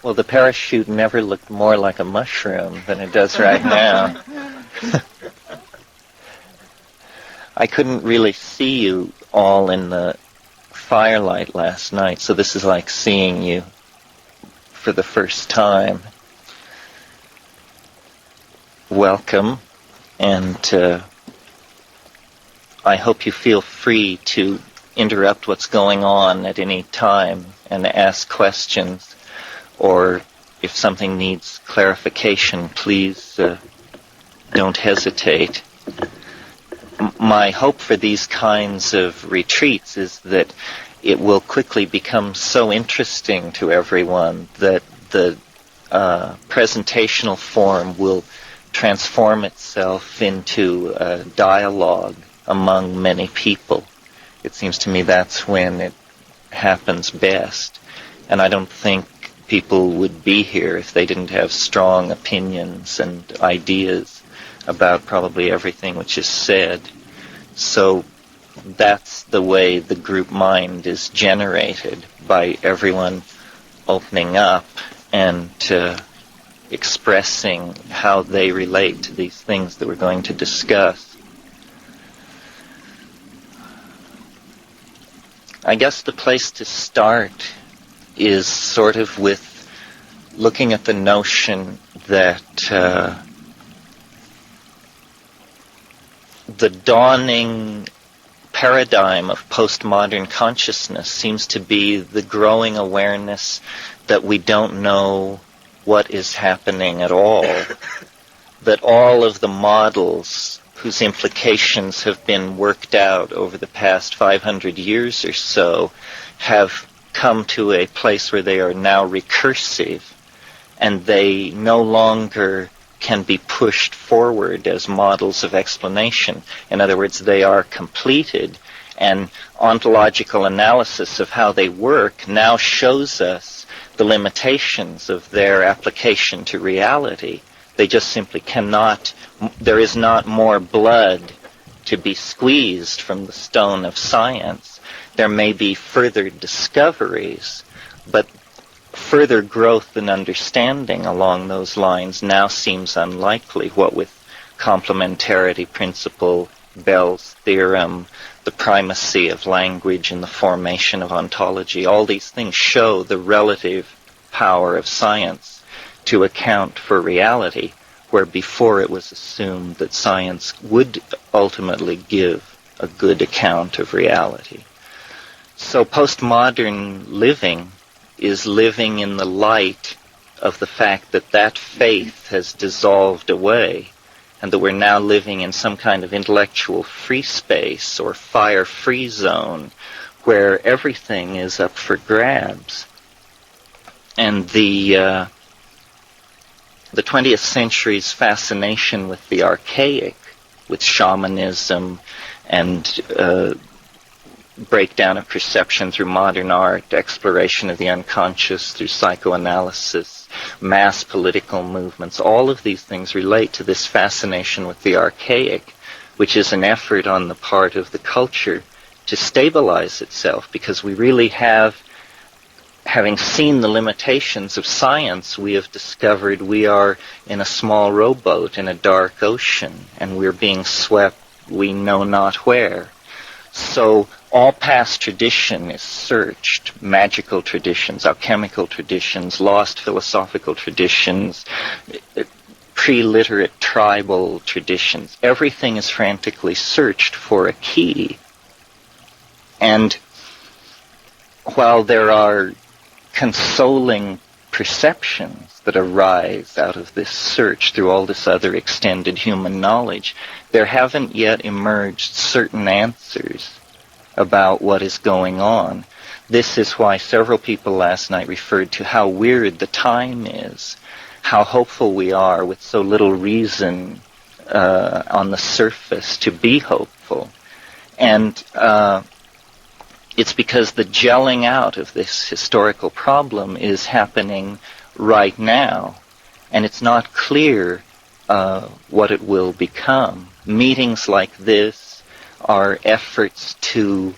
Well, the parachute never looked more like a mushroom than it does right now. I couldn't really see you all in the firelight last night, so this is like seeing you for the first time. Welcome, and I hope you feel free to interrupt what's going on at any time and ask questions, or if something needs clarification, please don't hesitate. My hope for these kinds of retreats is that it will quickly become so interesting to everyone that the presentational form will transform itself into a dialogue among many people. It seems to me that's when it happens best. And I don't think people would be here if they didn't have strong opinions and ideas about probably everything which is said. So that's the way the group mind is generated, by everyone opening up and expressing how they relate to these things that we're going to discuss. I guess the place to start is sort of with looking at the notion that the dawning paradigm of postmodern consciousness seems to be the growing awareness that we don't know what is happening at all, that all of the models whose implications have been worked out over the past 500 years or so have come to a place where they are now recursive, and they no longer can be pushed forward as models of explanation. In other words, they are completed, and ontological analysis of how they work now shows us the limitations of their application to reality. They just simply cannot, there is not more blood to be squeezed from the stone of science. There may be further discoveries, but further growth and understanding along those lines now seems unlikely, what with complementarity principle, Bell's theorem, the primacy of language in the formation of ontology. All these things show the relative power of science to account for reality, where before it was assumed that science would ultimately give a good account of reality. So postmodern living is living in the light of the fact that that faith has dissolved away, and that we're now living in some kind of intellectual free space or fire-free zone where everything is up for grabs. And the 20th century's fascination with the archaic, with shamanism and breakdown of perception through modern art, exploration of the unconscious through psychoanalysis, mass political movements, all of these things relate to this fascination with the archaic, which is an effort on the part of the culture to stabilize itself, because we really have, having seen the limitations of science, we have discovered we are in a small rowboat in a dark ocean, and we're being swept we know not where. So all past tradition is searched, magical traditions, alchemical traditions, lost philosophical traditions, pre-literate tribal traditions. Everything is frantically searched for a key. And while there are consoling perceptions that arise out of this search through all this other extended human knowledge, there haven't yet emerged certain answers about what is going on. This is why several people last night referred to how weird the time is, how hopeful we are with so little reason on the surface to be hopeful. And it's because the gelling out of this historical problem is happening right now, and it's not clear what it will become. Meetings like this are efforts to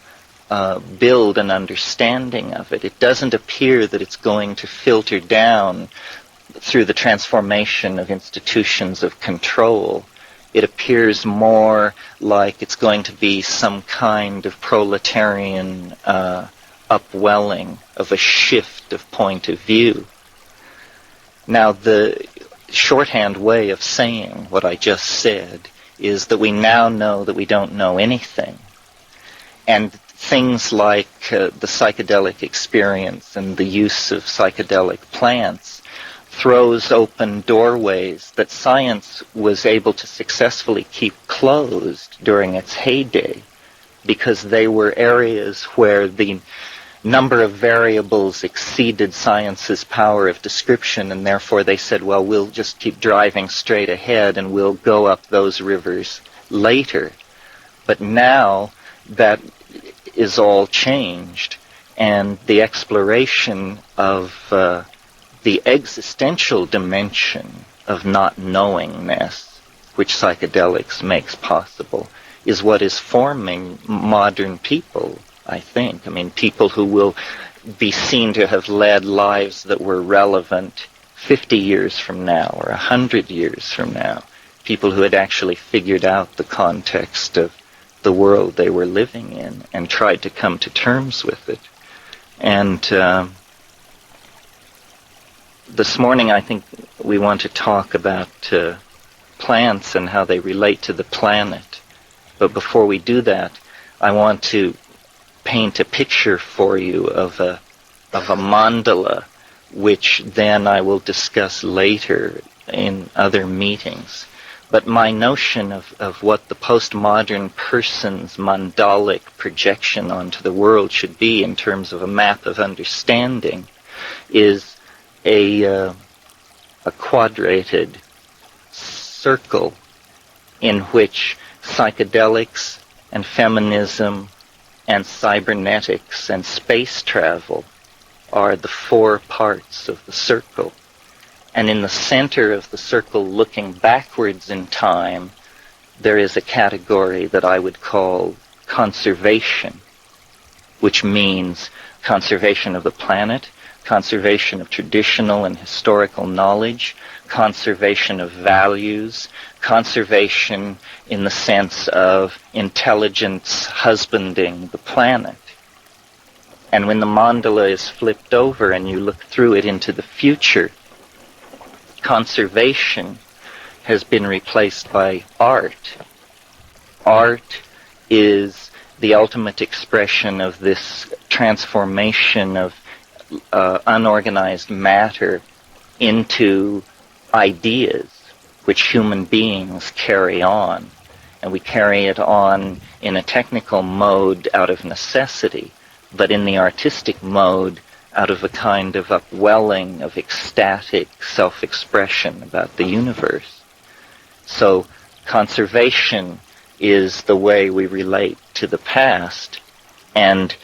build an understanding of it. It doesn't appear that it's going to filter down through the transformation of institutions of control. It appears more like it's going to be some kind of proletarian upwelling of a shift of point of view. Now, the shorthand way of saying what I just said is that we now know that we don't know anything. And things like the psychedelic experience and the use of psychedelic plants throws open doorways that science was able to successfully keep closed during its heyday, because they were areas where the number of variables exceeded science's power of description, and therefore they said, well, we'll just keep driving straight ahead and we'll go up those rivers later. But now that is all changed, and the exploration of the existential dimension of not knowingness, which psychedelics makes possible, is what is forming modern people, I think. I mean, people who will be seen to have led lives that were relevant 50 years from now or 100 years from now. People who had actually figured out the context of the world they were living in and tried to come to terms with it. And this morning I think we want to talk about plants and how they relate to the planet. But before we do that, I want to paint a picture for you of a mandala, which then I will discuss later in other meetings. But my notion of what the postmodern person's mandalic projection onto the world should be in terms of a map of understanding is a quadrated circle in which psychedelics and feminism and cybernetics and space travel are the 4 parts of the circle. And in the center of the circle, looking backwards in time, there is a category that I would call conservation, which means conservation of the planet, conservation of traditional and historical knowledge, conservation of values, conservation in the sense of intelligence husbanding the planet. And when the mandala is flipped over and you look through it into the future, conservation has been replaced by art. Art is the ultimate expression of this transformation of unorganized matter into ideas which human beings carry on. And we carry it on in a technical mode out of necessity, but in the artistic mode out of a kind of upwelling of ecstatic self-expression about the universe. So conservation is the way we relate to the past, and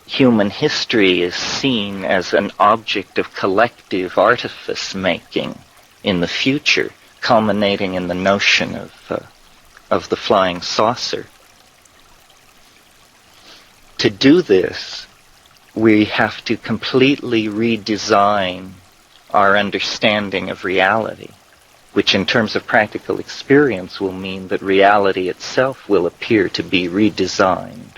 human history is seen as an object of collective artifice making in the future, culminating in the notion of the flying saucer. To do this, we have to completely redesign our understanding of reality, which in terms of practical experience will mean that reality itself will appear to be redesigned.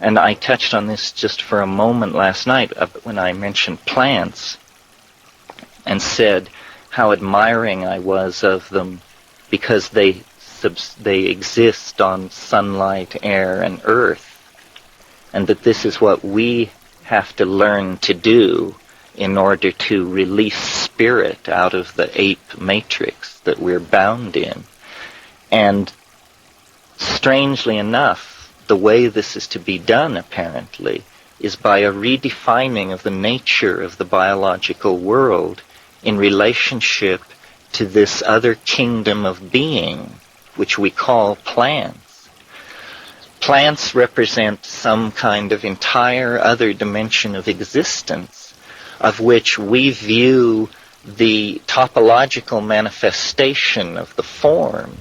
And I touched on this just for a moment last night when I mentioned plants and said how admiring I was of them because they exist on sunlight, air, and earth, and that this is what we have to learn to do in order to release spirit out of the ape matrix that we're bound in. And strangely enough, the way this is to be done, apparently, is by a redefining of the nature of the biological world in relationship to this other kingdom of being, which we call plants. Plants represent some kind of entire other dimension of existence, of which we view the topological manifestation of the form,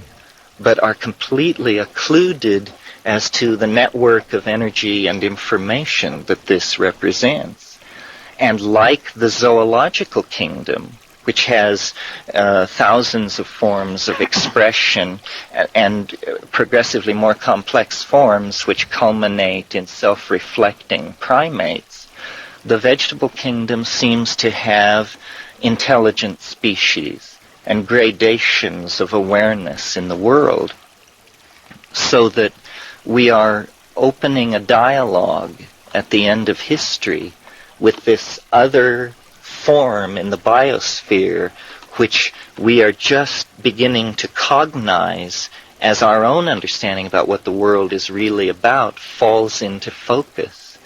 but are completely occluded as to the network of energy and information that this represents. And like the zoological kingdom, which has thousands of forms of expression and progressively more complex forms which culminate in self-reflecting primates, the vegetable kingdom seems to have intelligent species and gradations of awareness in the world, so that we are opening a dialogue at the end of history with this other form in the biosphere, which we are just beginning to cognize as our own understanding about what the world is really about falls into focus.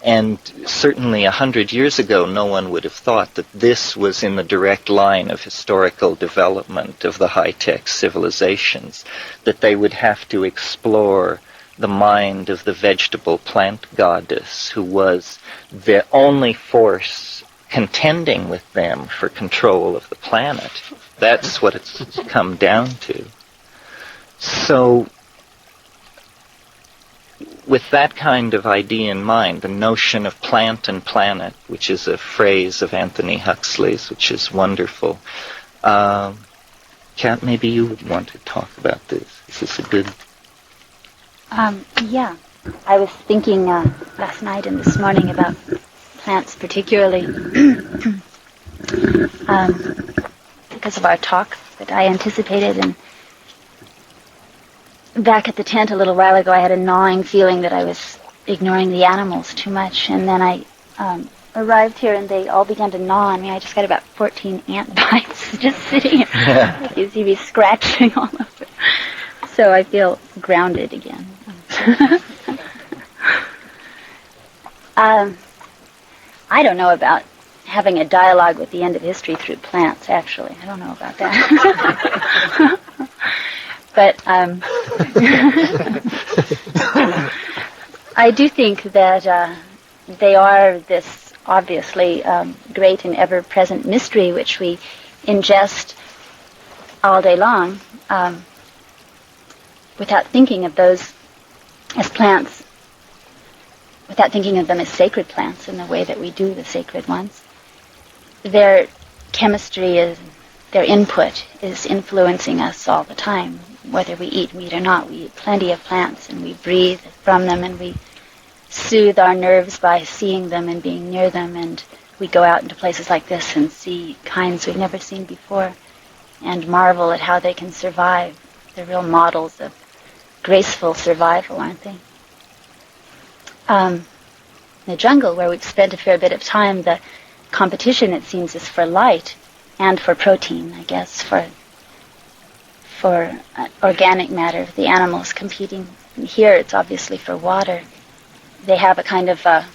And certainly 100 years ago, no one would have thought that this was in the direct line of historical development of the high-tech civilizations, that they would have to explore the mind of the vegetable plant goddess, who was the only force contending with them for control of the planet. That's what it's come down to. So, with that kind of idea in mind, the notion of plant and planet, which is a phrase of Anthony Huxley's, which is wonderful. Kat, maybe you would want to talk about this. Is this a good... Yeah. I was thinking last night and this morning about plants particularly because of our talk that I anticipated. And back at the tent a little while ago, I had a gnawing feeling that I was ignoring the animals too much. And then I arrived here and they all began to gnaw on me. I just got about 14 ant bites just sitting here. Yeah. You see me scratching all over. So I feel grounded again. I don't know about having a dialogue with the end of history through plants, actually. I don't know about that. But I do think that they are this obviously great and ever-present mystery which we ingest all day long without thinking of those as plants, without thinking of them as sacred plants in the way that we do the sacred ones. Their chemistry is, their input is influencing us all the time. Whether we eat meat or not, we eat plenty of plants and we breathe from them and we soothe our nerves by seeing them and being near them, and we go out into places like this and see kinds we've never seen before and marvel at how they can survive. They're real models of graceful survival, aren't they? The jungle, where we've spent a fair bit of time, the competition, it seems, is for light and for protein, I guess, for organic matter, the animals competing. And here it's obviously for water. They have a kind of a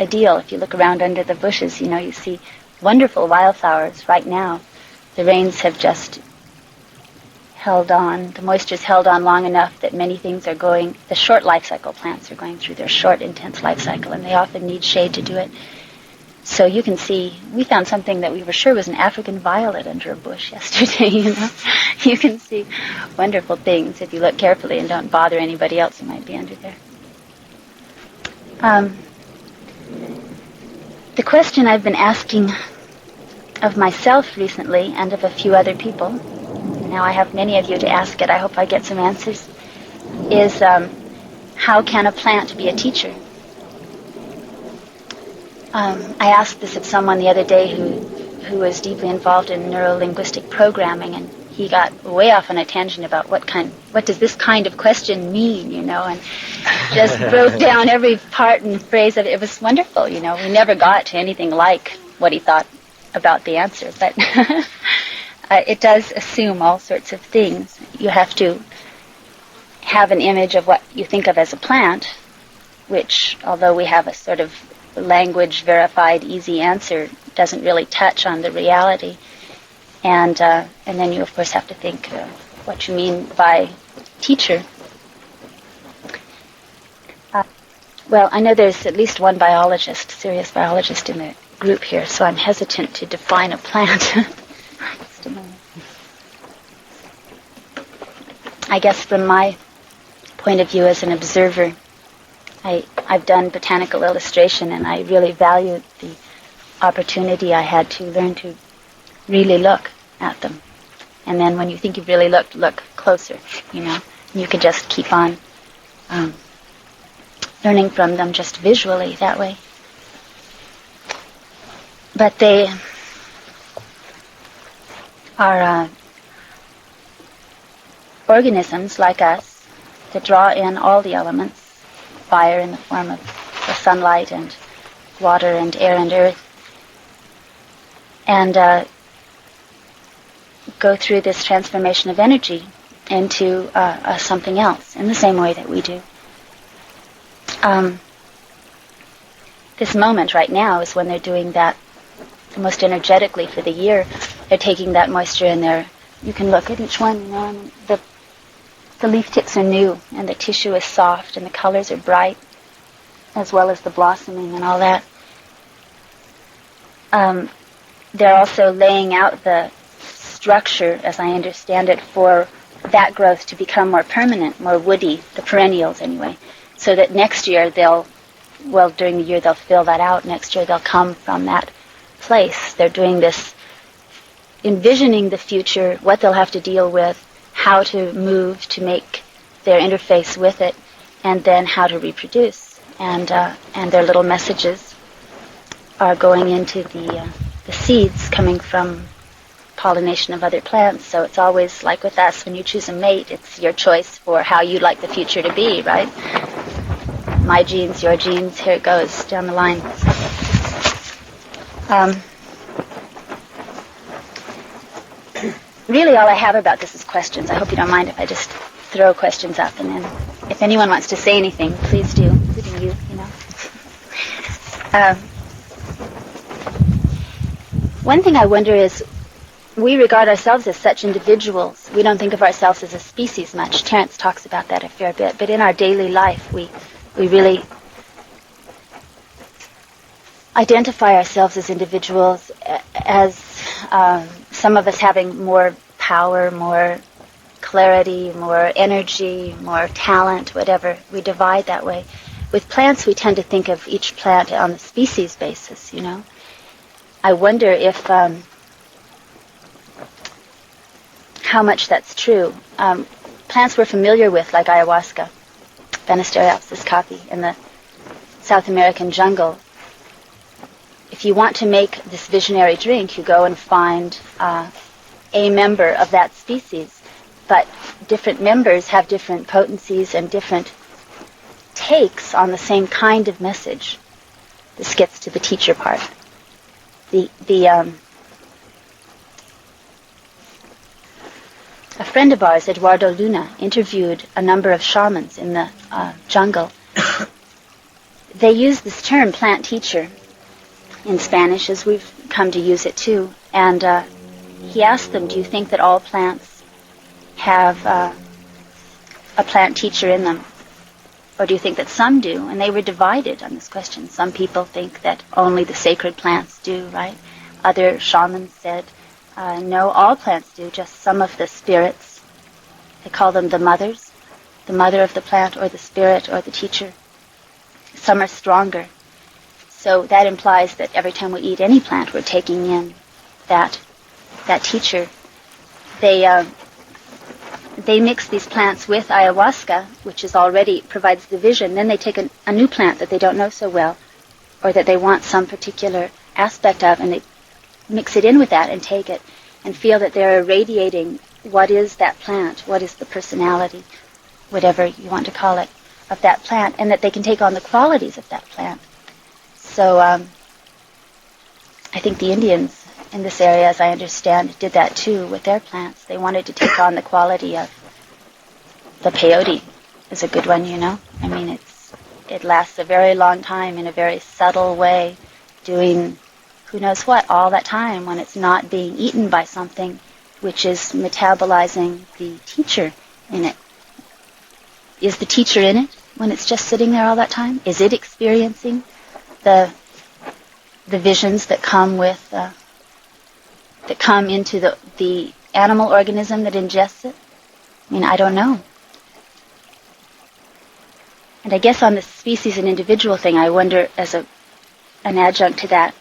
deal. If you look around under the bushes, you see wonderful wildflowers right now. The rains have just held on. The moisture's held on long enough that many things are going, the short life cycle plants are going through their short, intense life cycle, and they often need shade to do it. So you can see, we found something that we were sure was an African violet under a bush yesterday, You can see wonderful things if you look carefully and don't bother anybody else who might be under there. The question I've been asking of myself recently and of a few other people, now I have many of you to ask it, I hope I get some answers, is how can a plant be a teacher? I asked this of someone the other day who was deeply involved in neuro-linguistic programming, and he got way off on a tangent about what does this kind of question mean, and just broke down every part and phrase of it. It was wonderful, We never got to anything like what he thought about the answer, but it does assume all sorts of things. You have to have an image of what you think of as a plant, which, although we have a sort of language-verified, easy answer, doesn't really touch on the reality. And then you, of course, have to think what you mean by teacher. Well, I know there's at least one biologist, serious biologist in the group here, so I'm hesitant to define a plant. Just a moment. I guess from my point of view as an observer. I've done botanical illustration, and I really valued the opportunity I had to learn to really look at them. And then when you think you've really looked, look closer, you know. You could just keep on learning from them just visually that way. But they are organisms like us that draw in all the elements, fire in the form of the sunlight and water and air and earth, and go through this transformation of energy into something else in the same way that we do. This moment right now is when they're doing that the most energetically for the year. They're taking that moisture in there. You can look at each one, you know, and the leaf tips are new, and the tissue is soft, and the colors are bright, as well as the blossoming and all that. They're also laying out the structure, as I understand it, for that growth to become more permanent, more woody, the perennials anyway, so that next year during the year they'll fill that out. Next year they'll come from that place. They're doing this, envisioning the future, what they'll have to deal with, how to move to make their interface with it, and then how to reproduce. And their little messages are going into the seeds coming from pollination of other plants. So it's always like with us, when you choose a mate, it's your choice for how you'd like the future to be, right? My genes, your genes, here it goes down the line. Really all I have about this is questions. I hope you don't mind if I just throw questions up, and then if anyone wants to say anything, please do, including you, you know. One thing I wonder is, we regard ourselves as such individuals. We don't think of ourselves as a species much. Terence talks about that a fair bit. But in our daily life, we really identify ourselves as individuals, as some of us having more power, more clarity, more energy, more talent, whatever. We divide that way. With plants, we tend to think of each plant on the species basis, you know. I wonder if how much that's true. Plants we're familiar with, like ayahuasca, Banisteriopsis caapi, in the South American jungle. If you want to make this visionary drink, you go and find a member of that species. But different members have different potencies and different takes on the same kind of message. This gets to the teacher part. A friend of ours, Eduardo Luna, interviewed a number of shamans in the jungle. They use this term, plant teacher, in Spanish, as we've come to use it too. And he asked them, do you think that all plants have a plant teacher in them? Or do you think that some do? And they were divided on this question. Some people think that only the sacred plants do, right? Other shamans said, no, all plants do, just some of the spirits. They call them the mothers, the mother of the plant, or the spirit, or the teacher. Some are stronger. So that implies that every time we eat any plant, we're taking in that teacher. They mix these plants with ayahuasca, which is already provides the vision. Then they take a new plant that they don't know so well, or that they want some particular aspect of, and they mix it in with that and take it and feel that they're irradiating what is that plant, what is the personality, whatever you want to call it, of that plant, and that they can take on the qualities of that plant. So I think the Indians in this area, as I understand, did that too with their plants. They wanted to take on the quality of the peyote is a good one, you know. I mean, it lasts a very long time in a very subtle way, doing who knows what all that time when it's not being eaten by something which is metabolizing the teacher in it. Is the teacher in it when it's just sitting there all that time? Is it experiencing the visions that come with that come into the animal organism that ingests it? I mean, I don't know. And I guess on the species and individual thing, I wonder, as an adjunct to that,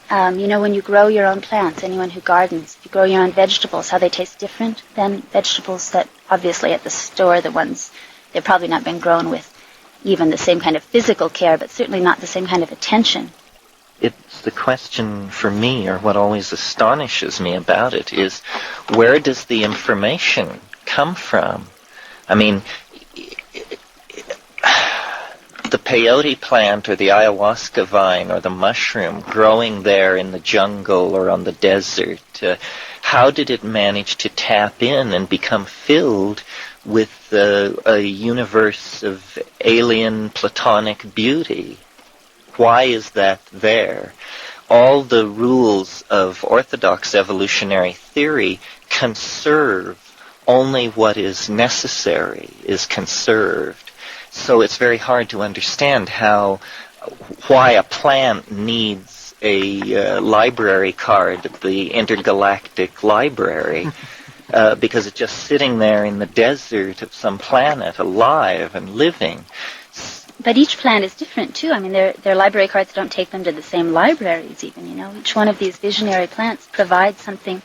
when you grow your own plants, anyone who gardens, if you grow your own vegetables, how they taste different than vegetables that obviously at the store, they've probably not been grown with even the same kind of physical care, but certainly not the same kind of attention. It's the question for me, or what always astonishes me about it, is where does the information come from? I mean, the peyote plant or the ayahuasca vine or the mushroom growing there in the jungle or on the desert, how did it manage to tap in and become filled with a universe of alien platonic beauty? Why is that there? All the rules of orthodox evolutionary theory conserve only what is necessary, is conserved. So it's very hard to understand why a plant needs a library card at the intergalactic library, because it's just sitting there in the desert of some planet, alive and living. But each plant is different, too. I mean, their library cards don't take them to the same libraries, even, Each one of these visionary plants provides something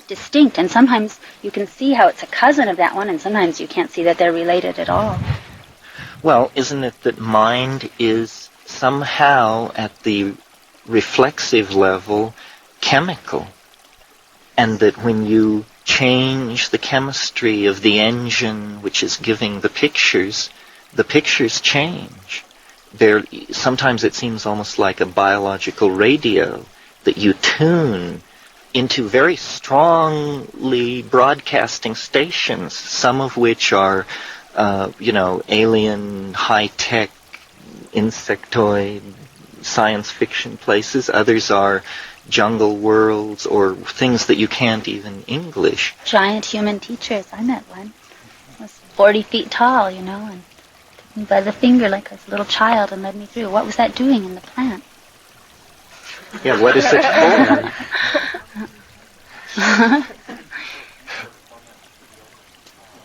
distinct, and sometimes you can see how it's a cousin of that one, and sometimes you can't see that they're related at all. Well, isn't it that mind is somehow at the reflexive level chemical, and that when you change the chemistry of the engine which is giving the pictures change. Sometimes it seems almost like a biological radio that you tune into very strongly broadcasting stations, some of which are, alien, high-tech, insectoid, science fiction places. Others are jungle worlds or things that you can't even English. Giant human teachers. I met one. He was 40 feet tall, and took me by the finger like I was a little child and led me through. What was that doing in the plant? Yeah, what is it for?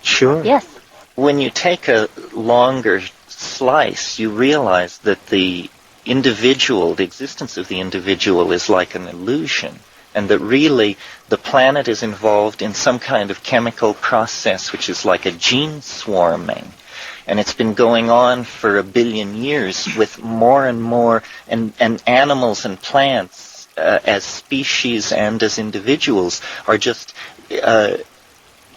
Sure. Yes. When you take a longer slice, you realize that the existence of the individual is like an illusion, and that really the planet is involved in some kind of chemical process which is like a gene swarming. And it's been going on for 1 billion years with more and more, and animals and plants as species and as individuals are just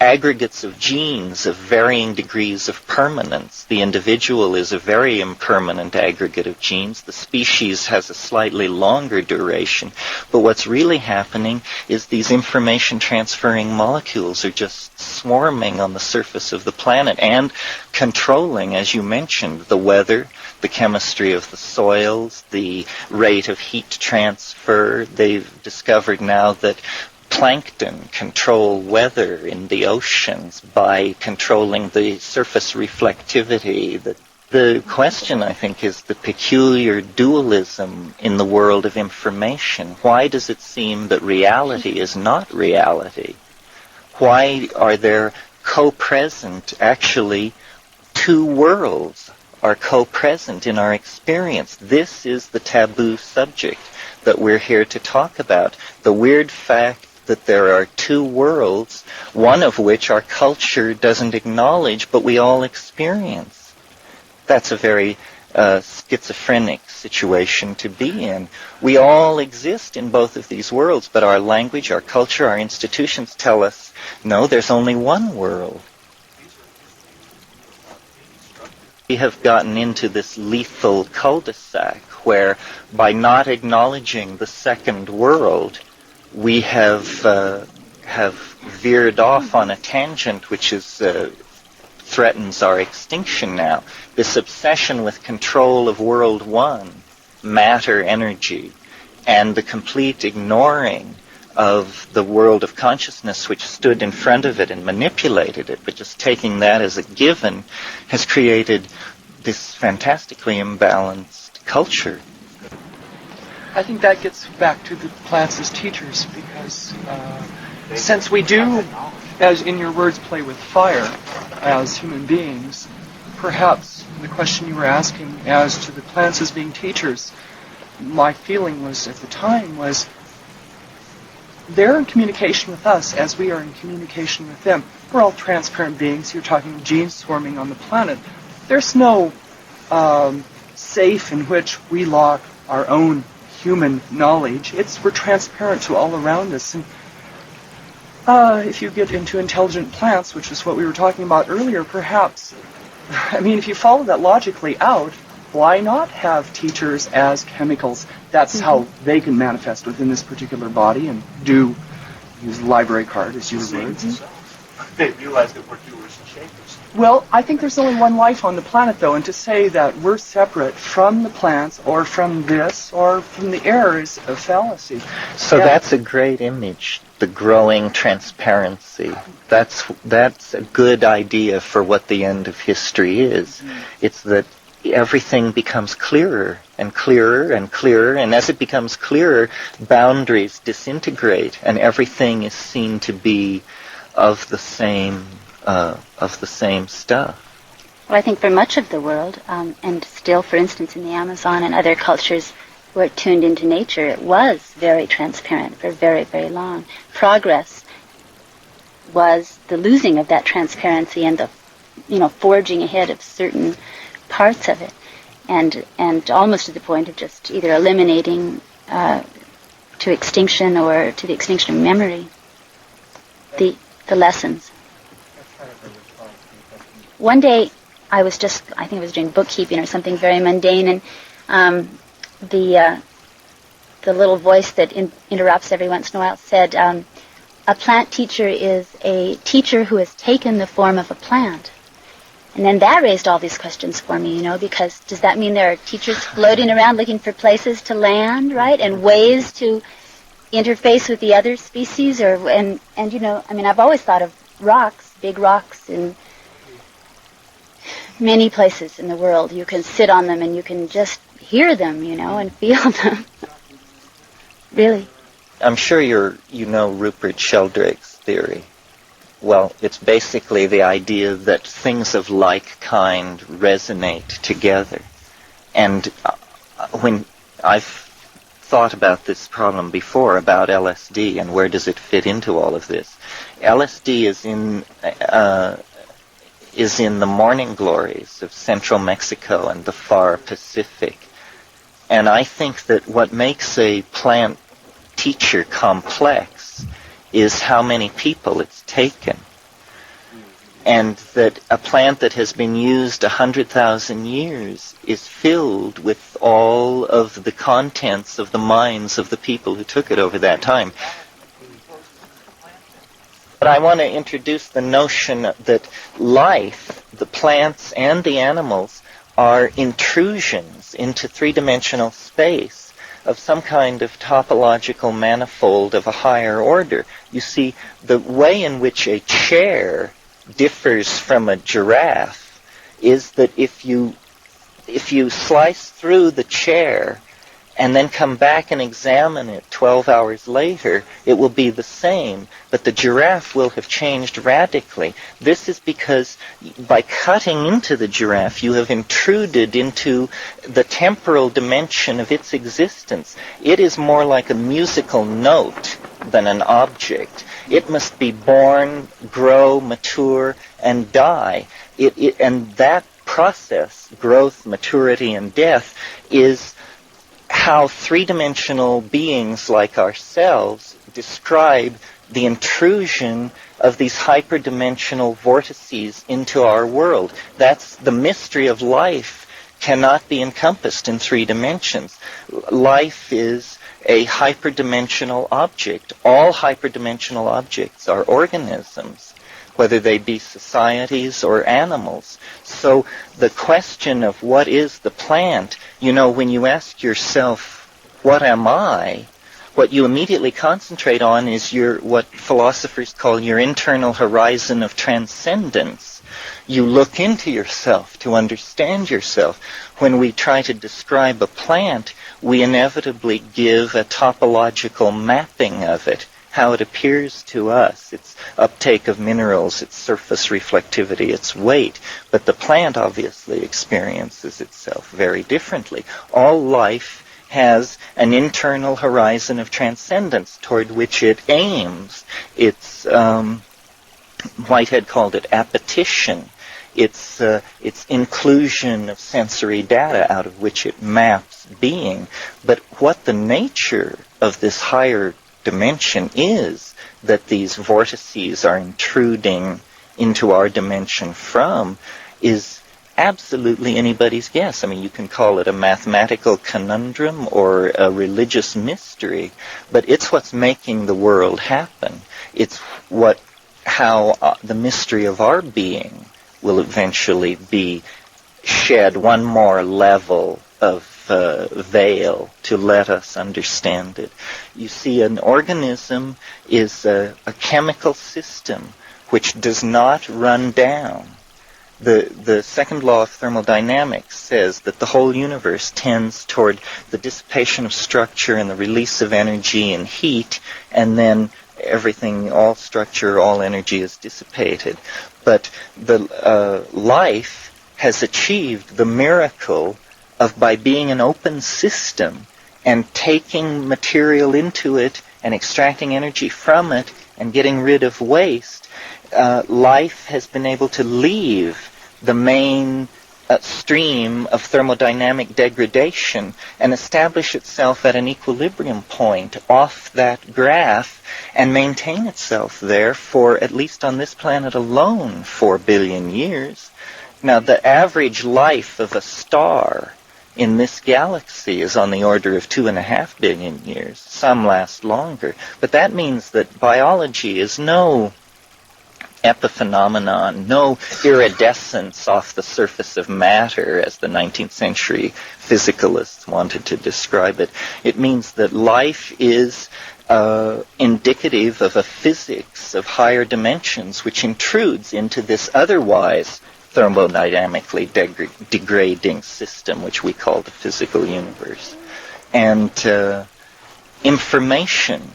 aggregates of genes of varying degrees of permanence. The individual is a very impermanent aggregate of genes. The species has a slightly longer duration. But what's really happening is these information transferring molecules are just swarming on the surface of the planet and controlling, as you mentioned, the weather, the chemistry of the soils, the rate of heat transfer. They've discovered now that plankton control weather in the oceans by controlling the surface reflectivity. The question, I think, is the peculiar dualism in the world of information. Why does it seem that reality is not reality? Why are there co-present, actually, two worlds are co-present in our experience? This is the taboo subject that we're here to talk about. The weird fact that there are two worlds, one of which our culture doesn't acknowledge, but we all experience. That's a very schizophrenic situation to be in. We all exist in both of these worlds, but our language, our culture, our institutions tell us, no, there's only one world. We have gotten into this lethal cul-de-sac where, by not acknowledging the second world, we have veered off on a tangent which threatens our extinction now. This obsession with control of world one, matter, energy, and the complete ignoring of the world of consciousness which stood in front of it and manipulated it, but just taking that as a given, has created this fantastically imbalanced culture. I think that gets back to the plants as teachers, because since we do, as in your words, play with fire as human beings, perhaps the question you were asking as to the plants as being teachers, my feeling was at the time was they're in communication with us as we are in communication with them. We're all transparent beings. You're talking genes swarming on the planet. There's no safe in which we lock our own human knowledge. We're transparent to all around us. And if you get into intelligent plants, which is what we were talking about earlier, perhaps, I mean, if you follow that logically out, why not have teachers as chemicals? That's how they can manifest within this particular body and use the library card as your words. They realize that we're doers and shapers. Well, I think there's only one life on the planet, though, and to say that we're separate from the plants or from this or from the air is a fallacy. So that's a great image, the growing transparency. That's a good idea for what the end of history is. It's that everything becomes clearer and clearer and clearer, and as it becomes clearer, boundaries disintegrate, and everything is seen to be of the same stuff. Well, I think for much of the world, and still, for instance, in the Amazon and other cultures who are tuned into nature, it was very transparent for very, very long. Progress was the losing of that transparency and the, forging ahead of certain parts of it, and almost to the point of just either eliminating to extinction or to the extinction of memory the lessons. One day I think I was doing bookkeeping or something very mundane, and the little voice that interrupts every once in a while said, a plant teacher is a teacher who has taken the form of a plant. And then that raised all these questions for me, because does that mean there are teachers floating around looking for places to land, right, and ways to interface with the other species? And I've always thought of rocks, big rocks, in many places in the world. You can sit on them and you can just hear them, and feel them. Really. I'm sure you know Rupert Sheldrake's theory. Well, it's basically the idea that things of like kind resonate together. And when I've thought about this problem before, about LSD and where does it fit into all of this, LSD is in the morning glories of central Mexico and the far Pacific. And I think that what makes a plant teacher complex is how many people it's taken. And that a plant that has been used 100,000 years is filled with all of the contents of the minds of the people who took it over that time. But I want to introduce the notion that life, the plants and the animals, are intrusions into three-dimensional space of some kind of topological manifold of a higher order. You see, the way in which a chair differs from a giraffe is that if you slice through the chair and then come back and examine it 12 hours later, it will be the same, but the giraffe will have changed radically. This is because by cutting into the giraffe, you have intruded into the temporal dimension of its existence. It is more like a musical note than an object. It must be born, grow, mature, and die. And that process, growth, maturity, and death, is how three-dimensional beings like ourselves describe the intrusion of these hyperdimensional vortices into our world. That's the mystery of life, cannot be encompassed in 3 dimensions. Life is a hyperdimensional object. All hyperdimensional objects are organisms, whether they be societies or animals. So the question of what is the plant, when you ask yourself, what am I? What you immediately concentrate on is what philosophers call your internal horizon of transcendence. You look into yourself to understand yourself. When we try to describe a plant, we inevitably give a topological mapping of it. how it appears to us, its uptake of minerals, its surface reflectivity, its weight. But the plant obviously experiences itself very differently. All life has an internal horizon of transcendence toward which it aims. It's Whitehead called it appetition. It's inclusion of sensory data out of which it maps being. But what the nature of this higher dimension is that these vortices are intruding into our dimension from is absolutely anybody's guess. I mean, you can call it a mathematical conundrum or a religious mystery, but it's what's making the world happen. It's how the mystery of our being will eventually be shed one more level of veil to let us understand it. You see, an organism is a chemical system which does not run down. The second law of thermodynamics says that the whole universe tends toward the dissipation of structure and the release of energy and heat, and then everything, all structure, all energy is dissipated. But the life has achieved the miracle of, by being an open system and taking material into it and extracting energy from it and getting rid of waste, life has been able to leave the main stream of thermodynamic degradation and establish itself at an equilibrium point off that graph and maintain itself there for, at least on this planet alone, 4 billion years. Now, the average life of a star in this galaxy is on the order of 2.5 billion years. Some last longer. But that means that biology is no epiphenomenon, no iridescence off the surface of matter, as the 19th century physicalists wanted to describe it. It means that life is indicative of a physics of higher dimensions which intrudes into this otherwise thermodynamically degrading system which we call the physical universe. And information,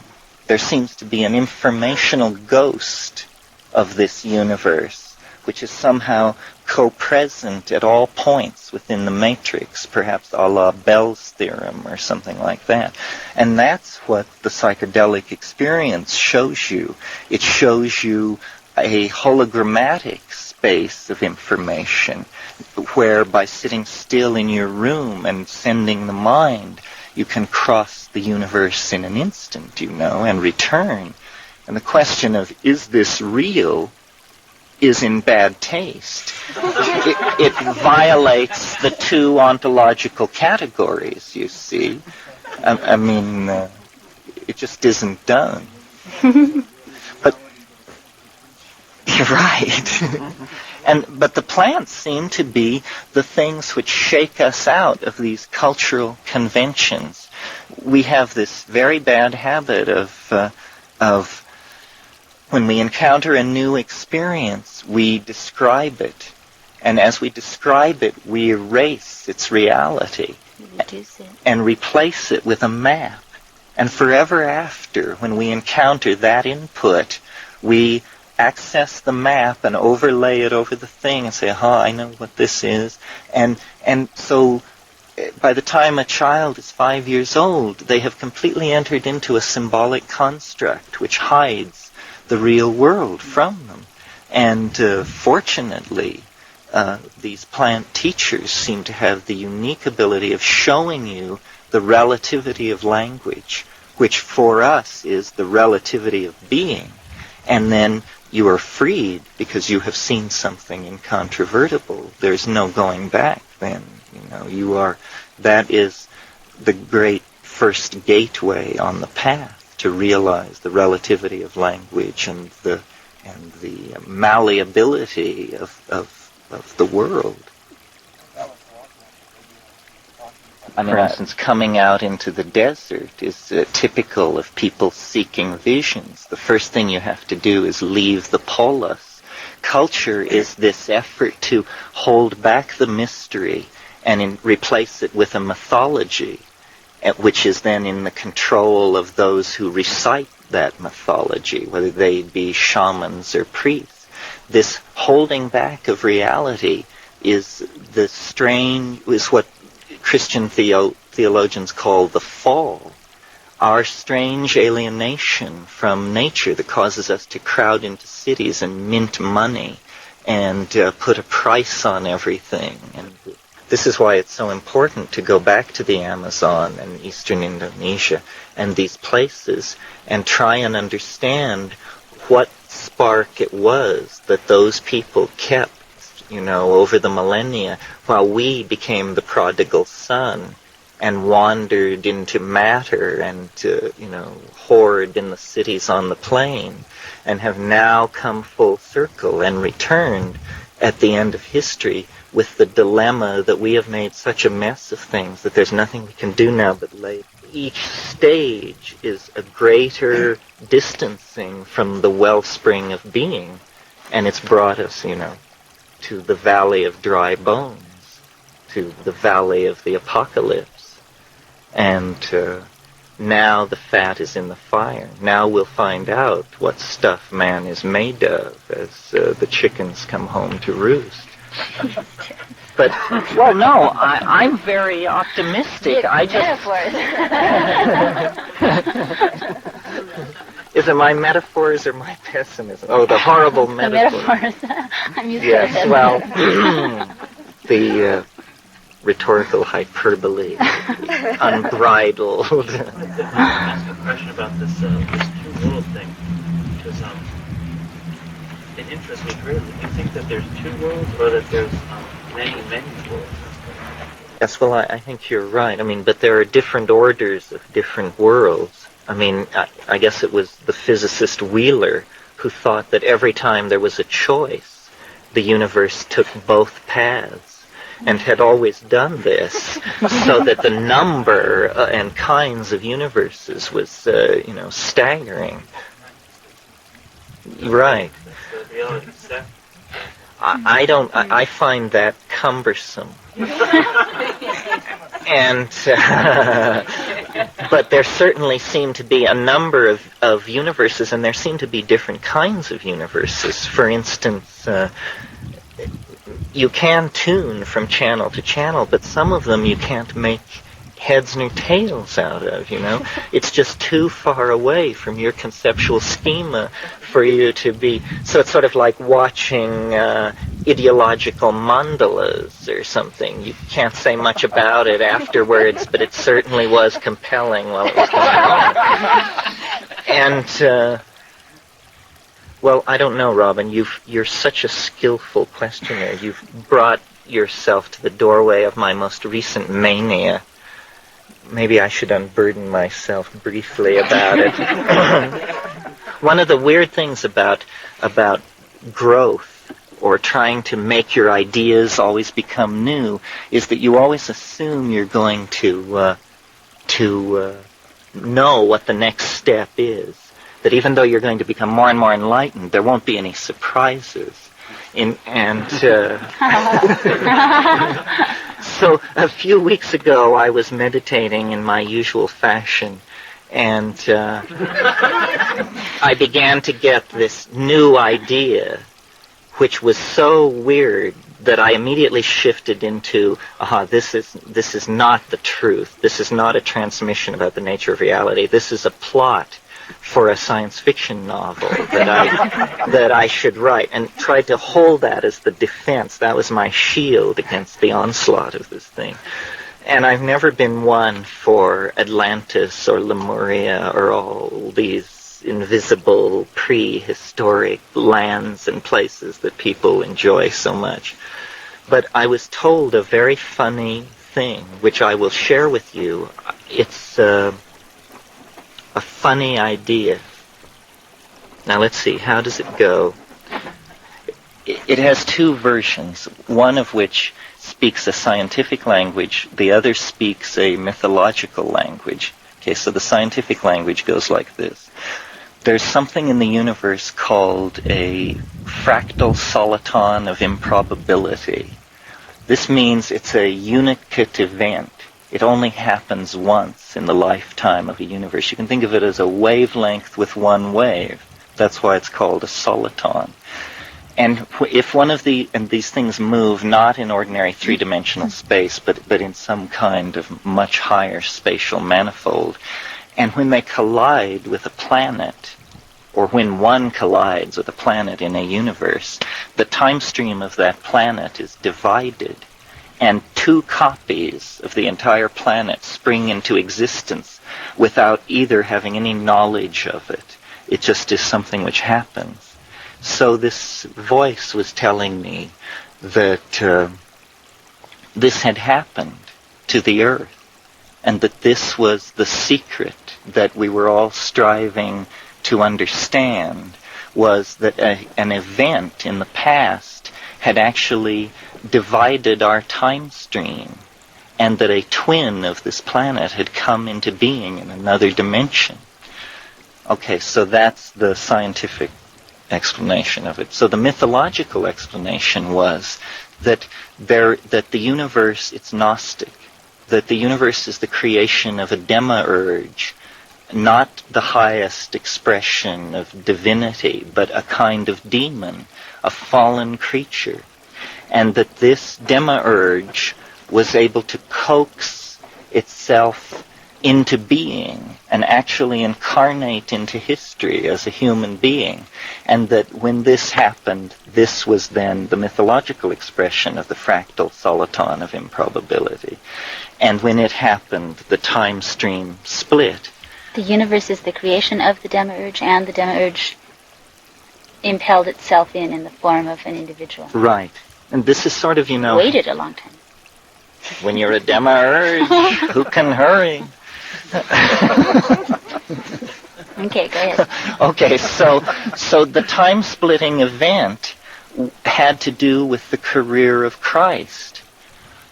there seems to be an informational ghost of this universe, which is somehow co-present at all points within the matrix, perhaps a la Bell's theorem or something like that. And that's what the psychedelic experience shows you. It shows you a hologrammatic space of information, where by sitting still in your room and sending the mind, you can cross the universe in an instant, and return. And the question of, is this real, is in bad taste. It violates the two ontological categories, you see. I mean, it just isn't done. But you're right. But the plants seem to be the things which shake us out of these cultural conventions. We have this very bad habit of when we encounter a new experience, we describe it. And as we describe it, we erase its reality and replace it with a map. And forever after, when we encounter that input, we access the map and overlay it over the thing and say, I know what this is. And so by the time a child is 5 years old, they have completely entered into a symbolic construct which hides the real world from them. And fortunately, these plant teachers seem to have the unique ability of showing you the relativity of language, which for us is the relativity of being. And then you are freed because you have seen something incontrovertible. There's no going back then. That is the great first gateway on the path to realize the relativity of language and the malleability of the world. For instance, coming out into the desert is typical of people seeking visions. The first thing you have to do is leave the polis. Culture is this effort to hold back the mystery and replace it with a mythology, which is then in the control of those who recite that mythology, whether they be shamans or priests. This holding back of reality is what Christian theologians call the fall. Our strange alienation from nature that causes us to crowd into cities and mint money and put a price on everything. And this is why it's so important to go back to the Amazon and eastern Indonesia and these places and try and understand what spark it was that those people kept, over the millennia, while we became the prodigal son and wandered into matter and, hoard in the cities on the plain, and have now come full circle and returned at the end of history with the dilemma that we have made such a mess of things that there's nothing we can do now but lay. Each stage is a greater distancing from the wellspring of being, and it's brought us, to the valley of dry bones, to the valley of the apocalypse. And now the fat is in the fire. Now we'll find out what stuff man is made of as the chickens come home to roost. But, well, no, I'm very optimistic. Is it my metaphors or my pessimism? Oh, the horrible metaphors. The metaphors. I'm used to Yes, well, the rhetorical hyperbole, unbridled. I want to ask a question about this two-world thing, because it interests me greatly. Do you think that there's two worlds, or that there's many worlds? Yes, well, I think you're right. But there are different orders of different worlds. I guess it was the physicist Wheeler who thought that every time there was a choice, the universe took both paths, and had always done this, so that the number and kinds of universes was, staggering. Right. That's the reality set. I find that cumbersome. And, but there certainly seem to be a number of universes, and there seem to be different kinds of universes. For instance, you can tune from channel to channel, but some of them you can't make heads nor tails out of, It's just too far away from your conceptual schema for you to be... So it's sort of like watching ideological mandalas or something. You can't say much about it afterwards, but it certainly was compelling while it was going on. And... well, I don't know, Robin. You're such a skillful questioner. You've brought yourself to the doorway of my most recent mania. Maybe I should unburden myself briefly about it. One of the weird things about growth, or trying to make your ideas always become new, is that you always assume you're going to know what the next step is. That even though you're going to become more and more enlightened, there won't be any surprises. So a few weeks ago, I was meditating in my usual fashion, and I began to get this new idea, which was so weird that I immediately shifted into, this is not the truth. This is not a transmission about the nature of reality. This is a plot for a science fiction novel that I should write, and tried to hold that as the defense. That was my shield against the onslaught of this thing. And I've never been one for Atlantis or Lemuria or all these invisible prehistoric lands and places that people enjoy so much. But I was told a very funny thing, which I will share with you. It's a funny idea. Now let's see, how does it go? It has two versions, one of which speaks a scientific language, the other speaks a mythological language. Okay, so the scientific language goes like this. There's something in the universe called a fractal soliton of improbability. This means it's a unicate event. It only happens once in the lifetime of a universe. You can think of it as a wavelength with one wave. That's why it's called a soliton. And if one of these things move not in ordinary three-dimensional space, but in some kind of much higher spatial manifold, and when they collide with a planet, or when one collides with a planet in a universe, the time stream of that planet is divided, and two copies of the entire planet spring into existence without either having any knowledge of it. It just is something which happens. So this voice was telling me that this had happened to the Earth, and that this was the secret that we were all striving to understand, was that an event in the past had actually divided our time stream, and that a twin of this planet had come into being in another dimension. Okay, so that's the scientific explanation of it. So the mythological explanation was that the universe, it's Gnostic, that the universe is the creation of a demiurge, not the highest expression of divinity, but a kind of demon, a fallen creature, and that this demiurge was able to coax itself into being and actually incarnate into history as a human being, and that when this happened, this was then the mythological expression of the fractal soliton of improbability. And when it happened, the time stream split. The universe is the creation of the demiurge, and the demiurge impelled itself in the form of an individual. Right. And this is sort of, Waited a long time. When you're a demiurge, who can hurry? Okay, go ahead. Okay, so the time-splitting event had to do with the career of Christ,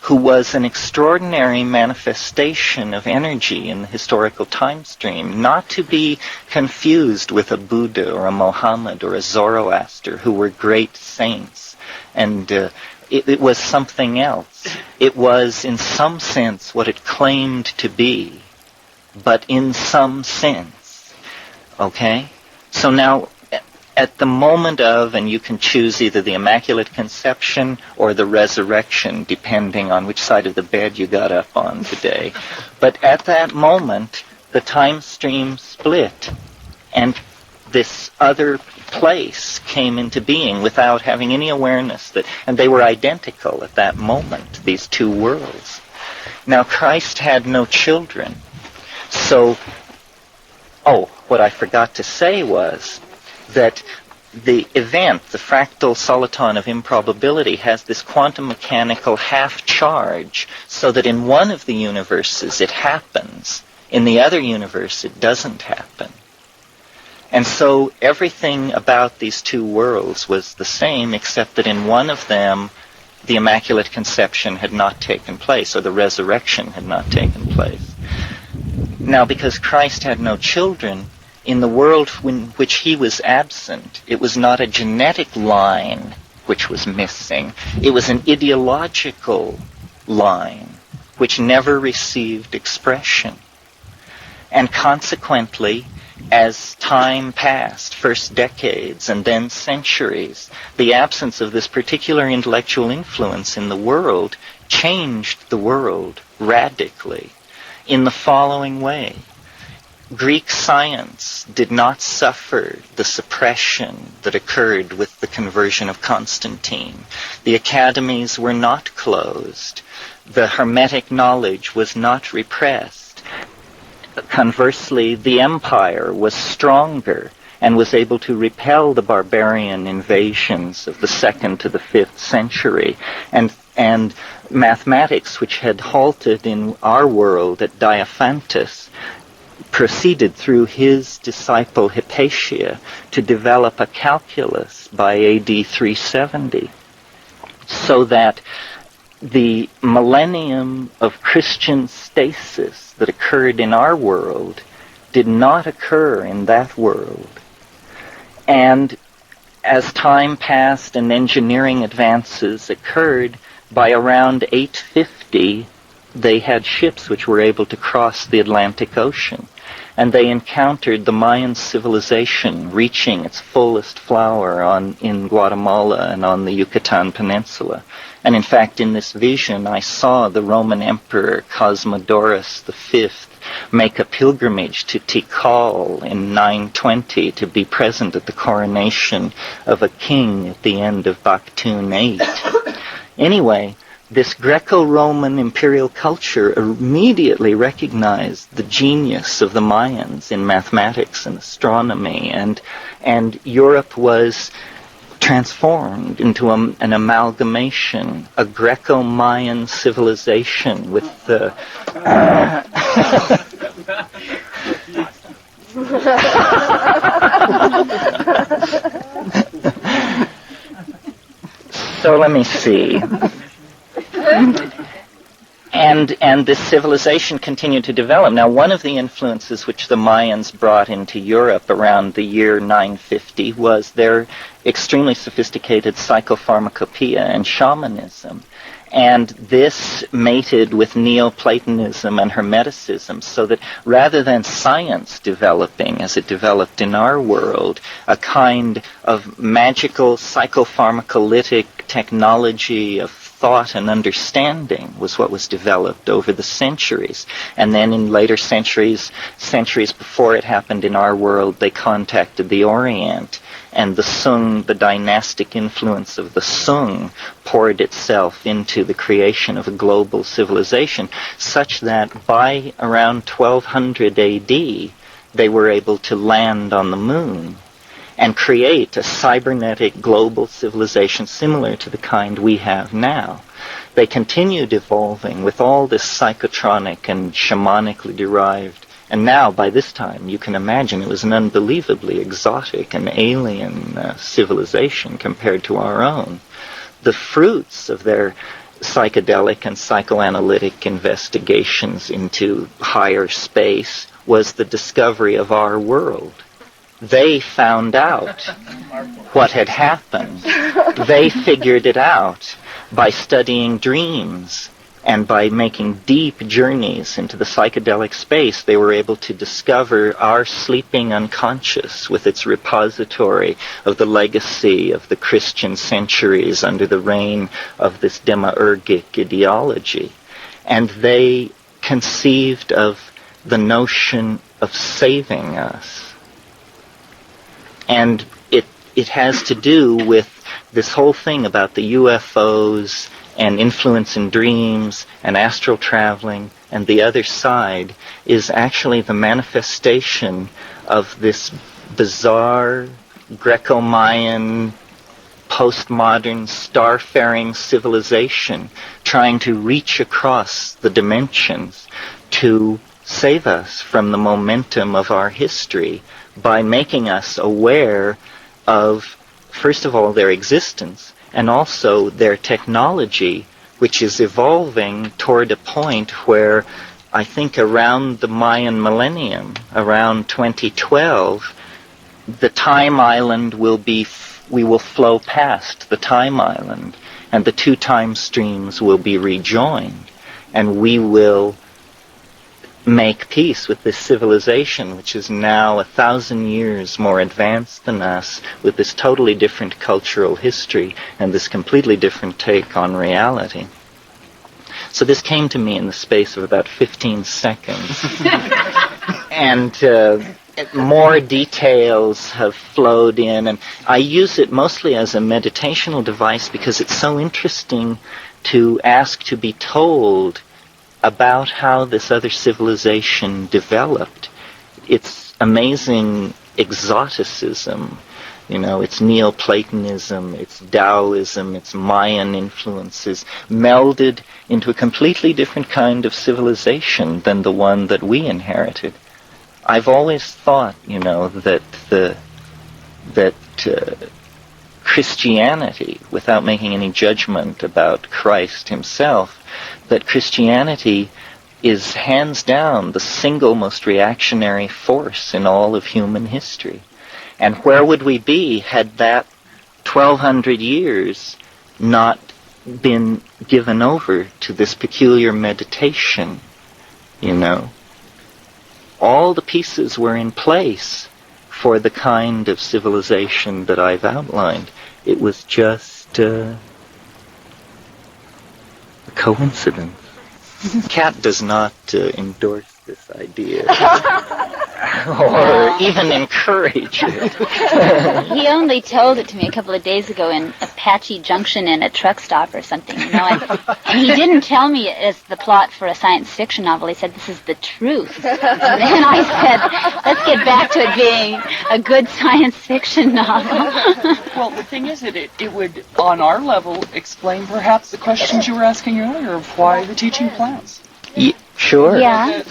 who was an extraordinary manifestation of energy in the historical time stream, not to be confused with a Buddha or a Mohammed or a Zoroaster, who were great saints. And it was something else. It was, in some sense, what it claimed to be, but in some sense. Okay? So now, at the moment of, and you can choose either the Immaculate Conception or the Resurrection, depending on which side of the bed you got up on today. But at that moment, the time stream split, and this other place came into being without having any awareness that, and they were identical at that moment, these two worlds. Now, Christ had no children. So, what I forgot to say was that the event, the fractal soliton of improbability, has this quantum mechanical half charge, so that in one of the universes it happens, in the other universe it doesn't happen. And so everything about these two worlds was the same, except that in one of them the Immaculate Conception had not taken place, or the resurrection had not taken place. Now, because Christ had no children, in the world in which he was absent, it was not a genetic line which was missing. It was an ideological line which never received expression. And consequently, as time passed, first decades and then centuries, the absence of this particular intellectual influence in the world changed the world radically in the following way. Greek science did not suffer the suppression that occurred with the conversion of Constantine. The academies were not closed. The Hermetic knowledge was not repressed. Conversely, the empire was stronger and was able to repel the barbarian invasions of the 2nd to the 5th century. And mathematics, which had halted in our world at Diophantus, proceeded through his disciple Hypatia to develop a calculus by AD 370, so that the millennium of Christian stasis that occurred in our world did not occur in that world. And as time passed and engineering advances occurred, by around 850, they had ships which were able to cross the Atlantic Ocean. And they encountered the Mayan civilization reaching its fullest flower in Guatemala and on the Yucatan Peninsula. And in fact, in this vision, I saw the Roman Emperor Cosmodorus V make a pilgrimage to Tikal in 920 to be present at the coronation of a king at the end of Baktun 8. Anyway, this Greco-Roman imperial culture immediately recognized the genius of the Mayans in mathematics and astronomy, and Europe was transformed into an amalgamation, a Greco-Mayan civilization with the... So let me see. And this civilization continued to develop. Now, one of the influences which the Mayans brought into Europe around the year 950 was their extremely sophisticated psychopharmacopoeia and shamanism. And this mated with Neoplatonism and Hermeticism, so that rather than science developing as it developed in our world, a kind of magical psychopharmacolytic technology of thought and understanding was what was developed over the centuries. And then in later centuries before it happened in our world, they contacted the Orient. And the Sung, the dynastic influence of the Sung, poured itself into the creation of a global civilization, such that by around 1200 AD, they were able to land on the moon and create a cybernetic global civilization similar to the kind we have now. They continued evolving with all this psychotronic and shamanically derived. And now, by this time, you can imagine it was an unbelievably exotic and alien civilization compared to our own. The fruits of their psychedelic and psychoanalytic investigations into higher space was the discovery of our world. They found out what had happened. They figured it out by studying dreams. And by making deep journeys into the psychedelic space, they were able to discover our sleeping unconscious with its repository of the legacy of the Christian centuries under the reign of this demiurgic ideology. And they conceived of the notion of saving us. And it has to do with this whole thing about the UFOs and influence in dreams and astral traveling, and the other side is actually the manifestation of this bizarre Greco-Mayan postmodern starfaring civilization trying to reach across the dimensions to save us from the momentum of our history by making us aware of, first of all, their existence, and also their technology, which is evolving toward a point where I think around the Mayan millennium, around 2012, the time island we will flow past the time island, and the two time streams will be rejoined, and we will make peace with this civilization, which is now 1,000 years more advanced than us, with this totally different cultural history and this completely different take on reality. So this came to me in the space of about 15 seconds. And more details have flowed in, and I use it mostly as a meditational device because it's so interesting to ask to be told about how this other civilization developed. Its amazing exoticism, its Neoplatonism, its Taoism, its Mayan influences, melded into a completely different kind of civilization than the one that we inherited. I've always thought, that Christianity, without making any judgment about Christ himself, that Christianity is hands down the single most reactionary force in all of human history. And where would we be had that 1,200 years not been given over to this peculiar meditation, you know. All the pieces were in place for the kind of civilization that I've outlined. It was just a coincidence. Kat does not endorse this idea or even encourage it. He only told it to me a couple of days ago in Apache Junction in a truck stop or something, you know, and he didn't tell me it as the plot for a science fiction novel. He said, this is the truth. And then I said, let's get back to it being a good science fiction novel. Well, the thing is that it would, on our level, explain perhaps the questions you were asking earlier of why the teaching plants. Sure. Yeah.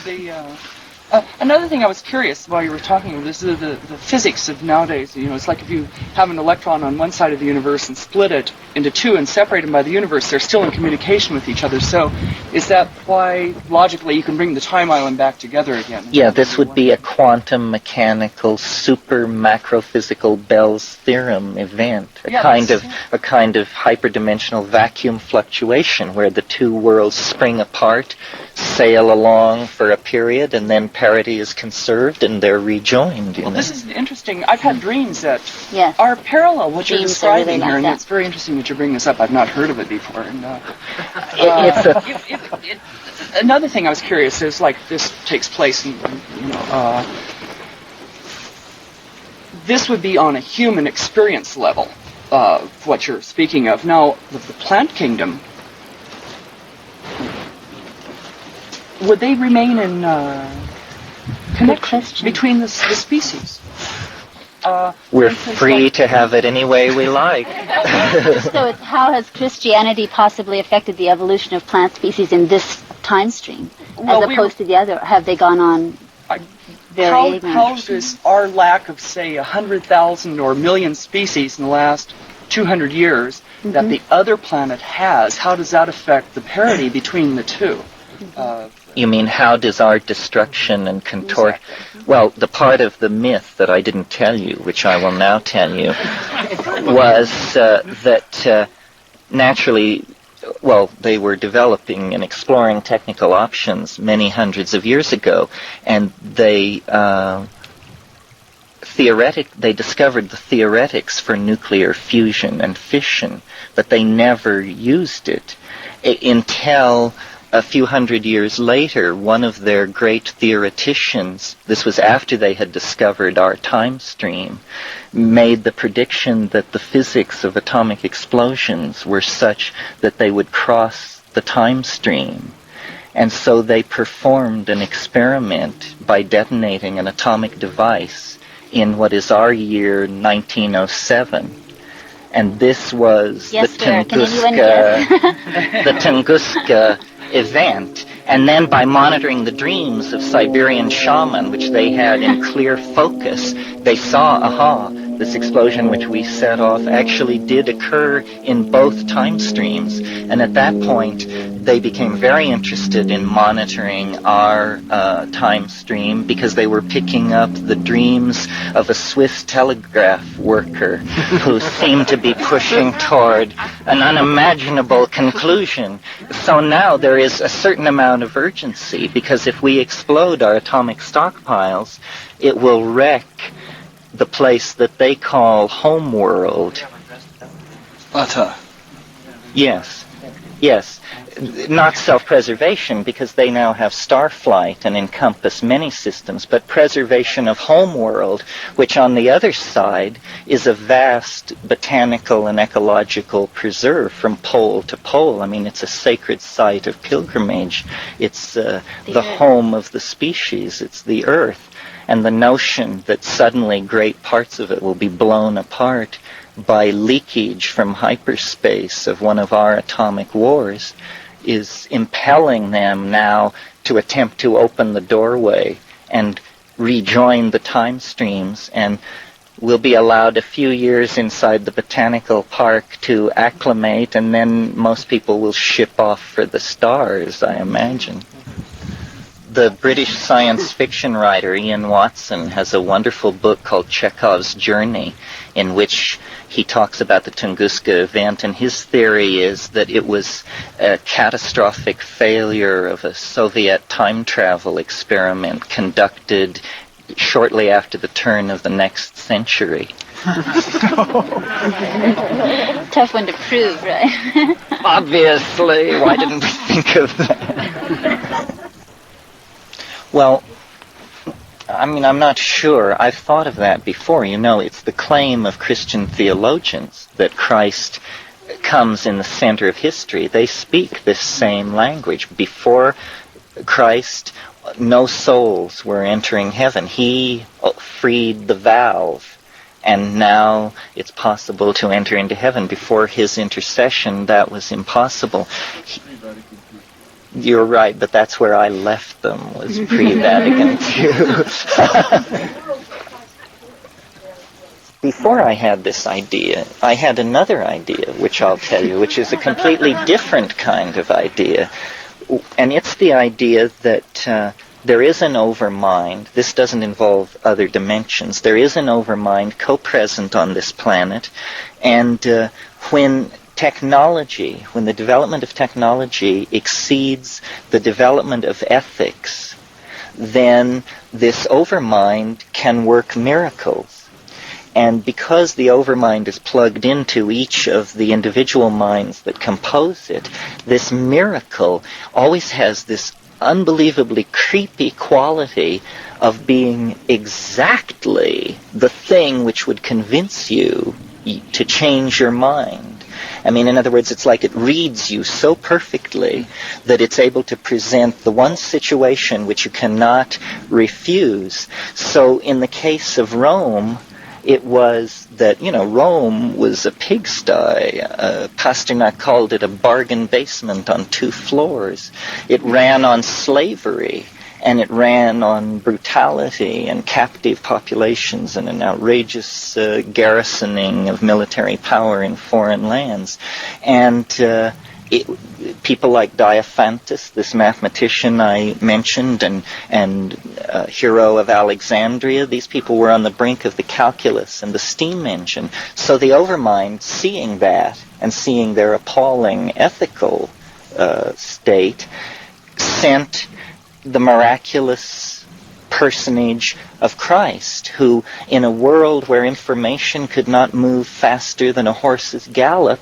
Another thing I was curious while you were talking, this is the physics of nowadays. You know, it's like if you have an electron on one side of the universe and split it into two and separate them by the universe, they're still in communication with each other. So is that why, logically, you can bring the time island back together again? Yeah, this would be a quantum mechanical super macrophysical Bell's theorem event, a kind of hyperdimensional vacuum fluctuation where the two worlds spring apart, sail along for a period, and then parity is conserved and they're rejoined. Well, this is interesting. I've had dreams that Yes. are parallel what you're Dreams are really describing like here, and that. it's very interesting that you bring this up. I've not heard of it before. And another thing I was curious is, like, this takes place in, this would be on a human experience level, what you're speaking of. Now, the plant kingdom, would they remain in connection between the species? We're free to have it any way we like. So it's, how has Christianity possibly affected the evolution of plant species in this time stream, as opposed to the other? Have they gone on very How does our lack of, say, 100,000 or million species in the last 200 years that the other planet has, how does that affect the parity between the two? You mean, how does our destruction and contort... Well, the part of the myth that I didn't tell you, which I will now tell you, was that naturally, well, they were developing and exploring technical options many hundreds of years ago, and they discovered the theoretics for nuclear fusion and fission, but they never used it until a few hundred years later. One of their great theoreticians, this was after they had discovered our time stream, made the prediction that the physics of atomic explosions were such that they would cross the time stream. And so they performed an experiment by detonating an atomic device in what is our year 1907. And this was the Tunguska event. And then by monitoring the dreams of Siberian shaman, which they had in clear focus, they saw, this explosion which we set off actually did occur in both time streams. And at that point, they became very interested in monitoring our time stream because they were picking up the dreams of a Swiss telegraph worker who seemed to be pushing toward an unimaginable conclusion. So now there is a certain amount of urgency, because if we explode our atomic stockpiles, it will wreck the place that they call homeworld. Yes. Not self-preservation, because they now have starflight and encompass many systems, but preservation of homeworld, which on the other side is a vast botanical and ecological preserve from pole to pole. I mean, it's a sacred site of pilgrimage. It's the home of the species. It's the earth. And the notion that suddenly great parts of it will be blown apart by leakage from hyperspace of one of our atomic wars is impelling them now to attempt to open the doorway and rejoin the time streams, and we'll be allowed a few years inside the botanical park to acclimate, and then most people will ship off for the stars, I imagine. The British science fiction writer Ian Watson has a wonderful book called Chekhov's Journey, in which he talks about the Tunguska event, and his theory is that it was a catastrophic failure of a Soviet time travel experiment conducted shortly after the turn of the next century. Tough one to prove, right? Obviously. Why didn't we think of that? Well, I mean, I'm not sure. I've thought of that before. You know, it's the claim of Christian theologians that Christ comes in the center of history. They speak this same language. Before Christ, no souls were entering heaven. He freed the valve, and now it's possible to enter into heaven. Before his intercession, that was impossible. You're right, but that's where I left them, was pre-Vatican II. Before I had this idea, I had another idea, which I'll tell you, which is a completely different kind of idea. And it's the idea that there is an overmind. This doesn't involve other dimensions. There is an overmind co-present on this planet. And when the development of technology exceeds the development of ethics, then this overmind can work miracles. And because the overmind is plugged into each of the individual minds that compose it, this miracle always has this unbelievably creepy quality of being exactly the thing which would convince you to change your mind. I mean, in other words, it's like it reads you so perfectly that it's able to present the one situation which you cannot refuse. So in the case of Rome, it was that, Rome was a pigsty. Pasternak called it a bargain basement on 2 floors. It ran on slavery, and it ran on brutality and captive populations and an outrageous garrisoning of military power in foreign lands. And people like Diophantus, this mathematician I mentioned, and hero of Alexandria, these people were on the brink of the calculus and the steam engine. So the overmind, seeing that and seeing their appalling ethical state, sent the miraculous personage of Christ, who, in a world where information could not move faster than a horse's gallop,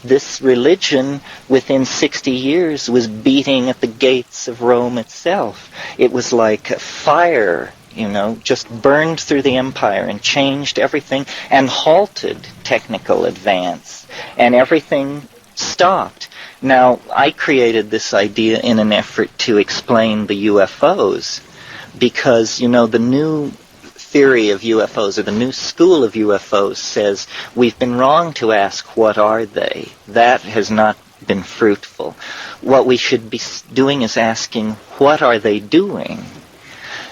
this religion, within 60 years, was beating at the gates of Rome itself. It was like fire, just burned through the empire and changed everything and halted technical advance. And everything stopped. Now, I created this idea in an effort to explain the UFOs, because, the new theory of UFOs, or the new school of UFOs, says we've been wrong to ask what are they. That has not been fruitful. What we should be doing is asking what are they doing.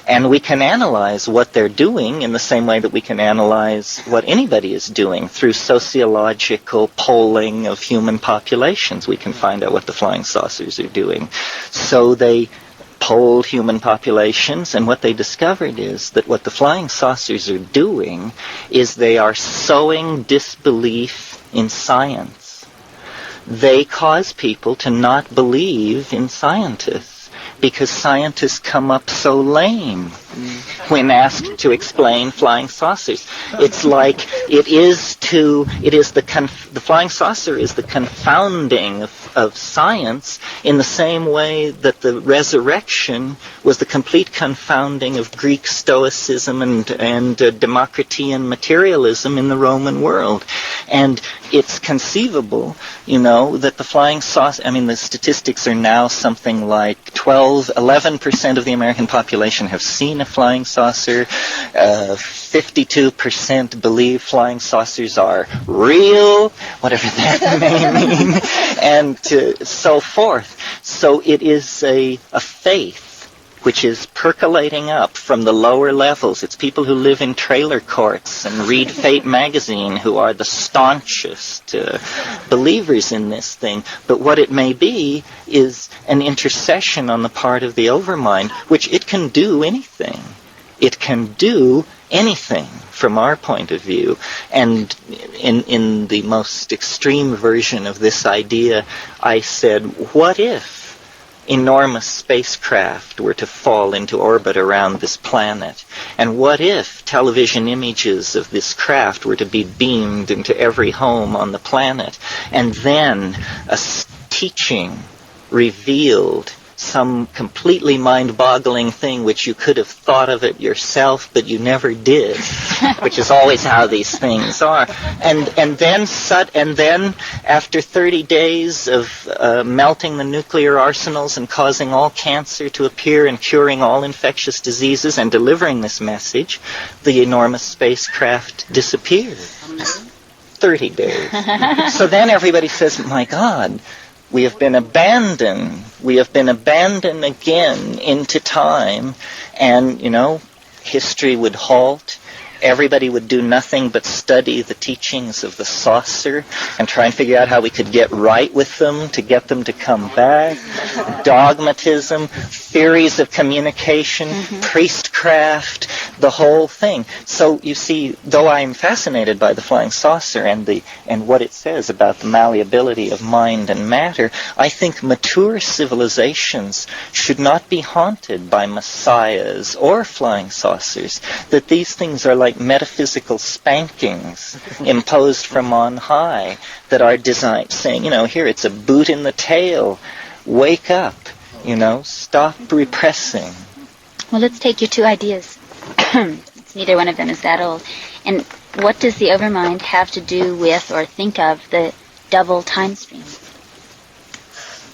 And we can analyze what they're doing in the same way that we can analyze what anybody is doing through sociological polling of human populations. We can find out what the flying saucers are doing. So they polled human populations, and what they discovered is that what the flying saucers are doing is they are sowing disbelief in science. They cause people to not believe in scientists, because scientists come up so lame when asked to explain flying saucers. It's like the flying saucer is the confounding of science, in the same way that the resurrection was the complete confounding of Greek Stoicism and Democritean materialism in the Roman world. And it's conceivable, that the flying saucer, the statistics are now something like 11% of the American population have seen a flying saucer. 52% believe flying saucers are real, whatever that may mean, and so forth. So it is a faith which is percolating up from the lower levels. It's people who live in trailer courts and read Fate magazine who are the staunchest believers in this thing. But what it may be is an intercession on the part of the overmind, which it can do anything. It can do anything from our point of view. And in the most extreme version of this idea, I said, what if enormous spacecraft were to fall into orbit around this planet? And what if television images of this craft were to be beamed into every home on the planet? And then a teaching revealed some completely mind-boggling thing which you could have thought of it yourself, but you never did, which is always how these things are. And then after 30 days of melting the nuclear arsenals and causing all cancer to appear and curing all infectious diseases and delivering this message, the enormous spacecraft disappeared. 30 days. So then everybody says, my God, we have been abandoned. We have been abandoned again into time. And, history would halt. Everybody would do nothing but study the teachings of the saucer and try and figure out how we could get right with them to get them to come back. Dogmatism, theories of communication, priestcraft, the whole thing. So you see, though I'm fascinated by the flying saucer and what it says about the malleability of mind and matter, I think mature civilizations should not be haunted by messiahs or flying saucers, that these things are like metaphysical spankings imposed from on high that are designed, saying, here it's a boot in the tail, wake up, stop repressing. Well, let's take your two ideas. Neither one of them is that old. And what does the overmind have to do with or think of the double time stream?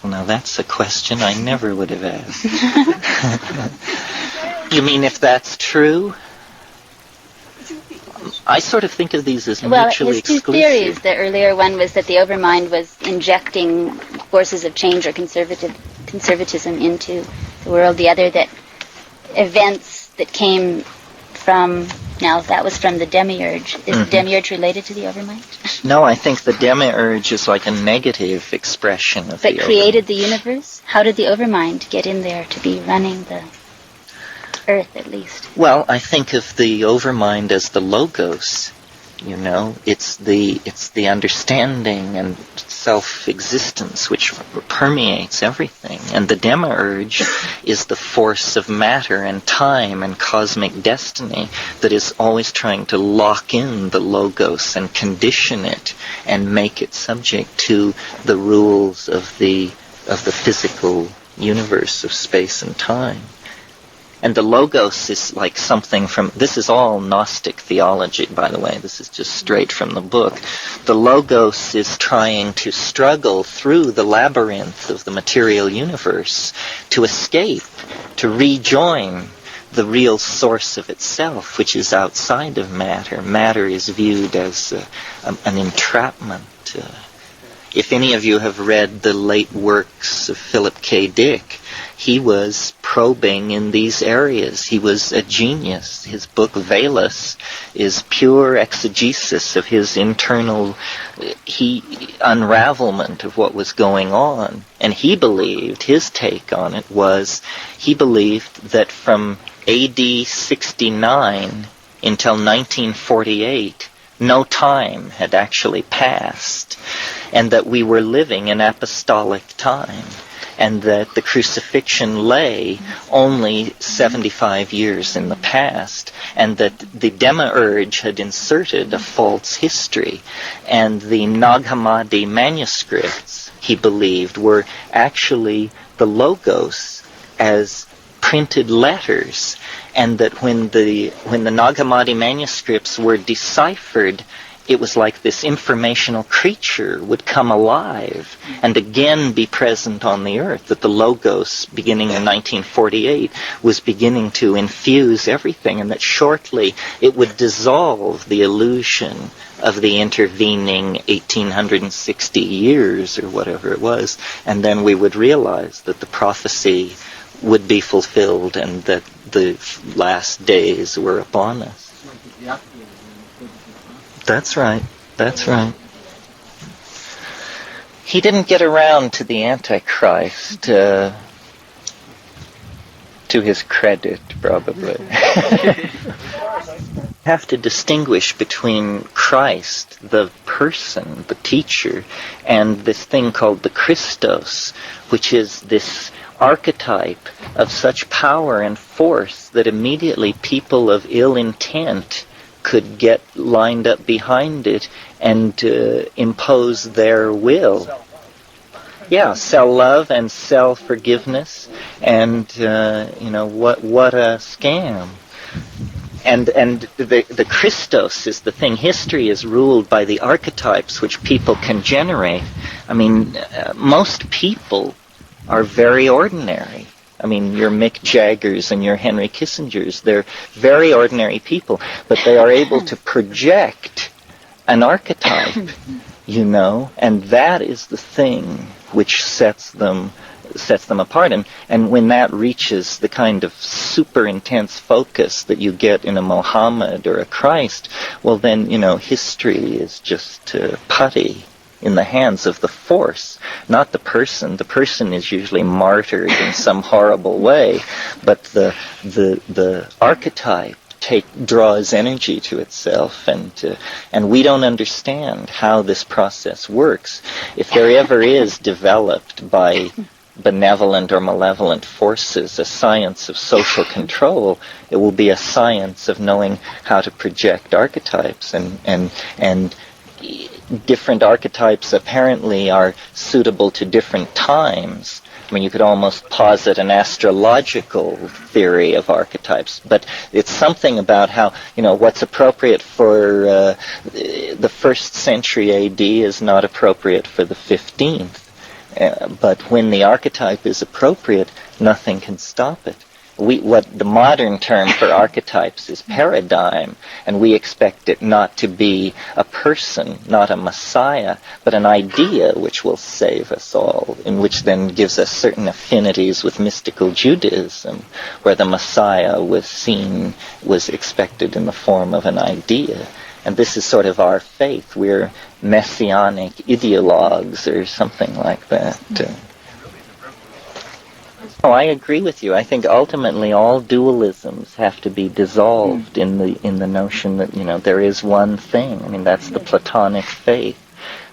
Well, now that's a question I never would have asked. You mean if that's true? I sort of think of these as mutually exclusive. Well, his two theories. The earlier one was that the overmind was injecting forces of change or conservatism into the world. The other, that events that came from, now that was from the demiurge. Is the demiurge related to the overmind? No, I think the demiurge is like a negative expression of the overmind. But created the universe? How did the overmind get in there to be running the Earth, at least? Well, I think of the overmind as the logos. It's the understanding and self-existence which permeates everything. And the demiurge is the force of matter and time and cosmic destiny that is always trying to lock in the logos and condition it and make it subject to the rules of the physical universe of space and time. And the logos is like something from, this is all Gnostic theology, by the way. This is just straight from the book. The logos is trying to struggle through the labyrinth of the material universe to escape, to rejoin the real source of itself, which is outside of matter. Matter is viewed as an entrapment. If any of you have read the late works of Philip K. Dick, he was probing in these areas. He was a genius. His book, Velas, is pure exegesis of his internal unravelment of what was going on. And he believed, his take on it was, he believed that from AD 69 until 1948, no time had actually passed, and that we were living in apostolic time, and that the crucifixion lay only 75 years in the past, and that the demiurge had inserted a false history, and the Nag Hammadi manuscripts, he believed, were actually the logos as printed letters, and that when the Nag Hammadi manuscripts were deciphered, it was like this informational creature would come alive and again be present on the earth, that the logos, beginning in 1948, was beginning to infuse everything, and that shortly it would dissolve the illusion of the intervening 1860 years or whatever it was, and then we would realize that the prophecy would be fulfilled and that the last days were upon us. That's right. That's right. He didn't get around to the Antichrist, to his credit, probably. Have to distinguish between Christ, the person, the teacher, and this thing called the Christos, which is this archetype of such power and force that immediately people of ill intent could get lined up behind it and impose their will. Yeah, sell love and sell forgiveness, and what a scam. And the Christos is the thing. History is ruled by the archetypes which people can generate. I mean, most people are very ordinary. I mean, your Mick Jaggers and your Henry Kissingers, they're very ordinary people, but they are able to project an archetype, and that is the thing which sets them apart. And when that reaches the kind of super intense focus that you get in a Mohammed or a Christ, well then, history is just putty in the hands of the force, not the person. The person is usually martyred in some horrible way, but the archetype draws energy to itself, and we don't understand how this process works. If there ever is developed by benevolent or malevolent forces a science of social control, it will be a science of knowing how to project archetypes, and different archetypes apparently are suitable to different times. I mean, you could almost posit an astrological theory of archetypes, but it's something about how, what's appropriate for the 1st century AD is not appropriate for the 15th. But when the archetype is appropriate, nothing can stop it. What the modern term for archetypes is paradigm, and we expect it not to be a person, not a messiah, but an idea which will save us all, and which then gives us certain affinities with mystical Judaism, where the messiah was expected in the form of an idea. And this is sort of our faith. We're messianic ideologues or something like that. Oh, I agree with you. I think ultimately all dualisms have to be dissolved in the notion that, there is one thing. I mean, that's the Platonic faith.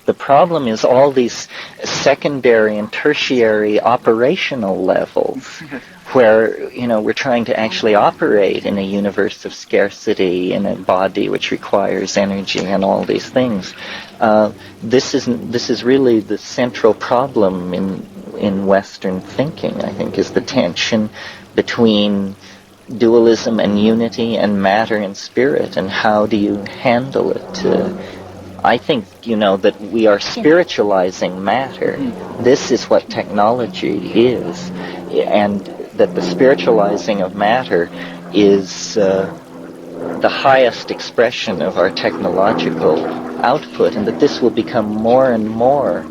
The problem is all these secondary and tertiary operational levels where, we're trying to actually operate in a universe of scarcity, in a body which requires energy and all these things. This is really the central problem in Western thinking, I think, is the tension between dualism and unity and matter and spirit, and how do you handle it? I think, that we are spiritualizing matter. This is what technology is, and that the spiritualizing of matter is the highest expression of our technological output, and that this will become more and more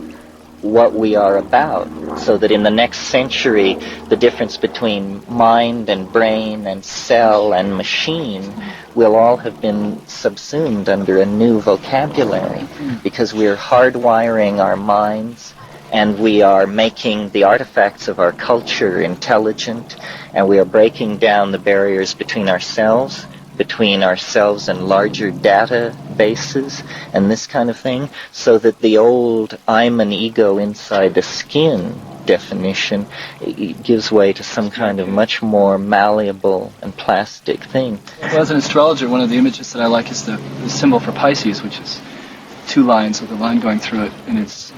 what we are about, so that in the next century the difference between mind and brain and cell and machine will all have been subsumed under a new vocabulary, because we're hardwiring our minds and we are making the artifacts of our culture intelligent, and we are breaking down the barriers between ourselves and larger databases and this kind of thing, so that the old I'm an ego inside a skin definition gives way to some kind of much more malleable and plastic thing. Well, as an astrologer, one of the images that I like is the symbol for Pisces, which is 2 lines with a line going through it, and it's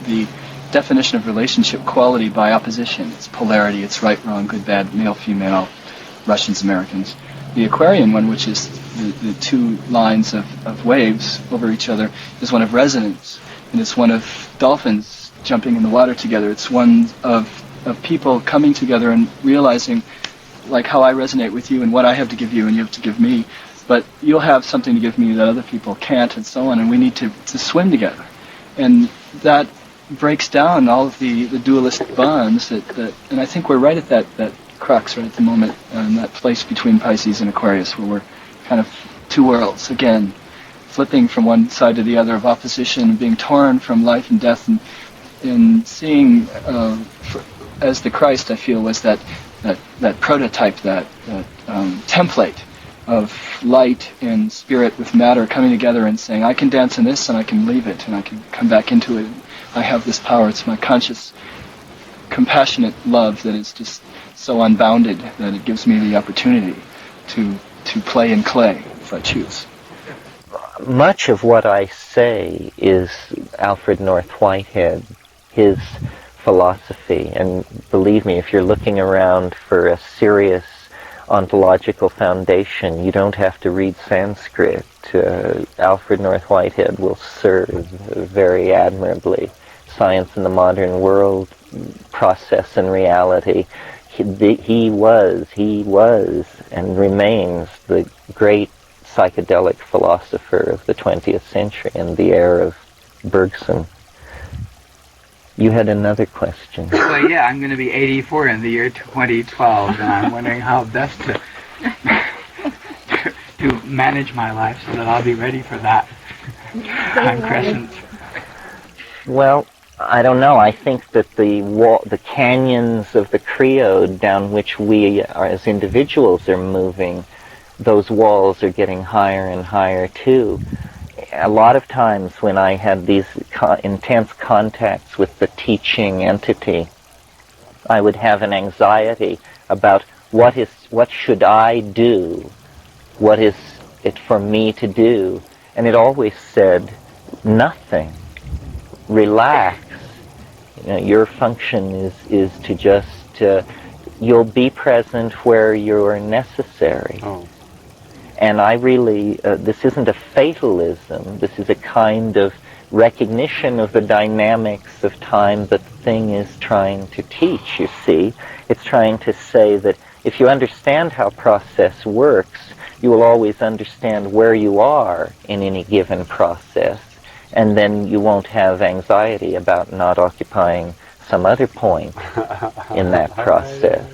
the definition of relationship quality by opposition. It's polarity, it's right, wrong, good, bad, male, female, Russians, Americans. The Aquarian one, which is the 2 lines of waves over each other, is one of resonance, and it's one of dolphins jumping in the water together. It's one of people coming together and realizing, like, how I resonate with you and what I have to give you and you have to give me, but you'll have something to give me that other people can't, and so on, and we need to swim together. And that breaks down all of the dualistic bonds that and I think we're right at that crux right at the moment, that place between Pisces and Aquarius where we're kind of two worlds again, flipping from one side to the other of opposition, being torn from life and death, and seeing as the Christ, I feel, was that prototype, that template of light and spirit with matter coming together and saying, I can dance in this and I can leave it and I can come back into it. I have this power. It's my conscious, compassionate love that is just so unbounded that it gives me the opportunity to play in clay if I choose. Much of what I say is Alfred North Whitehead, his philosophy, and believe me, if you're looking around for a serious ontological foundation, you don't have to read Sanskrit. Alfred North Whitehead will serve very admirably. Science in the Modern World, Process and Reality. He was, and remains the great psychedelic philosopher of the 20th century in the era of Bergson. You had another question. Well, yeah, I'm going to be 84 in the year 2012, and I'm wondering how best to manage my life so that I'll be ready for that time crescent. Well, I don't know. I think that the canyons of the Creode down which we are, as individuals are moving, those walls are getting higher and higher too. A lot of times when I had these intense contacts with the teaching entity, I would have an anxiety about what should I do? What is it for me to do? And it always said, nothing. Relax. Your function is to just, you'll be present where you're necessary. Oh. And I really, this isn't a fatalism, this is a kind of recognition of the dynamics of time that the thing is trying to teach, you see. It's trying to say that if you understand how process works, you will always understand where you are in any given process, and then you won't have anxiety about not occupying some other point in that process,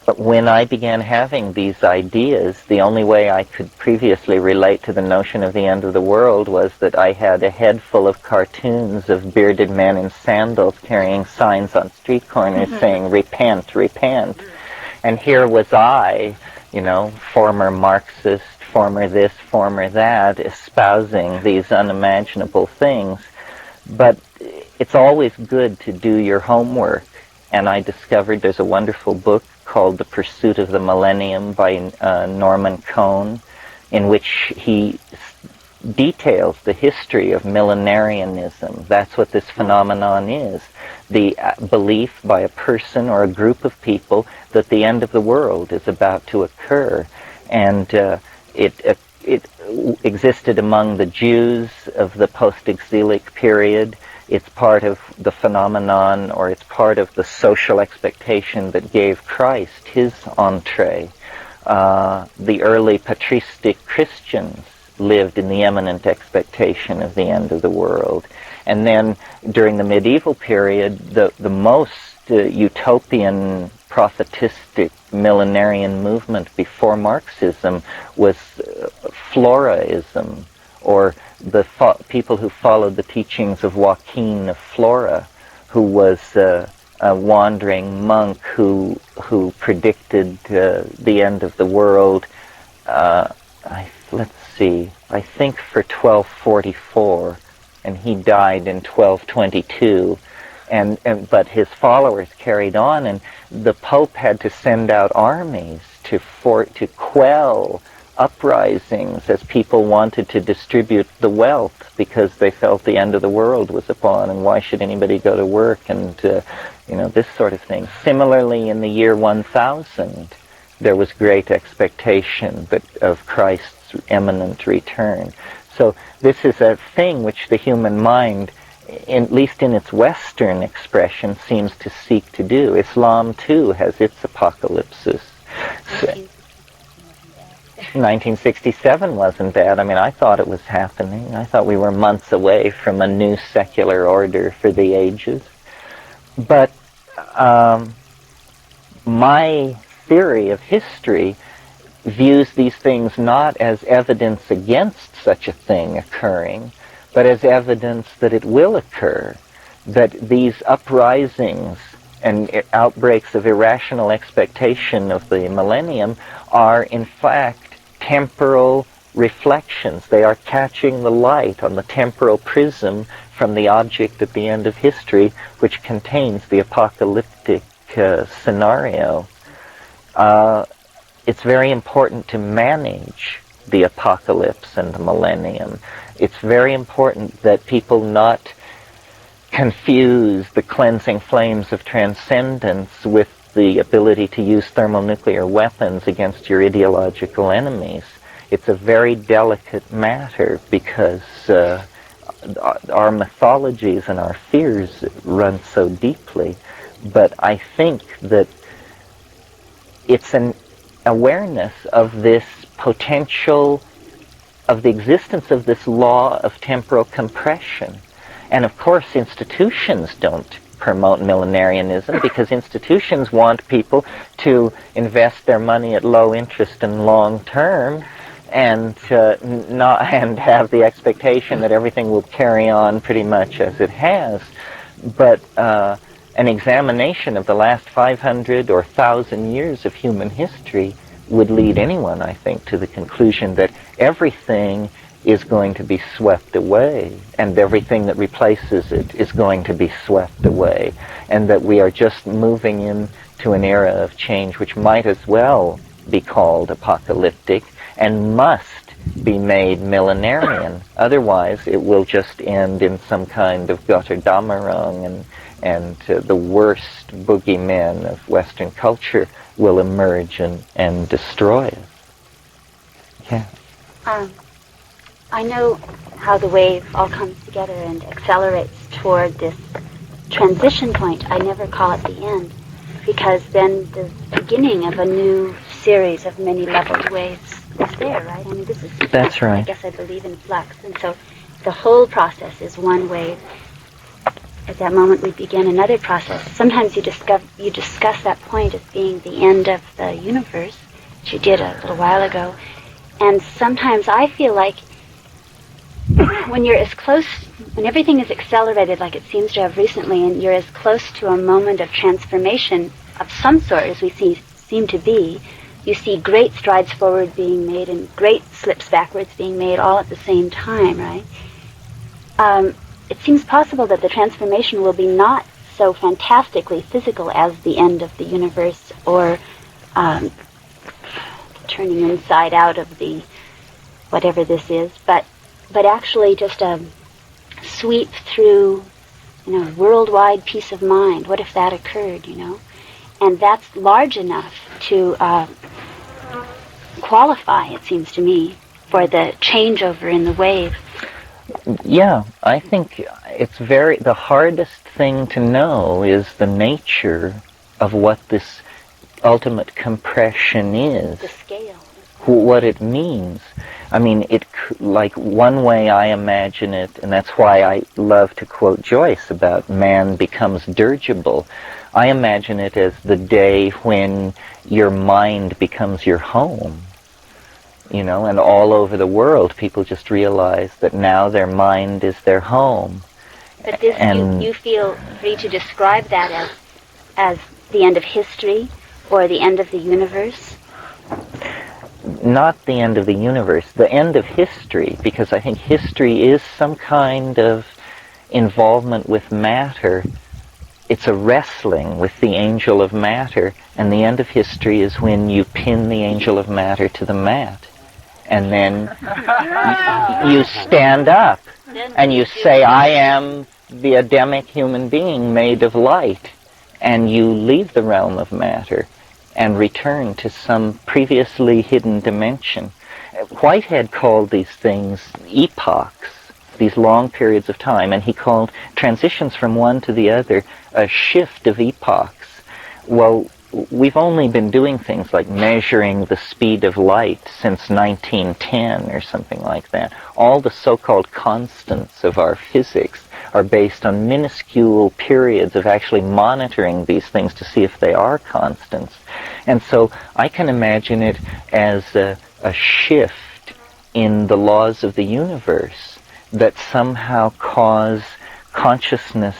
But when I began having these ideas, the only way I could previously relate to the notion of the end of the world was that I had a head full of cartoons of bearded men in sandals carrying signs on street corners saying, repent, repent. And here was I, former Marxist, former this, former that, espousing these unimaginable things. But it's always good to do your homework. And I discovered there's a wonderful book called The Pursuit of the Millennium by Norman Cohn, in which he details the history of millenarianism. That's what this phenomenon is. The belief by a person or a group of people that the end of the world is about to occur. And it existed among the Jews of the post-exilic period. It's part of the phenomenon, or it's part of the social expectation that gave Christ his entree. The early patristic Christians lived in the imminent expectation of the end of the world. And then during the medieval period, the most utopian, prophetistic, millenarian movement before Marxism was Floraism, or the people who followed the teachings of Joaquin of Flora, who was a wandering monk who predicted the end of the world. Let's see, I think for 1244, and he died in 1222. But his followers carried on, and the Pope had to send out armies to quell uprisings as people wanted to distribute the wealth because they felt the end of the world was upon, and why should anybody go to work, and this sort of thing. Similarly, in the year 1000, there was great expectation of Christ's imminent return. So this is a thing which the human mind, at least in its Western expression, seems to seek to do. Islam, too, has its apocalypses. 1967 wasn't bad. I mean, I thought it was happening. I thought we were months away from a new secular order for the ages. But my theory of history views these things not as evidence against such a thing occurring, but as evidence that it will occur, that these uprisings and outbreaks of irrational expectation of the millennium are in fact temporal reflections. They are catching the light on the temporal prism from the object at the end of history, which contains the apocalyptic scenario. It's very important to manage the apocalypse and the millennium. It's very important that people not confuse the cleansing flames of transcendence with the ability to use thermonuclear weapons against your ideological enemies. It's a very delicate matter because our mythologies and our fears run so deeply. But I think that it's an awareness of this potential, of the existence of this law of temporal compression. And of course, institutions don't promote millenarianism because institutions want people to invest their money at low interest and long term, and and have the expectation that everything will carry on pretty much as it has. But an examination of the last 500 or 1,000 years of human history would lead anyone, I think, to the conclusion that everything is going to be swept away, and everything that replaces it is going to be swept away, and that we are just moving into an era of change which might as well be called apocalyptic and must be made millenarian. Otherwise, it will just end in some kind of Götterdämmerung, and the worst boogeymen of Western culture will emerge and destroy it. Yeah. I know how the wave all comes together and accelerates toward this transition point. I never call it the end, because then the beginning of a new series of many leveled waves is there, right? I mean, this is... That's right. I guess I believe in flux, and so the whole process is one wave. At that moment we begin another process. Sometimes you discuss that point as being the end of the universe, which you did a little while ago, and sometimes I feel like when you're as close, when everything is accelerated like it seems to have recently, and you're as close to a moment of transformation of some sort as we seem to be, you see great strides forward being made and great slips backwards being made all at the same time, right? It seems possible that the transformation will be not so fantastically physical as the end of the universe, or turning inside out of the whatever this is, but actually just a sweep through, worldwide peace of mind. What if that occurred, And that's large enough to qualify, it seems to me, for the changeover in the wave. Yeah, I think it's the hardest thing to know is the nature of what this ultimate compression is. The scale. What it means. I mean, like one way I imagine it, and that's why I love to quote Joyce about man becomes dirigible. I imagine it as the day when your mind becomes your home. And all over the world people just realize that now their mind is their home. But this, you feel free to describe that as the end of history or the end of the universe? Not the end of the universe, the end of history, because I think history is some kind of involvement with matter. It's a wrestling with the angel of matter, and the end of history is when you pin the angel of matter to the mat. And then you stand up and you say, I am the Adamic human being made of light. And you leave the realm of matter and return to some previously hidden dimension. Whitehead called these things epochs, these long periods of time, and he called transitions from one to the other a shift of epochs. Well, we've only been doing things like measuring the speed of light since 1910 or something like that. All the so-called constants of our physics are based on minuscule periods of actually monitoring these things to see if they are constants. And so I can imagine it as a shift in the laws of the universe that somehow cause consciousness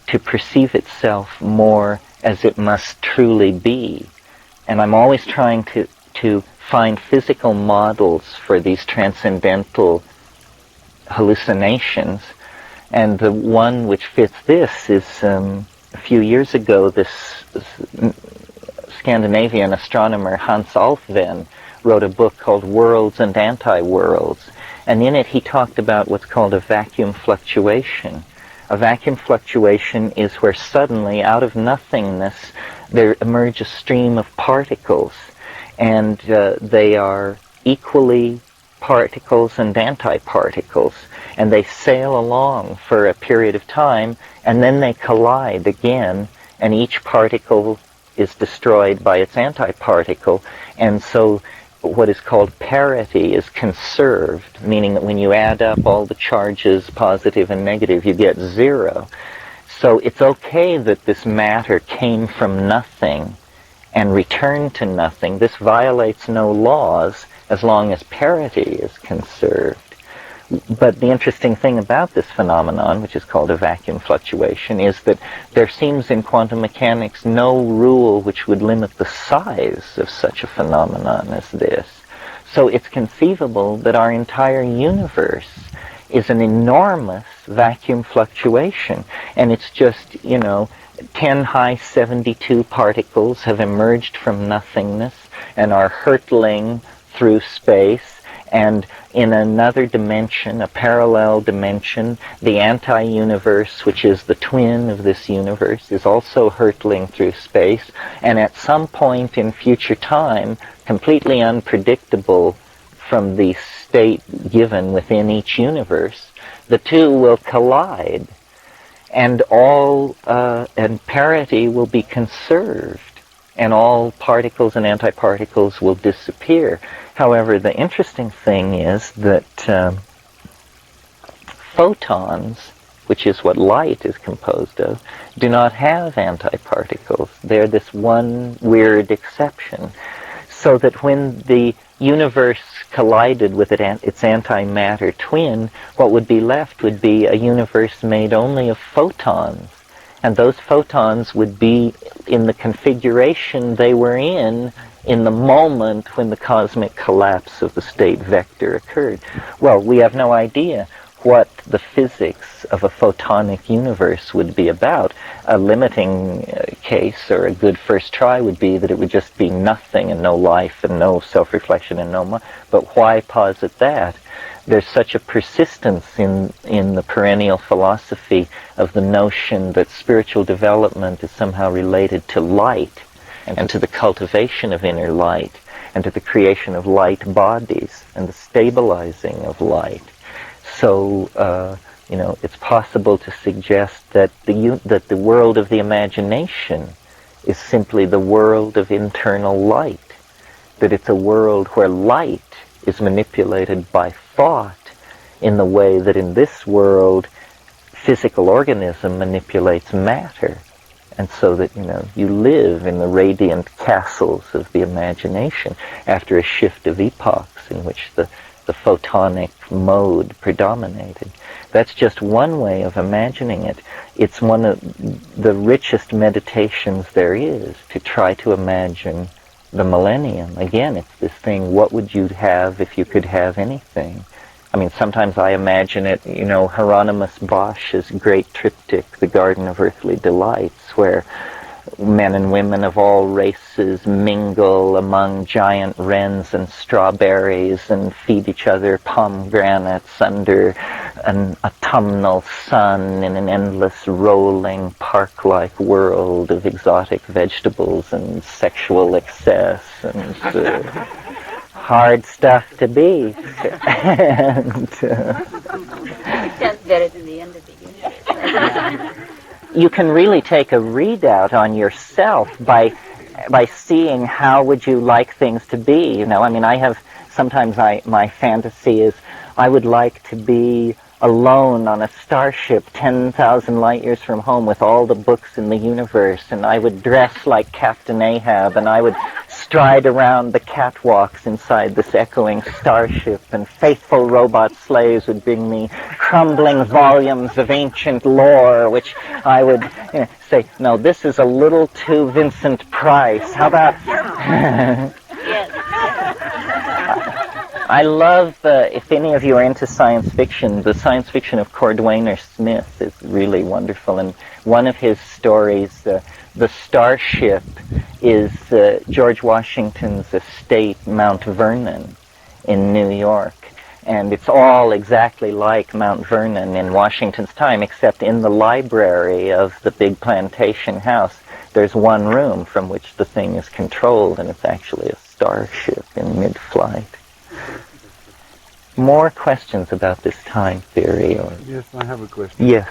to perceive itself more as it must truly be. And I'm always trying to find physical models for these transcendental hallucinations. And the one which fits this is a few years ago, this Scandinavian astronomer Hans Alfvén wrote a book called Worlds and Anti-Worlds. And in it he talked about what's called a vacuum fluctuation. A vacuum fluctuation is where suddenly, out of nothingness, there emerge a stream of particles, and they are equally particles and antiparticles, and they sail along for a period of time, and then they collide again, and each particle is destroyed by its antiparticle, and so what is called parity is conserved, meaning that when you add up all the charges, positive and negative, you get zero. So it's okay that this matter came from nothing and returned to nothing. This violates no laws as long as parity is conserved. But the interesting thing about this phenomenon, which is called a vacuum fluctuation, is that there seems in quantum mechanics no rule which would limit the size of such a phenomenon as this. So it's conceivable that our entire universe is an enormous vacuum fluctuation, and it's just, 10 high 72 particles have emerged from nothingness and are hurtling through space, and in another dimension, a parallel dimension, the anti-universe, which is the twin of this universe, is also hurtling through space, and at some point in future time, completely unpredictable from the state given within each universe, the two will collide, and and parity will be conserved, and all particles and antiparticles will disappear. However, the interesting thing is that photons, which is what light is composed of, do not have antiparticles. They're this one weird exception. So that when the universe collided with its antimatter twin, what would be left would be a universe made only of photons. And those photons would be in the configuration they were in the moment when the cosmic collapse of the state vector occurred. Well, we have no idea what the physics of a photonic universe would be about. A limiting case, or a good first try, would be that it would just be nothing and no life and no self-reflection and no more. But why posit that? There's such a persistence in the perennial philosophy of the notion that spiritual development is somehow related to light, and to the cultivation of inner light, and to the creation of light bodies, and the stabilizing of light. So, it's possible to suggest that the world of the imagination is simply the world of internal light, that it's a world where light is manipulated by thought in the way that in this world physical organism manipulates matter. And so that, you live in the radiant castles of the imagination after a shift of epochs in which the photonic mode predominated. That's just one way of imagining it. It's one of the richest meditations there is, to try to imagine the millennium. Again, it's this thing, what would you have if you could have anything? I mean, sometimes I imagine it, Hieronymus Bosch's great triptych, The Garden of Earthly Delights, where men and women of all races mingle among giant wrens and strawberries and feed each other pomegranates under an autumnal sun in an endless rolling park-like world of exotic vegetables and sexual excess and hard stuff to beat. And, That's better than the end of the universe. you can really take a readout on yourself by by seeing how would you like things to be. I mean, sometimes my fantasy is I would like to be alone on a starship 10,000 light years from home with all the books in the universe, and I would dress like Captain Ahab, and I would stride around the catwalks inside this echoing starship, and faithful robot slaves would bring me crumbling volumes of ancient lore, which I would say, no, this is a little too Vincent Price. How about... I love, if any of you are into science fiction, the science fiction of Cordwainer Smith is really wonderful. And one of his stories, The Starship, is George Washington's estate, Mount Vernon, in New York. And it's all exactly like Mount Vernon in Washington's time, except in the library of the big plantation house, there's one room from which the thing is controlled, and it's actually a starship in mid-flight. More questions about this time theory? Or... Yes, I have a question. Yes.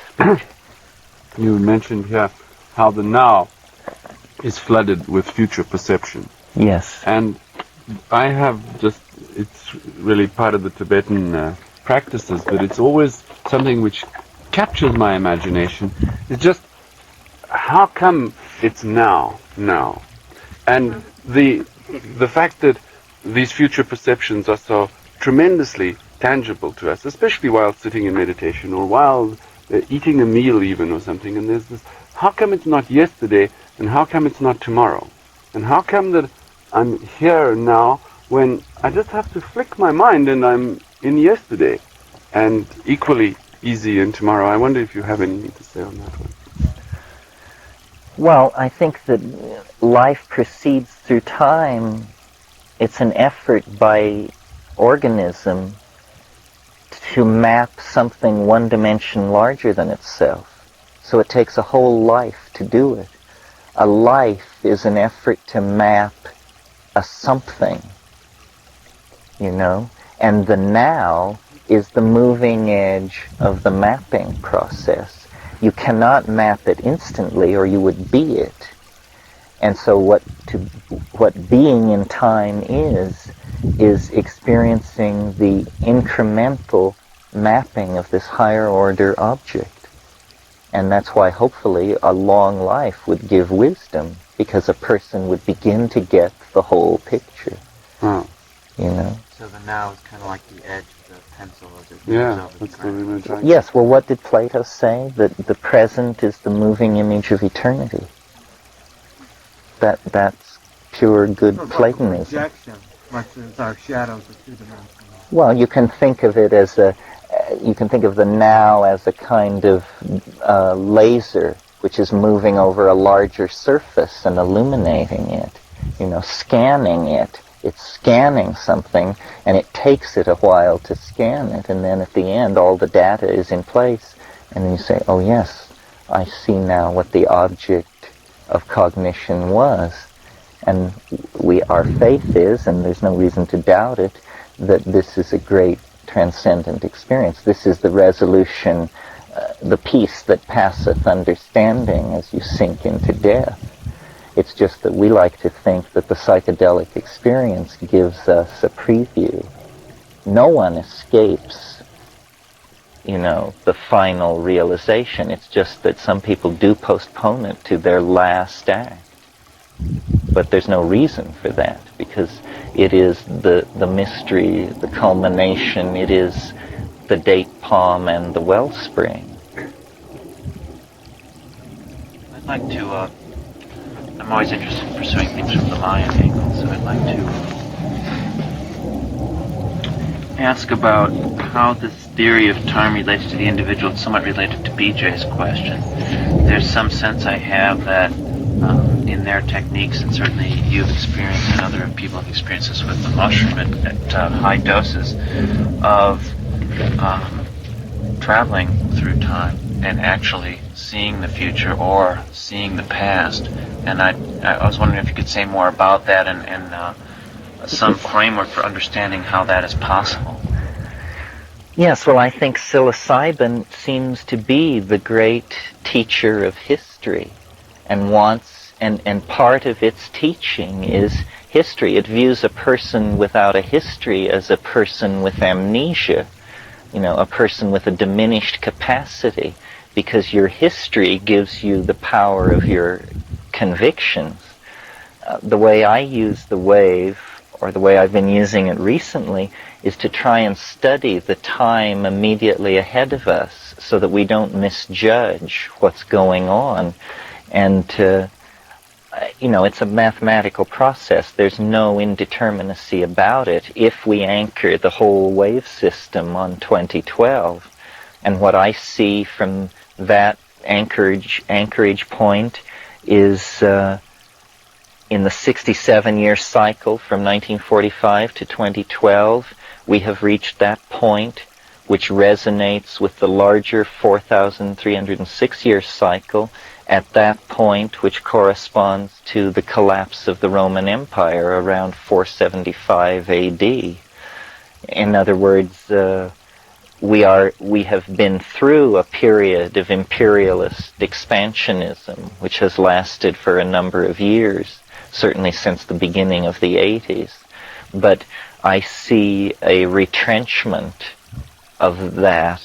You mentioned here how the now is flooded with future perception. Yes. And I have it's really part of the Tibetan practices, but it's always something which captures my imagination. It's just, how come it's now? And the fact that these future perceptions are so tremendously tangible to us, especially while sitting in meditation or while eating a meal even or something, and there's this, how come it's not yesterday, and how come it's not tomorrow? And how come that I'm here now when I just have to flick my mind and I'm in yesterday, and equally easy in tomorrow? I wonder if you have anything to say on that one. Well, I think that life proceeds through time. It's an effort by organism to map something one dimension larger than itself. So it takes a whole life to do it. A life is an effort to map a something, and the now is the moving edge of the mapping process. You cannot map it instantly or you would be it. And so what being in time is experiencing the incremental mapping of this higher order object. And that's why hopefully a long life would give wisdom, because a person would begin to get the whole picture. Oh. So the now is kind of like the edge of the pencil as it moves over that's the the image. Yes, well, what did Plato say? That the present is the moving image of eternity. That's pure good Platonism. Projection, much as our shadows are two-dimensional. Well, you can think of it as you can think of the now as a kind of laser which is moving over a larger surface and illuminating it, scanning it. It's scanning something, and it takes it a while to scan it, and then at the end all the data is in place, and then you say, oh yes, I see now what the object of cognition was. And our faith is, and there's no reason to doubt it, that this is a great transcendent experience. This is the resolution, the peace that passeth understanding as you sink into death. It's just that we like to think that the psychedelic experience gives us a preview. No one escapes, the final realization. It's just that some people do postpone it to their last act. But there's no reason for that, because it is the mystery, the culmination, it is the date palm and the wellspring. I'd like to, I'm always interested in pursuing things from the Mayan angle, so I'd like to ask about how this theory of time relates to the individual. It's somewhat related to BJ's question. There's some sense I have that in their techniques, and certainly you've experienced and other people have experienced this with the mushroom at high doses, of traveling through time and actually seeing the future or seeing the past. And I was wondering if you could say more about that and some framework for understanding how that is possible. Yes, well, I think psilocybin seems to be the great teacher of history and wants And part of its teaching is history. It views a person without a history as a person with amnesia, a person with a diminished capacity, because your history gives you the power of your convictions. The way I use the wave, or the way I've been using it recently, is to try and study the time immediately ahead of us so that we don't misjudge what's going on. And it's a mathematical process. There's no indeterminacy about it if we anchor the whole wave system on 2012. And what I see from that anchorage point is in the 67-year cycle from 1945 to 2012, we have reached that point which resonates with the larger 4,306-year cycle at that point, which corresponds to the collapse of the Roman Empire around 475 AD. In other words, we have been through a period of imperialist expansionism, which has lasted for a number of years, certainly since the beginning of the 80s. But I see a retrenchment of that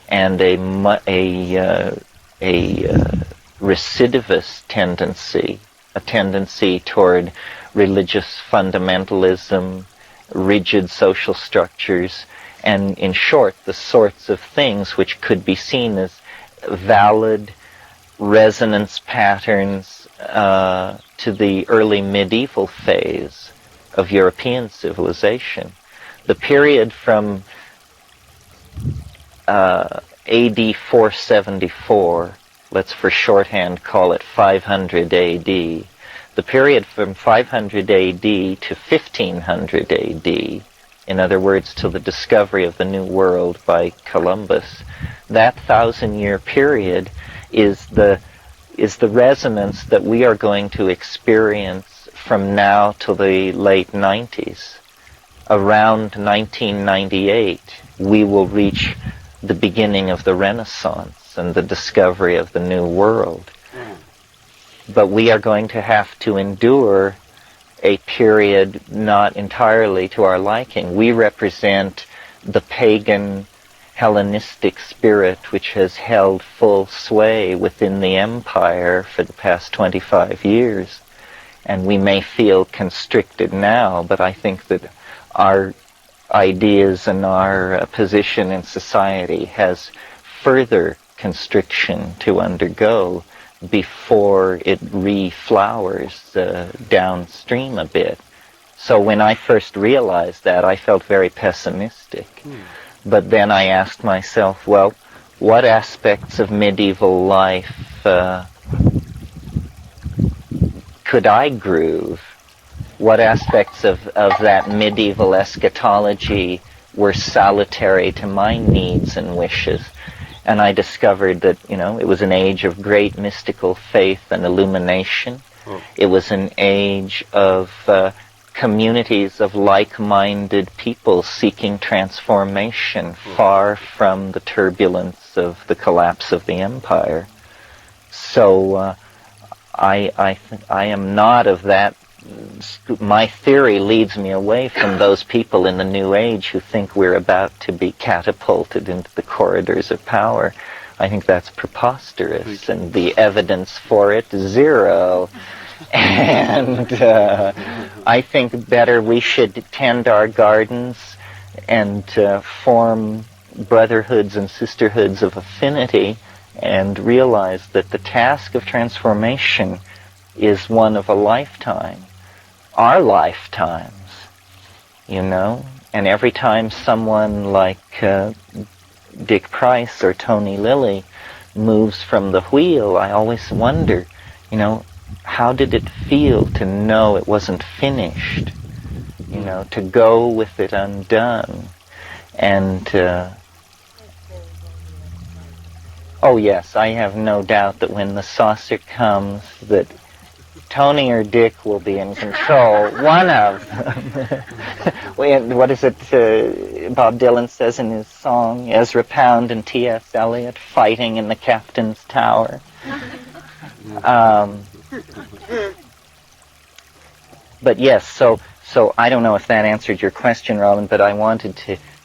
and a recidivist tendency, a tendency toward religious fundamentalism, rigid social structures, and in short, the sorts of things which could be seen as valid resonance patterns to the early medieval phase of European civilization. The period from AD 474, let's for shorthand call it 500 AD, the period from 500 AD to 1500 AD, in other words, till the discovery of the New World by Columbus, that 1,000-year period is the resonance that we are going to experience from now till the late 90s. Around 1998, we will reach the beginning of the Renaissance and the discovery of the New World. But we are going to have to endure a period not entirely to our liking. We represent the pagan Hellenistic spirit which has held full sway within the empire for the past 25 years. And we may feel constricted now, but I think that our ideas and our position in society has further constriction to undergo before it reflowers downstream a bit. So when I first realized that, I felt very pessimistic. But then I asked myself, well, what aspects of medieval life could I groove? What aspects of that medieval eschatology were salutary to my needs and wishes? And I discovered that, it was an age of great mystical faith and illumination. It was an age of communities of like-minded people seeking transformation far from the turbulence of the collapse of the empire. So I am not of that. My theory leads me away from those people in the New Age who think we're about to be catapulted into the corridors of power. I think that's preposterous, and the evidence for it, zero. And I think better we should tend our gardens and form brotherhoods and sisterhoods of affinity and realize that the task of transformation is one of a lifetime. Our lifetimes, and every time someone like Dick Price or Tony Lilly moves from the wheel, I always wonder, how did it feel to know it wasn't finished, to go with it undone. And oh yes, I have no doubt that when the saucer comes, that Tony or Dick will be in control. One of them. What is it Bob Dylan says in his song, Ezra Pound and T.S. Eliot fighting in the captain's tower? But yes, so I don't know if that answered your question, Robin, but I wanted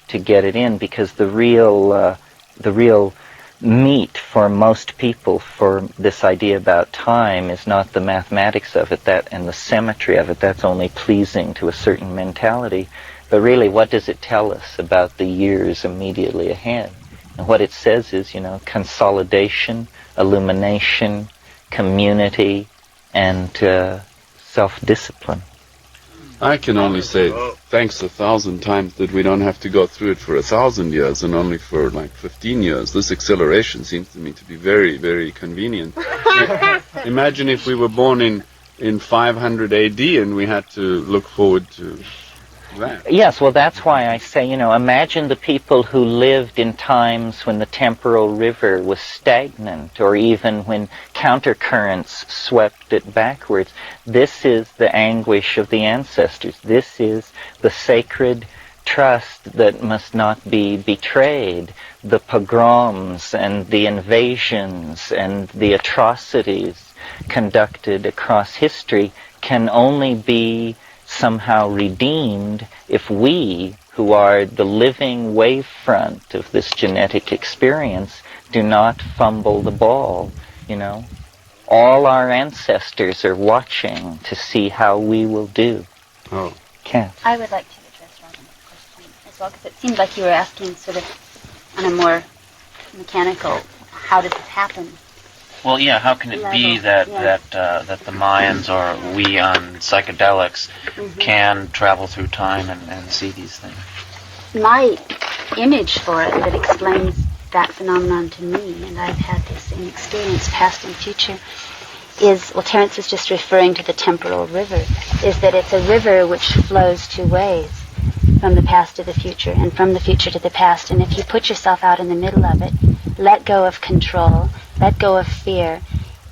to get it in because the real meat for most people for this idea about time is not the mathematics of it and the symmetry of it. That's only pleasing to a certain mentality. But really, what does it tell us about the years immediately ahead? And what it says is, consolidation, illumination, community, and self-discipline. I can only say thanks 1,000 times that we don't have to go through it for 1,000 years and only for like 15 years. This acceleration seems to me to be very, very convenient. Imagine if we were born in 500 AD and we had to look forward to that. Yes, well, that's why I say, imagine the people who lived in times when the temporal river was stagnant or even when countercurrents swept it backwards. This is the anguish of the ancestors. This is the sacred trust that must not be betrayed. The pogroms and the invasions and the atrocities conducted across history can only be somehow redeemed if we, who are the living wavefront of this genetic experience, do not fumble the ball, All our ancestors are watching to see how we will do. Oh. Kath. I would like to address Robin's question as well, because it seemed like you were asking sort of on a more mechanical, how does this happen? Well, yeah, how can it be that the Mayans or we on Psychedelics can travel through time and see these things? My image for it that explains that phenomenon to me, and I've had the same experience, past and future, is, well, Terence was just referring to the temporal river, is that it's a river which flows two ways, from the past to the future, and from the future to the past. And if you put yourself out in the middle of it, let go of control, let go of fear,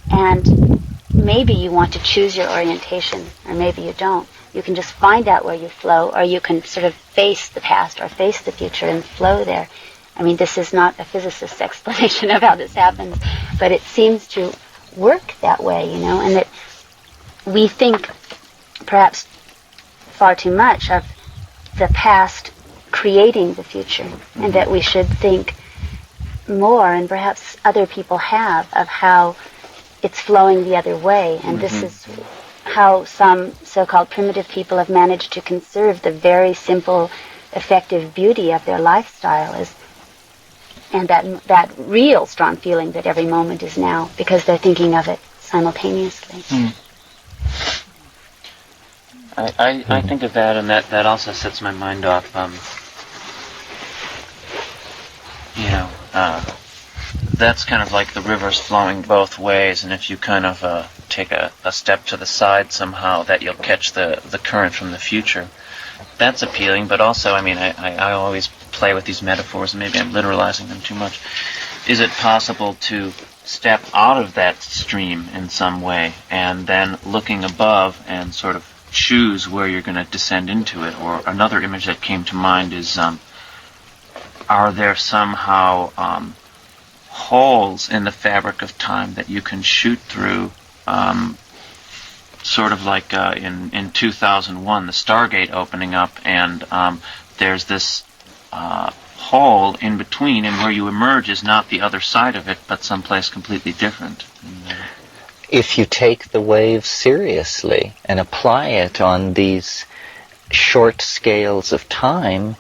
and maybe you want to choose your orientation, or maybe you don't. You can just find out where you flow, or you can sort of face the past or face the future and flow there. I mean, this is not a physicist's explanation of how this happens, but it seems to work that way, and that we think perhaps far too much of the past creating the future, and that we should think more, and perhaps other people have, of how it's flowing the other way. And this is how some so-called primitive people have managed to conserve the very simple, effective beauty of their lifestyle, and that real strong feeling that every moment is now, because they're thinking of it simultaneously. I think of that, and that also sets my mind off, that's kind of like the river's flowing both ways, and if you kind of take a step to the side somehow, that you'll catch the current from the future. That's appealing, but also, I always play with these metaphors, and maybe I'm literalizing them too much. Is it possible to step out of that stream in some way, and then looking above and sort of choose where you're going to descend into it? Or another image that came to mind is, are there somehow holes in the fabric of time that you can shoot through, sort of like in 2001, the Stargate opening up, and there's this hole in between, and where you emerge is not the other side of it, but someplace completely different. If you take the wave seriously and apply it on these short scales of time,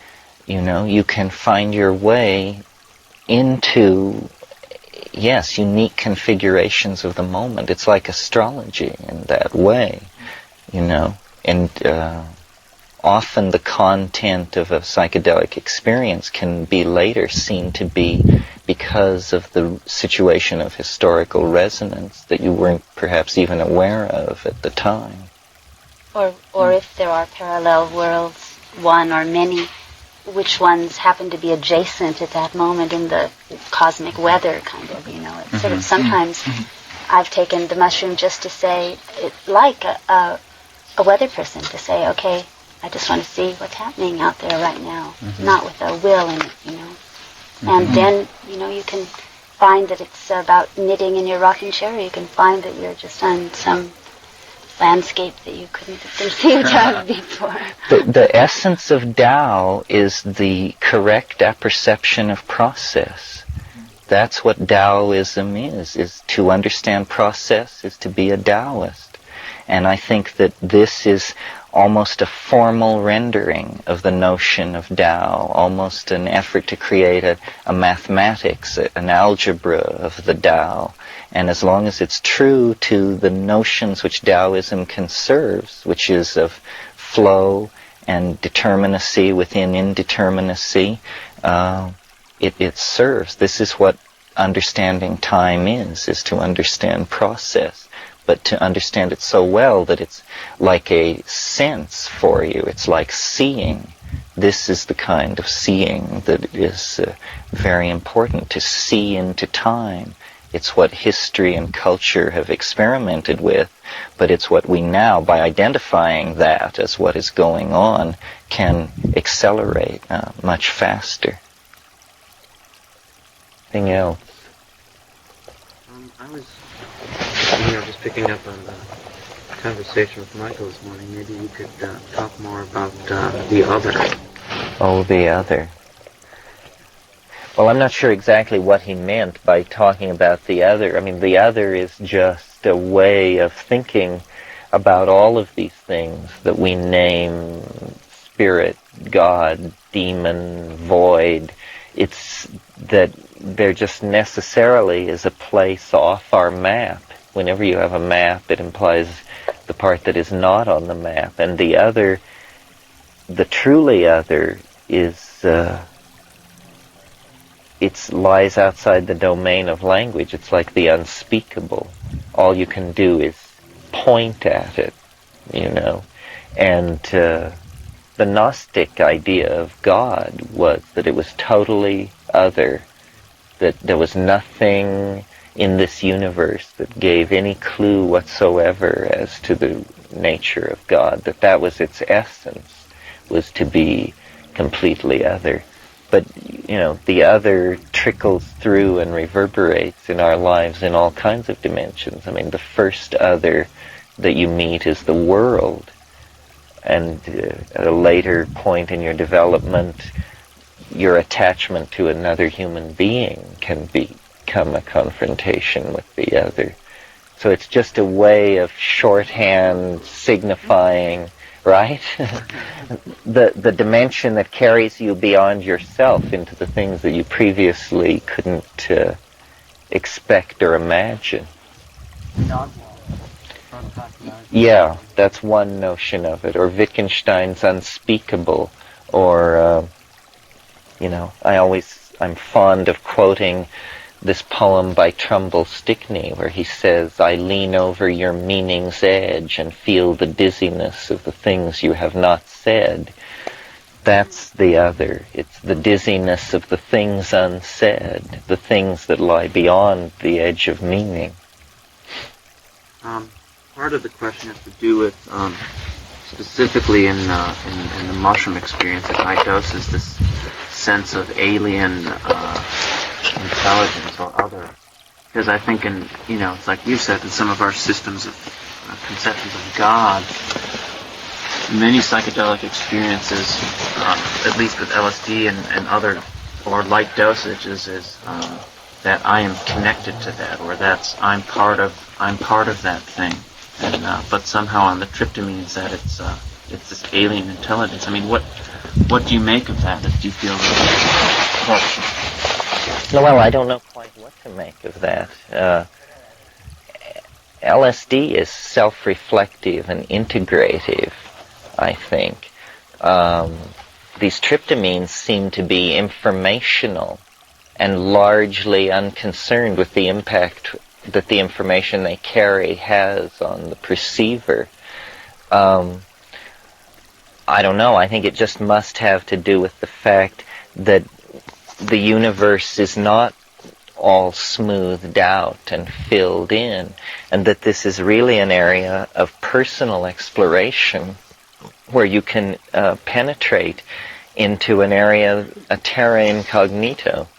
you can find your way into, unique configurations of the moment. It's like astrology in that way, and often the content of a psychedelic experience can be later seen to be because of the situation of historical resonance that you weren't perhaps even aware of at the time. Or if there are parallel worlds, one or many, which ones happen to be adjacent at that moment in the cosmic weather, kind of, It's sort of sometimes I've taken the mushroom just to say, like a weather person, to say, okay, I just want to see what's happening out there right now, not with a will in it, And then, you can find that it's about knitting in your rocking chair, or you can find that you're just on some landscape that you couldn't have conceived of before. The essence of Tao is the correct apperception of process. That's what Taoism is to understand process, is to be a Taoist. And I think that this is almost a formal rendering of the notion of Tao, almost an effort to create a mathematics, an algebra of the Tao. And as long as it's true to the notions which Taoism conserves, which is of flow and determinacy within indeterminacy, it serves. This is what understanding time is to understand process, but to understand it so well that it's like a sense for you. It's like seeing. This is the kind of seeing that is very important, to see into time. It's what history and culture have experimented with, but it's what we now, by identifying that as what is going on, can accelerate much faster. Anything else? I was just picking up on the conversation with Michael this morning. Maybe you could talk more about the other. Oh, the other. Well, I'm not sure exactly what he meant by talking about the other. I mean, the other is just a way of thinking about all of these things that we name spirit, God, demon, void. It's that there just necessarily is a place off our map. Whenever you have a map, it implies the part that is not on the map. And the other, the truly other, is it lies outside the domain of language. It's like the unspeakable. All you can do is point at it, you know. And the Gnostic idea of God was that it was totally other, that there was nothing in this universe that gave any clue whatsoever as to the nature of God, that was its essence, was to be completely other. But, you know, the other trickles through and reverberates in our lives in all kinds of dimensions. I mean, the first other that you meet is the world. And at a later point in your development, your attachment to another human being can become a confrontation with the other. So it's just a way of shorthand signifying, right? the dimension that carries you beyond yourself into the things that you previously couldn't expect or imagine. Yeah, that's one notion of it. Or Wittgenstein's unspeakable. Or, you know, I'm fond of quoting this poem by Trumbull Stickney where he says, I lean over your meaning's edge and feel the dizziness of the things you have not said. That's the other. It's the dizziness of the things unsaid, the things that lie beyond the edge of meaning. Part of the question has to do with, specifically in the mushroom experience at high doses, this sense of alien intelligence or other. Because I think it's like you said, in some of our systems of conceptions of God, many psychedelic experiences, at least with LSD and other, or light dosages, is that I am connected to that, or I'm part of that thing. And but somehow on the tryptamines that it's this alien intelligence. I mean, what do you make of that? Do you feel that? Well, I don't know quite what to make of that. LSD is self-reflective and integrative, I think. These tryptamines seem to be informational and largely unconcerned with the impact that the information they carry has on the perceiver. I don't know. I think it just must have to do with the fact that the universe is not all smoothed out and filled in, and that this is really an area of personal exploration where you can penetrate into an area, a terra incognito,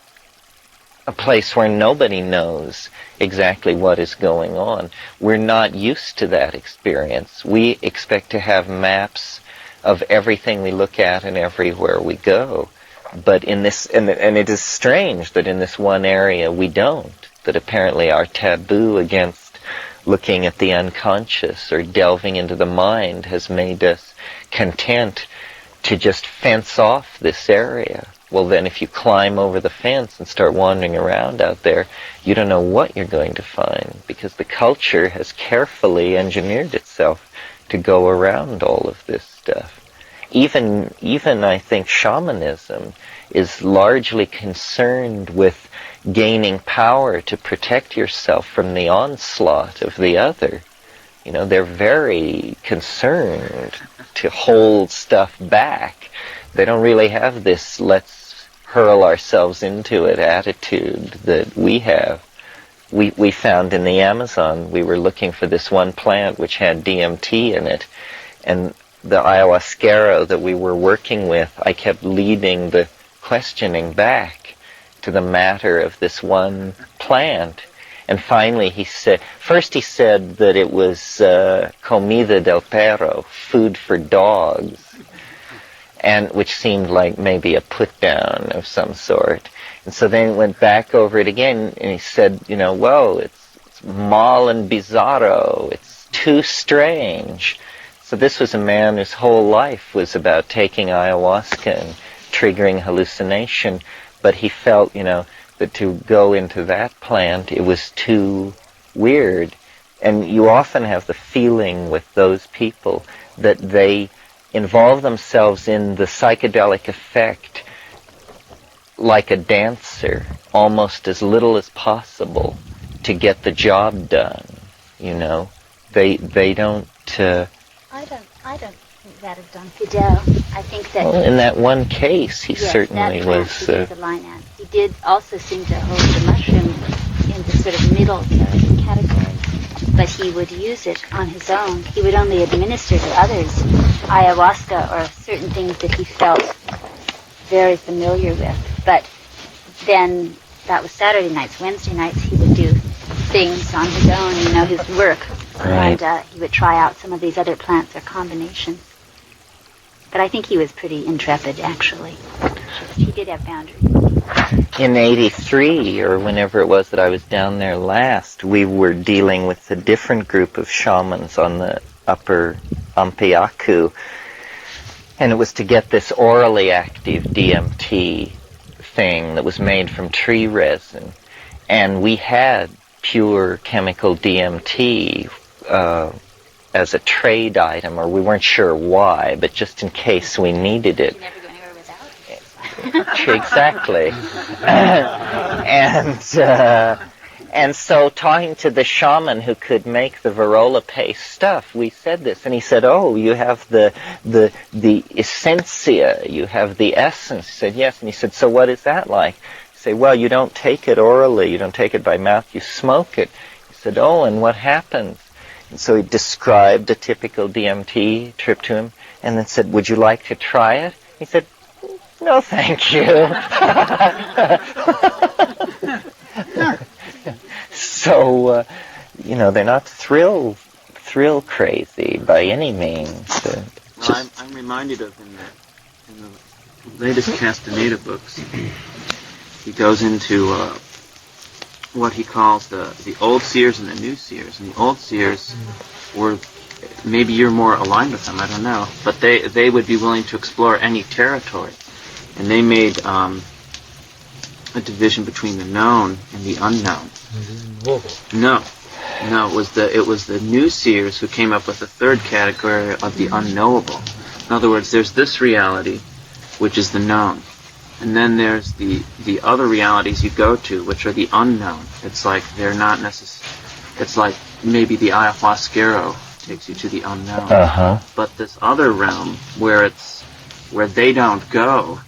a place where nobody knows exactly what is going on. We're not used to that experience. We expect to have maps of everything we look at and everywhere we go. But in this, and it is strange that in this one area we don't, that apparently our taboo against looking at the unconscious or delving into the mind has made us content to just fence off this area. Well, then if you climb over the fence and start wandering around out there, you don't know what you're going to find, because the culture has carefully engineered itself to go around all of this stuff. Even I think shamanism is largely concerned with gaining power to protect yourself from the onslaught of the other. You know, they're very concerned to hold stuff back. They don't really have this let's hurl ourselves into it attitude that we have. We found in the Amazon, we were looking for this one plant which had DMT in it, and the ayahuasquero that we were working with, I kept leading the questioning back to the matter of this one plant. And finally he said that it was comida del perro, food for dogs, and which seemed like maybe a put down of some sort. And so then he went back over it again, and he said, you know, whoa, it's mal and bizarro, it's too strange. So this was a man whose whole life was about taking ayahuasca and triggering hallucination, but he felt, you know, that to go into that plant, it was too weird. And you often have the feeling with those people that they involve themselves in the psychedelic effect like a dancer, almost as little as possible to get the job done, you know. They don't... I don't think that of Don Fidel. I think that... Well, in that one case, he certainly was... the line at. He did also seem to hold the mushroom in the sort of middle category, but he would use it on his own. He would only administer to others ayahuasca or certain things that he felt very familiar with. But then, that was Saturday nights. Wednesday nights he would do things on his own, you know, his work. Right. And he would try out some of these other plants or combinations. But I think he was pretty intrepid, actually. He did have boundaries. In 83, or whenever it was that I was down there last, we were dealing with a different group of shamans on the upper Ampiaku, and it was to get this orally active DMT thing that was made from tree resin. And we had pure chemical DMT as a trade item, or we weren't sure why, but just in case we needed it. You never go anywhere without it. Exactly. And so talking to the shaman who could make the Varrola paste stuff, we said this, and he said, oh, you have the essentia, you have the essence. He said, yes. And he said, so what is that like? I say, well, you don't take it orally, you don't take it by mouth, you smoke it. He said, oh, and what happens? And so he described a typical DMT trip to him, and then said, would you like to try it? He said, no, thank you. So, you know, they're not thrill crazy by any means. Well, I'm reminded of in the latest Castaneda books, he goes into what he calls the old seers and the new seers. And the old seers were, maybe you're more aligned with them, I don't know, but they would be willing to explore any territory. And they made a division between the known and the unknown. No, it was the new seers who came up with the third category of the unknowable. In other words, there's this reality, which is the known. And then there's the other realities you go to, which are the unknown. It's like they're not it's like maybe the ayahuasquero takes you to the unknown. Uh-huh. But this other realm where they don't go,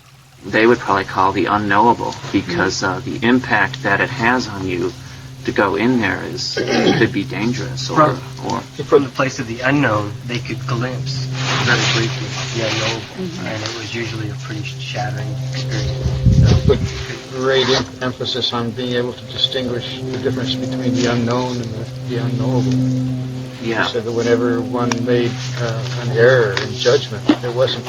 they would probably call the unknowable, because the impact that it has on you to go in there could be dangerous, or from the place of the unknown, they could glimpse very briefly the unknowable, and it was usually a pretty shattering experience. So great emphasis on being able to distinguish the difference between the unknown and the unknowable. Yeah. He said that whenever one made an error in judgment, it wasn't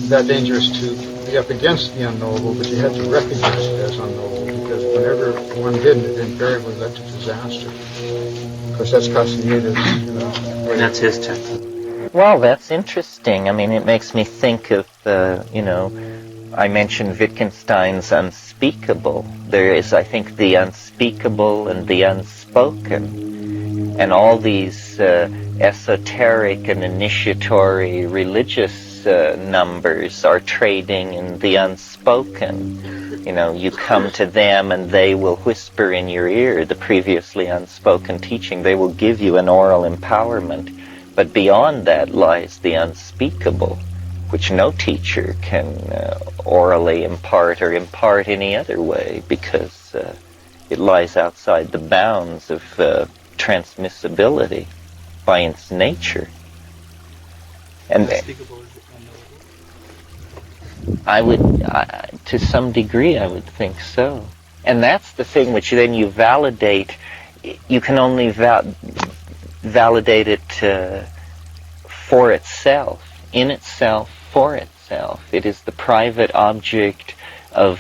that dangerous to be up against the unknowable, but you had to recognize it as unknowable, because whenever one didn't, it invariably led to disaster. Of course, that's Castaneda's. That's his text. Well, that's interesting. I mean, it makes me think of, I mentioned Wittgenstein's unspeakable. There is, I think, the unspeakable and the unspoken. And all these esoteric and initiatory religious numbers are trading in the unspoken. You come to them and they will whisper in your ear the previously unspoken teaching. They will give you an oral empowerment. But beyond that lies the unspeakable, which no teacher can orally impart or impart any other way, because it lies outside the bounds of transmissibility by its nature. And I would, to some degree, I would think so. And that's the thing which then you validate. You can only validate it for itself, in itself, for itself. It is the private object of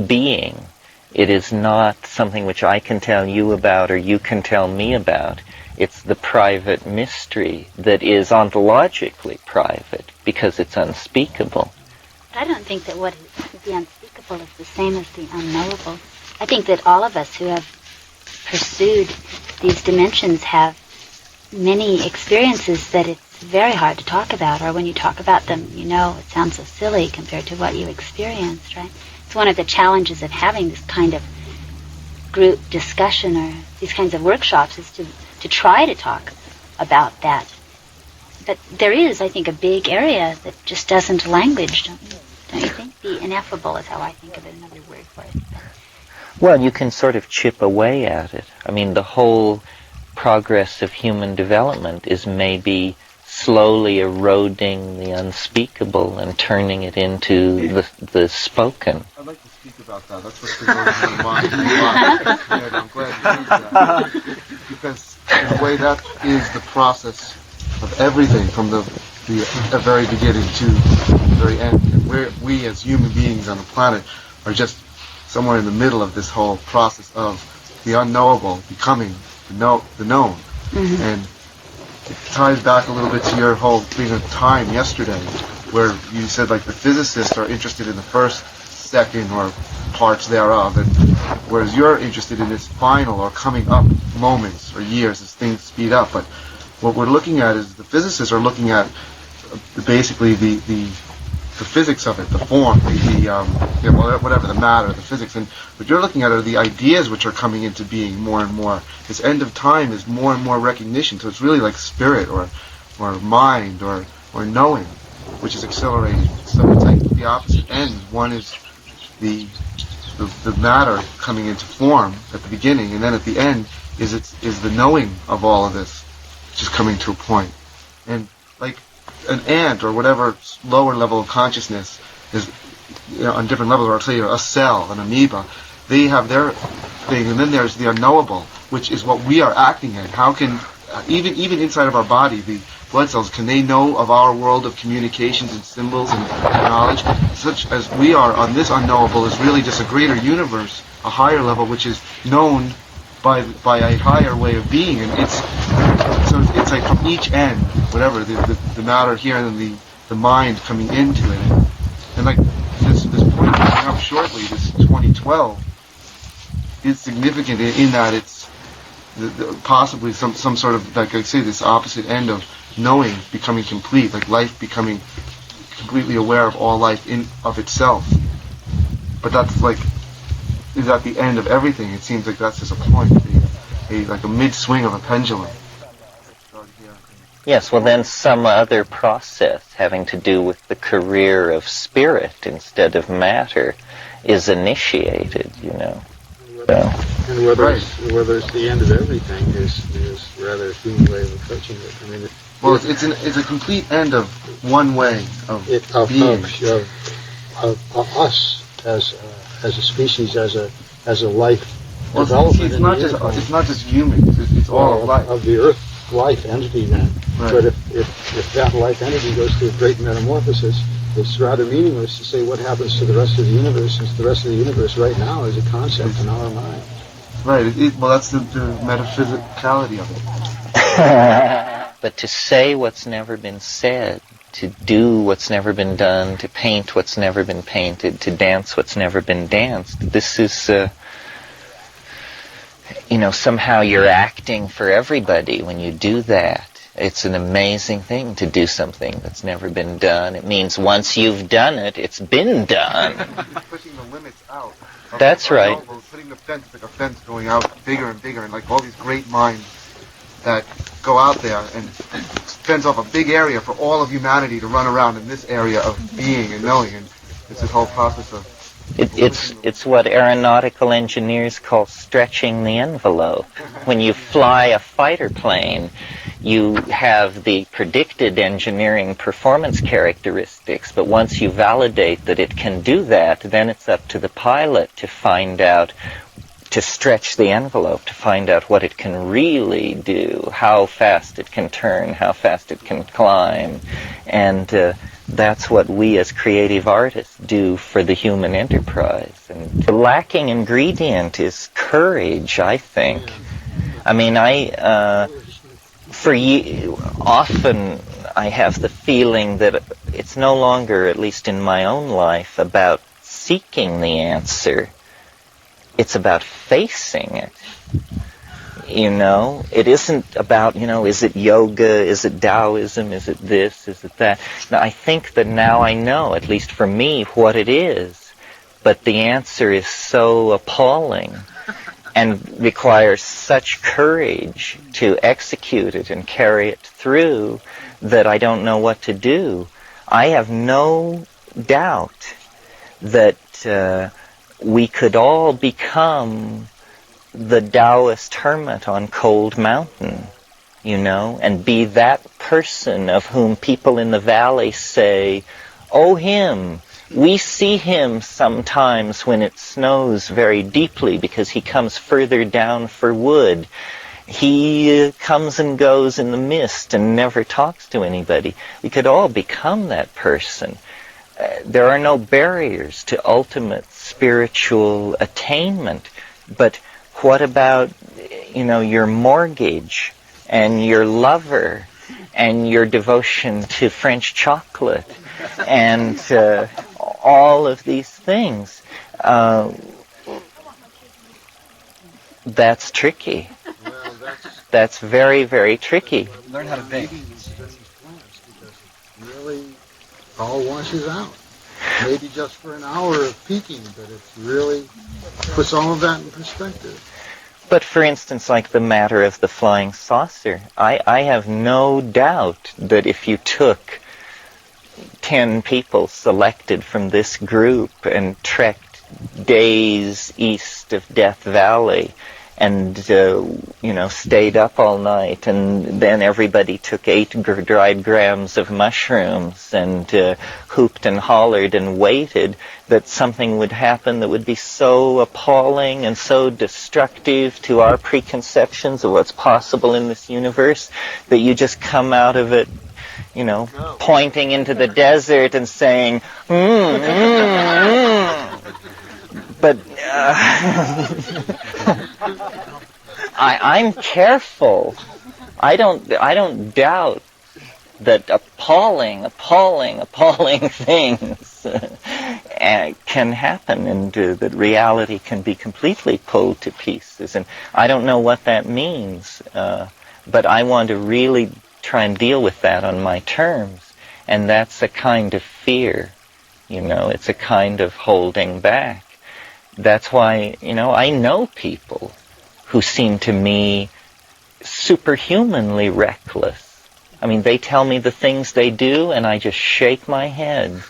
being. It is not something which I can tell you about or you can tell me about. It's the private mystery that is ontologically private because it's unspeakable. But I don't think that what is the unspeakable is the same as the unknowable. I think that all of us who have pursued these dimensions have many experiences that it's very hard to talk about, or when you talk about them, it sounds so silly compared to what you experienced, right? It's one of the challenges of having this kind of group discussion or these kinds of workshops is to try to talk about that. But there is, I think, a big area that just doesn't language, don't you think? The ineffable is how I think of it, another word for it. Well, you can sort of chip away at it. I mean, the whole progress of human development is maybe slowly eroding the unspeakable and turning it into the spoken. I'd like to speak about that. That's what's been going on in my mind. And I'm glad you raised that. Because in a way that is the process of everything from the very beginning to the very end. And we as human beings on the planet are just somewhere in the middle of this whole process of the unknowable becoming the known. Mm-hmm. And it ties back a little bit to your whole thing of time yesterday, where you said like the physicists are interested in the first, second, or parts thereof, and whereas you're interested in its final or coming up moments or years as things speed up. But what we're looking at is the physicists are looking at basically the physics of it, the form, whatever, the matter, the physics. And what you're looking at are the ideas which are coming into being more and more. This end of time is more and more recognition. So it's really like spirit or mind or knowing, which is accelerating. So it's like the opposite ends. One is the matter coming into form at the beginning, and then at the end is the knowing of all of this, just coming to a point. And like an ant or whatever lower level of consciousness is, on different levels, or I'll say a cell, an amoeba, they have their thing, and then there's the unknowable, which is what we are acting in. How can, even inside of our body, the blood cells, can they know of our world of communications and symbols and knowledge? Such as we are on this unknowable is really just a greater universe, a higher level, which is known by a higher way of being, and it's like from each end, whatever the matter here, and then the mind coming into it, and like this point coming up shortly, this 2012 is significant in that it's possibly some sort of, like I say, this opposite end of knowing becoming complete, like life becoming completely aware of all life in of itself. But that's like, is at the end of everything. It seems like that's just a point, like a mid-swing of a pendulum. Yes, well then some other process having to do with the career of spirit instead of matter is initiated, So. And whether it's the end of everything is rather a human way of approaching it. I mean, it's a complete end of one way of being. Of us as a species, as a life Well, development. it's not just humans. It's all of life. Of the Earth life entity then. Right. But if that life entity goes through a great metamorphosis, it's rather meaningless to say what happens to the rest of the universe, since the rest of the universe right now is a concept in our mind. Right. Well, that's the metaphysicality of it. But to say what's never been said, to do what's never been done, to paint what's never been painted, to dance what's never been danced, this is, somehow you're acting for everybody when you do that. It's an amazing thing to do something that's never been done. It means once you've done it, it's been done. Pushing the limits out. That's right. Putting the fence, like a fence going out bigger and bigger, and like all these great minds that go out there and fence off a big area for all of humanity to run around in this area of being and knowing, and it's this whole process of... It's what aeronautical engineers call stretching the envelope. When you fly a fighter plane, you have the predicted engineering performance characteristics, but once you validate that it can do that, then it's up to the pilot to find out, to stretch the envelope, to find out what it can really do, how fast it can turn, how fast it can climb, and that's what we as creative artists do for the human enterprise. And the lacking ingredient is courage, I think. I mean, often I have the feeling that it's no longer, at least in my own life, about seeking the answer. It's about facing it. It isn't about, is it yoga, is it Taoism, is it this, is it that? Now, I think that now I know, at least for me, what it is, but the answer is so appalling and requires such courage to execute it and carry it through that I don't know what to do. I have no doubt that we could all become the Taoist hermit on Cold Mountain, and be that person of whom people in the valley say, "Oh, him, we see him sometimes when it snows very deeply because he comes further down for wood. He comes and goes in the mist and never talks to anybody." We could all become that person. There are no barriers to ultimate spiritual attainment, but what about, your mortgage and your lover and your devotion to French chocolate and all of these things? That's tricky. That's very, very tricky. Learn how to bake. Really all washes out. Maybe just for an hour of peaking, but it really puts all of that in perspective. But for instance, like the matter of the flying saucer, I have no doubt that if you took 10 people selected from this group and trekked days east of Death Valley and, stayed up all night, and then everybody took 8 dried grams of mushrooms and hooped and hollered and waited, that something would happen that would be so appalling and so destructive to our preconceptions of what's possible in this universe that you just come out of it, pointing into the desert and saying, But I'm careful. I don't doubt that appalling things can happen, and that reality can be completely pulled to pieces. And I don't know what that means, but I want to really try and deal with that on my terms. And that's a kind of fear, it's a kind of holding back. That's why, I know people who seem to me superhumanly reckless. I mean, they tell me the things they do, and I just shake my head,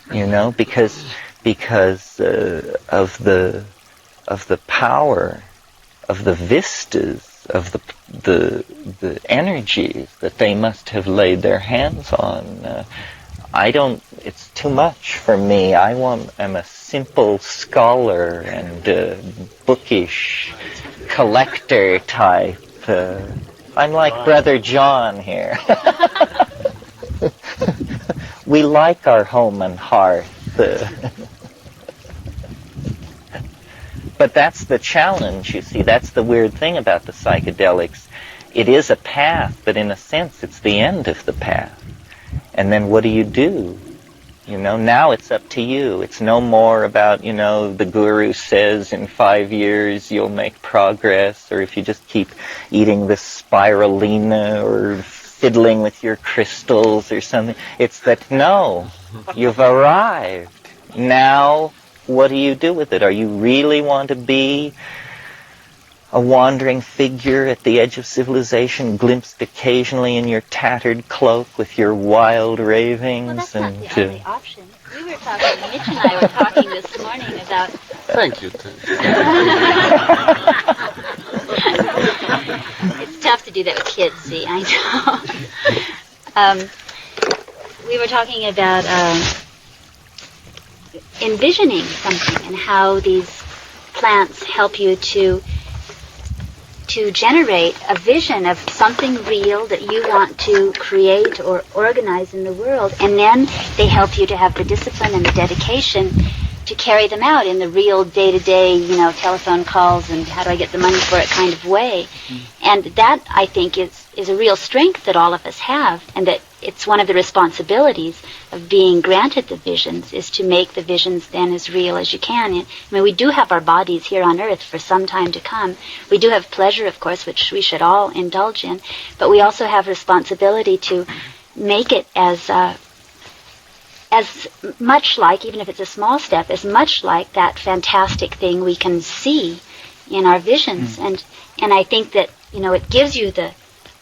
because of the power, of the vistas, of the energies that they must have laid their hands on. it's too much for me. I'm a simple scholar and bookish collector type. I'm like Brother John here. We like our home and hearth. But that's the challenge, you see. That's the weird thing about the psychedelics. It is a path, but in a sense it's the end of the path. And then what do? Now it's up to you. It's no more about, the guru says in 5 years you'll make progress, or if you just keep eating this spirulina or fiddling with your crystals or something. It's that, no, you've arrived. Now, what do you do with it? Are you really want to be a wandering figure at the edge of civilization, glimpsed occasionally in your tattered cloak with your wild ravings? Well, that's not the only option. We were talking, Mitch and I were talking this morning about... Thank you, Tim. It's tough to do that with kids, see, I know. We were talking about envisioning something and how these plants help you to generate a vision of something real that you want to create or organize in the world, and then they help you to have the discipline and the dedication to carry them out in the real day-to-day, telephone calls and how do I get the money for it kind of way. And that, I think, is a real strength that all of us have, and that it's one of the responsibilities of being granted the visions, is to make the visions then as real as you can. I mean, we do have our bodies here on Earth for some time to come. We do have pleasure, of course, which we should all indulge in, but we also have responsibility to make it as much like, even if it's a small step, as much like that fantastic thing we can see in our visions. And I think that, it gives you the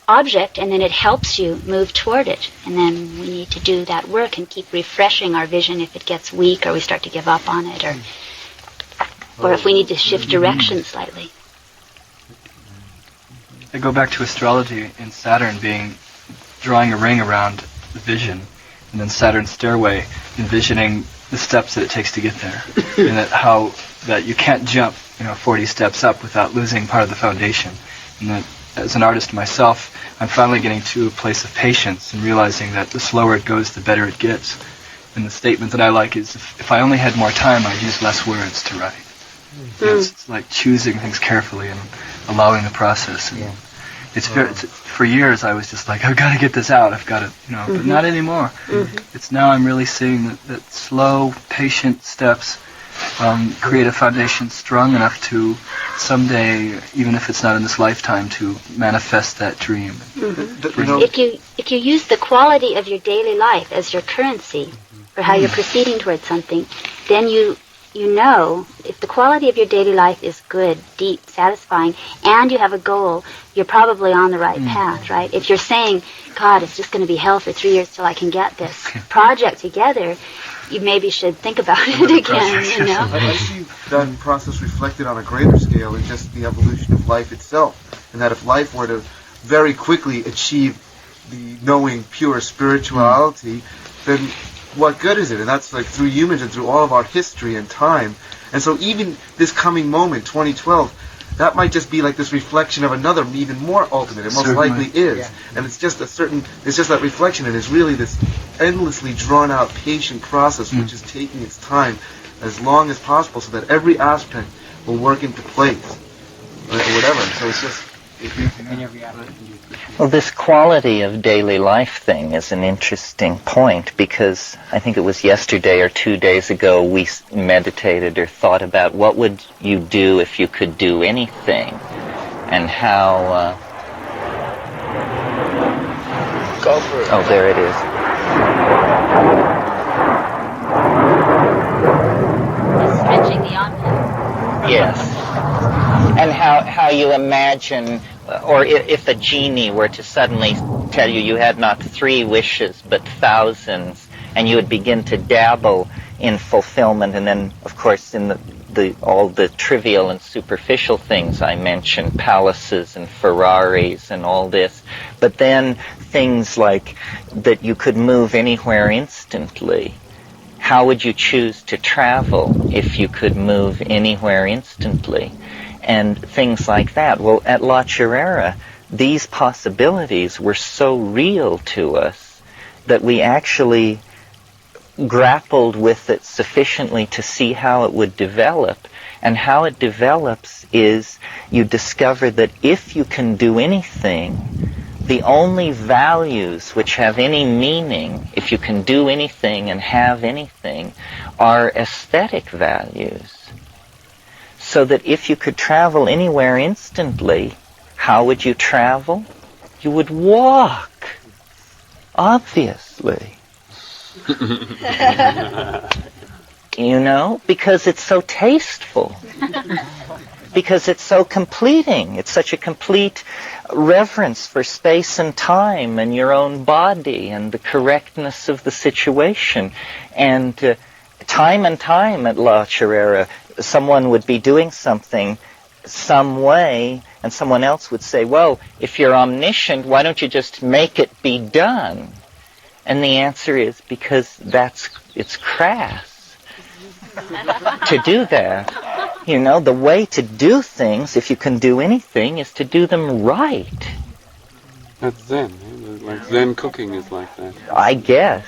object, and then it helps you move toward it. And then we need to do that work and keep refreshing our vision if it gets weak or we start to give up on it, or if we need to shift direction slightly. I go back to astrology and Saturn drawing a ring around the vision, and then Saturn's stairway, envisioning the steps that it takes to get there, and that you can't jump 40 steps up without losing part of the foundation. And that as an artist myself, I'm finally getting to a place of patience and realizing that the slower it goes, the better it gets. And the statement that I like is, if I only had more time, I'd use less words to write. It's like choosing things carefully and allowing the process. And for years I was just like, I've got to get this out, I've got to, but not anymore. It's now I'm really seeing that slow, patient steps create a foundation strong enough to someday, even if it's not in this lifetime, to manifest that dream. If you use the quality of your daily life as your currency, or how you're proceeding towards something, then you know if the quality of your daily life is good, deep, satisfying, and you have a goal, you're probably on the right path, right? If you're saying, God, it's just going to be hell for 3 years till I can get this project together, you maybe should think about it again, I see that process reflected on a greater scale in just the evolution of life itself, and that if life were to very quickly achieve the knowing pure spirituality, then what good is it? And that's like through humans and through all of our history and time. And so even this coming moment, 2012, that might just be like this reflection of another, even more ultimate. It most likely is. Yeah. And it's just that reflection, and it's really this endlessly drawn out patient process which is taking its time as long as possible so that every aspect will work into place. Or whatever. So it's just... Well, this quality of daily life thing is an interesting point, because I think it was yesterday or 2 days ago we meditated or thought about what would you do if you could do anything, and how... Go for it. Oh, there it is. Just stretching the armpit. Yes. And how you imagine, or if a genie were to suddenly tell you had not 3 wishes but thousands, and you would begin to dabble in fulfillment, and then, of course, in all the trivial and superficial things I mentioned, palaces and Ferraris and all this, but then things like that you could move anywhere instantly. How would you choose to travel if you could move anywhere instantly? And things like that. Well, at La Chirera, these possibilities were so real to us that we actually grappled with it sufficiently to see how it would develop. And how it develops is you discover that if you can do anything, the only values which have any meaning, if you can do anything and have anything, are aesthetic values. So that if you could travel anywhere instantly, how would you travel? You would walk, obviously. You know, because it's so tasteful. Because it's so completing. It's such a complete reverence for space and time and your own body and the correctness of the situation. And time and time at La Chirera, someone would be doing something some way, and someone else would say, well, if you're omniscient, why don't you just make it be done? And the answer is because it's crass to do that. You know, the way to do things, if you can do anything, is to do them right. That's Zen. Like Zen cooking is like that. I guess.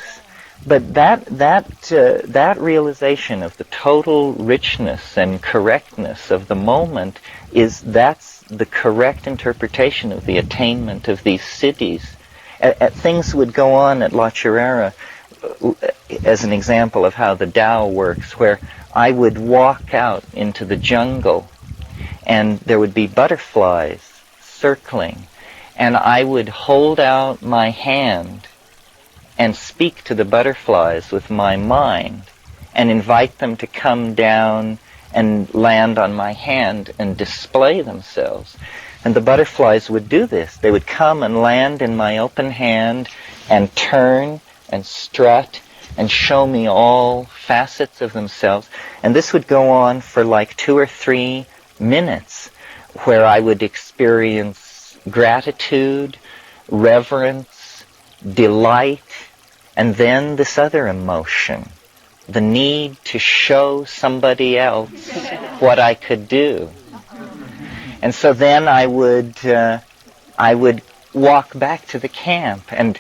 But that realization of the total richness and correctness of the moment that's the correct interpretation of the attainment of these cities. Things would go on at La Chirera as an example of how the Tao works, where I would walk out into the jungle and there would be butterflies circling, and I would hold out my hand and speak to the butterflies with my mind and invite them to come down and land on my hand and display themselves. And the butterflies would do this. They would come and land in my open hand and turn and strut and show me all facets of themselves. And this would go on for like 2 or 3 minutes, where I would experience gratitude, reverence, delight, and then this other emotion, the need to show somebody else what I could do. And so then I would walk back to the camp, and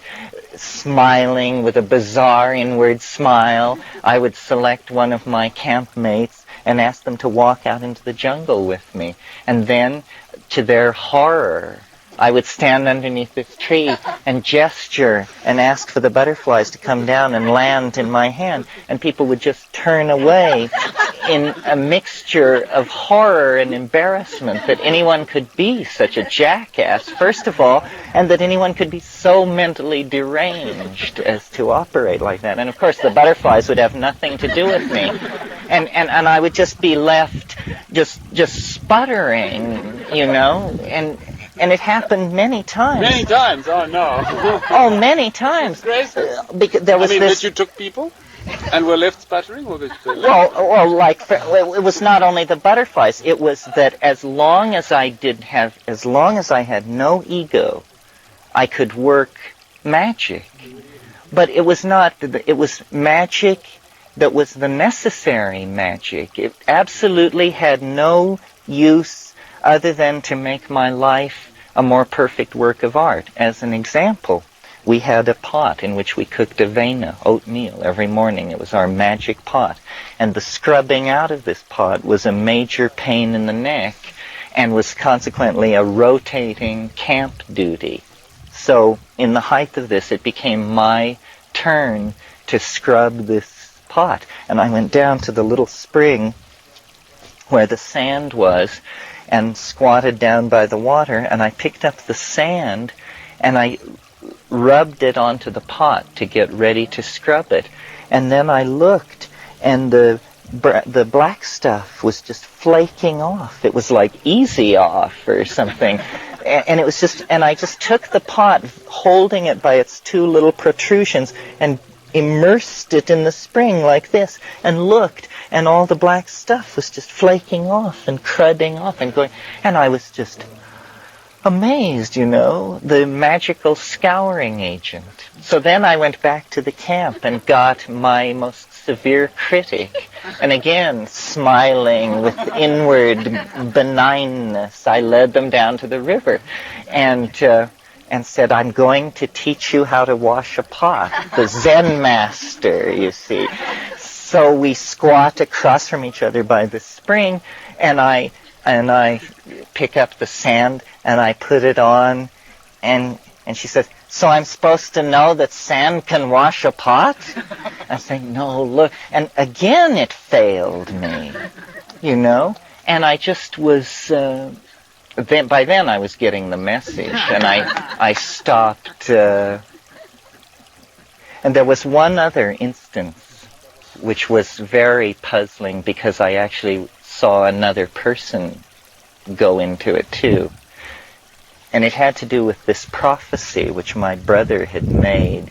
smiling with a bizarre inward smile, I would select one of my campmates and ask them to walk out into the jungle with me. And then, to their horror, I would stand underneath this tree and gesture and ask for the butterflies to come down and land in my hand. And people would just turn away in a mixture of horror and embarrassment that anyone could be such a jackass, first of all, and that anyone could be so mentally deranged as to operate like that. And of course the butterflies would have nothing to do with me. And I would just be left just sputtering, you know, and it happened many times. Many times? Oh, no. Oh, many times. Because there was that you took people and were left sputtering? Or it was not only the butterflies. It was that as long as I had no ego, I could work magic. But it was magic that was the necessary magic. It absolutely had no use other than to make my life a more perfect work of art. As an example, we had a pot in which we cooked avena, oatmeal, every morning. It was our magic pot. And the scrubbing out of this pot was a major pain in the neck and was consequently a rotating camp duty. So in the height of this, it became my turn to scrub this pot. And I went down to the little spring where the sand was and squatted down by the water, and I picked up the sand and I rubbed it onto the pot to get ready to scrub it. And then I looked, and the black stuff was just flaking off. It was like easy off or something. And I just took the pot, holding it by its 2 little protrusions, and immersed it in the spring like this and looked, and all the black stuff was just flaking off and crudding off and going, and I was just amazed, the magical scouring agent. So then I went back to the camp and got my most severe critic, and again, smiling with inward benignness, I led them down to the river and said, I'm going to teach you how to wash a pot. The Zen master, you see. So we squat across from each other by the spring, and I pick up the sand and I put it on, and she says, so I'm supposed to know that sand can wash a pot? I say, no, look. And again it failed me, and I just was, by then I was getting the message, and I stopped, and there was one other instance which was very puzzling because I actually saw another person go into it too. And it had to do with this prophecy which my brother had made.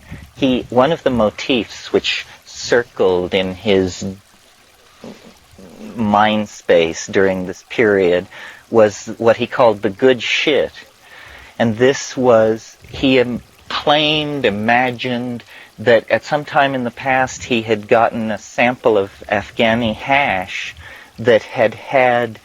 One of the motifs which circled in his mind space during this period was what he called the good shit. And this was, he imagined that at some time in the past he had gotten a sample of Afghani hash that had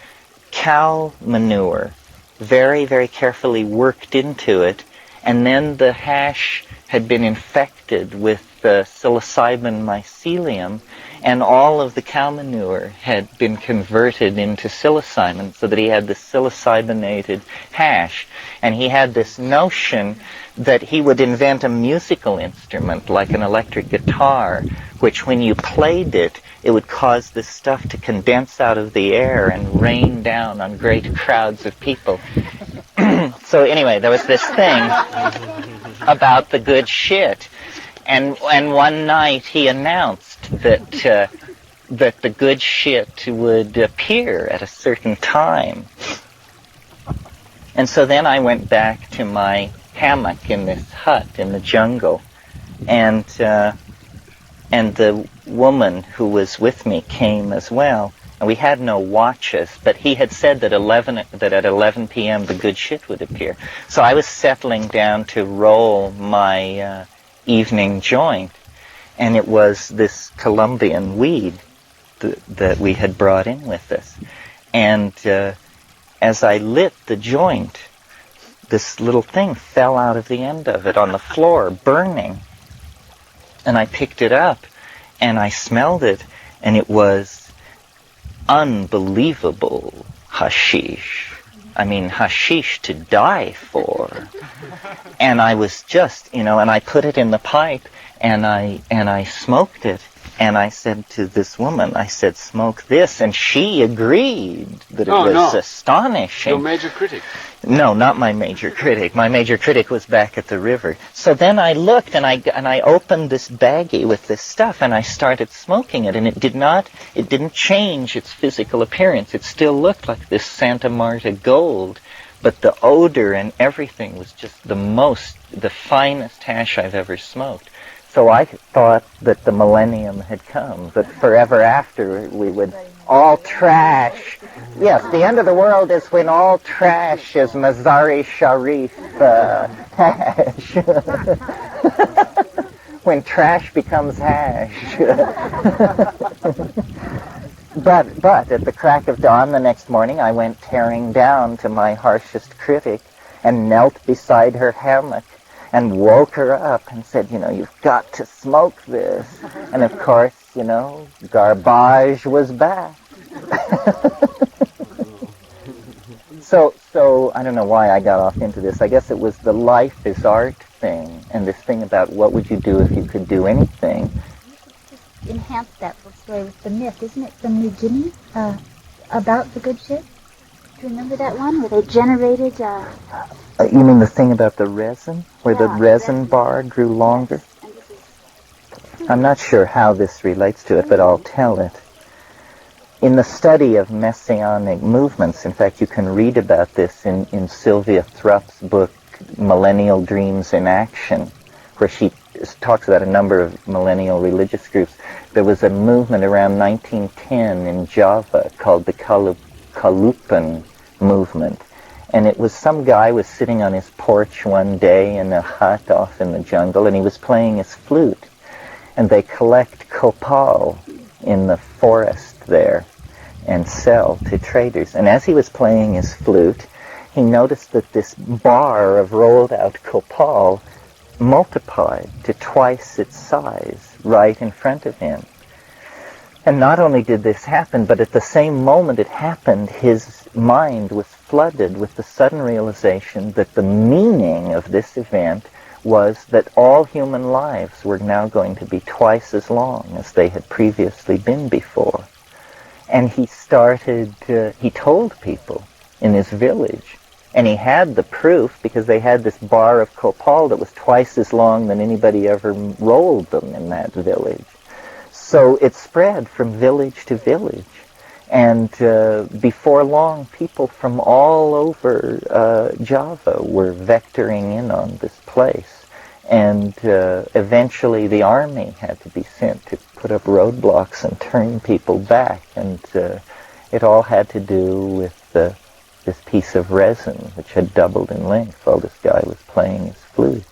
cow manure very, very carefully worked into it, and then the hash had been infected with psilocybin mycelium, and all of the cow manure had been converted into psilocybin, so that he had this psilocybinated hash. And he had this notion that he would invent a musical instrument, like an electric guitar, which when you played it, it would cause this stuff to condense out of the air and rain down on great crowds of people. So anyway, there was this thing about the good shit. And one night he announced that the good shit would appear at a certain time. And so then I went back to my hammock in this hut in the jungle, and the woman who was with me came as well. And we had no watches, but he had said that at 11 p.m. the good shit would appear. So I was settling down to roll my evening joint, and it was this Colombian weed that we had brought in with us. And as I lit the joint, this little thing fell out of the end of it on the floor, burning. And I picked it up, and I smelled it, and it was unbelievable hashish. I mean, hashish to die for. And I was just, and I put it in the pipe, and I smoked it. And I said to this woman, I said, smoke this. And she agreed that it was astonishing. Your major critic? No, not my major critic. My major critic was back at the river. So then I looked, and I opened this baggie with this stuff, and I started smoking it. And it didn't change its physical appearance. It still looked like this Santa Marta gold. But the odor and everything was just the finest hash I've ever smoked. So I thought that the millennium had come, that forever after we would all trash. Yes, the end of the world is when all trash is Mazari Sharif hash. When trash becomes hash. But at the crack of dawn the next morning, I went tearing down to my harshest critic and knelt beside her hammock and woke her up and said, you've got to smoke this. And of course, garbage was back. So I don't know why I got off into this. I guess it was the life is art thing, and this thing about what would you do if you could do anything. Just enhance that little story with the myth, isn't it, from New Guinea, about the good ship? Do you remember that one where they generated... you mean the thing about the resin? Where the resin bar grew longer? I'm not sure how this relates to it, but I'll tell it. In the study of messianic movements, in fact, you can read about this in Sylvia Thrupp's book, Millennial Dreams in Action, where she talks about a number of millennial religious groups. There was a movement around 1910 in Java called the Kalupan movement. And it was some guy was sitting on his porch one day in a hut off in the jungle, and he was playing his flute. And they collect copal in the forest there and sell to traders. And as he was playing his flute, he noticed that this bar of rolled out copal multiplied to twice its size right in front of him. And not only did this happen, but at the same moment it happened, his mind was flooded with the sudden realization that the meaning of this event was that all human lives were now going to be twice as long as they had previously been before. And he told people in his village, and he had the proof because they had this bar of copal that was twice as long than anybody ever rolled them in that village. So it spread from village to village. And before long, people from all over Java were vectoring in on this place. And eventually the army had to be sent to put up roadblocks and turn people back. And it all had to do with this piece of resin, which had doubled in length while this guy was playing his flute.